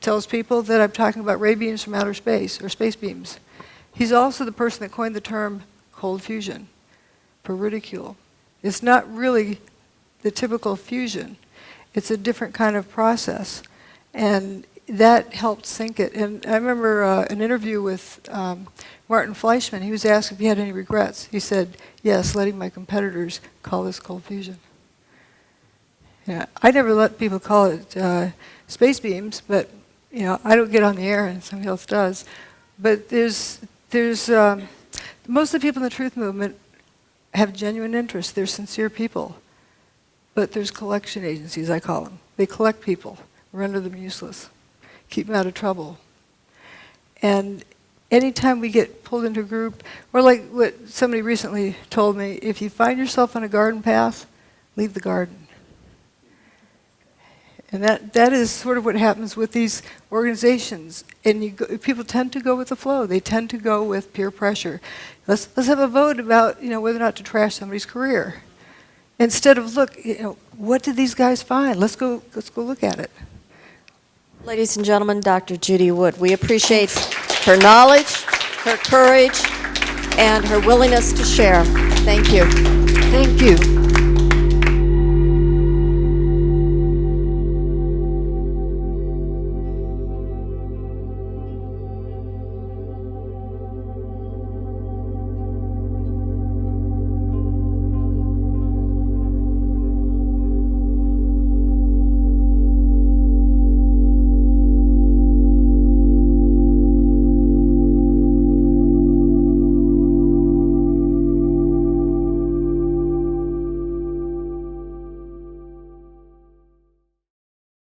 tells people that I'm talking about ray beams from outer space, or space beams. He's also the person that coined the term cold fusion for ridicule. It's not really the typical fusion. It's a different kind of process. And that helped sink it. And I remember an interview with Martin Fleischmann. He was asked if he had any regrets. He said, yes, letting my competitors call this cold fusion. Yeah, I never let people call it space beams, but I don't get on the air and somebody else does. But there's most of the people in the truth movement have genuine interest. They're sincere people. But there's collection agencies, I call them. They collect people, render them useless, keep them out of trouble. And anytime we get pulled into a group, or like what somebody recently told me, if you find yourself on a garden path, leave the garden. And that is sort of what happens with these organizations. And people tend to go with the flow. They tend to go with peer pressure. Let's have a vote about whether or not to trash somebody's career. Instead of look, what did these guys find? Let's go look at it. Ladies and gentlemen, Dr. Judy Wood. We appreciate her knowledge, her courage, and her willingness to share. Thank you. Thank you.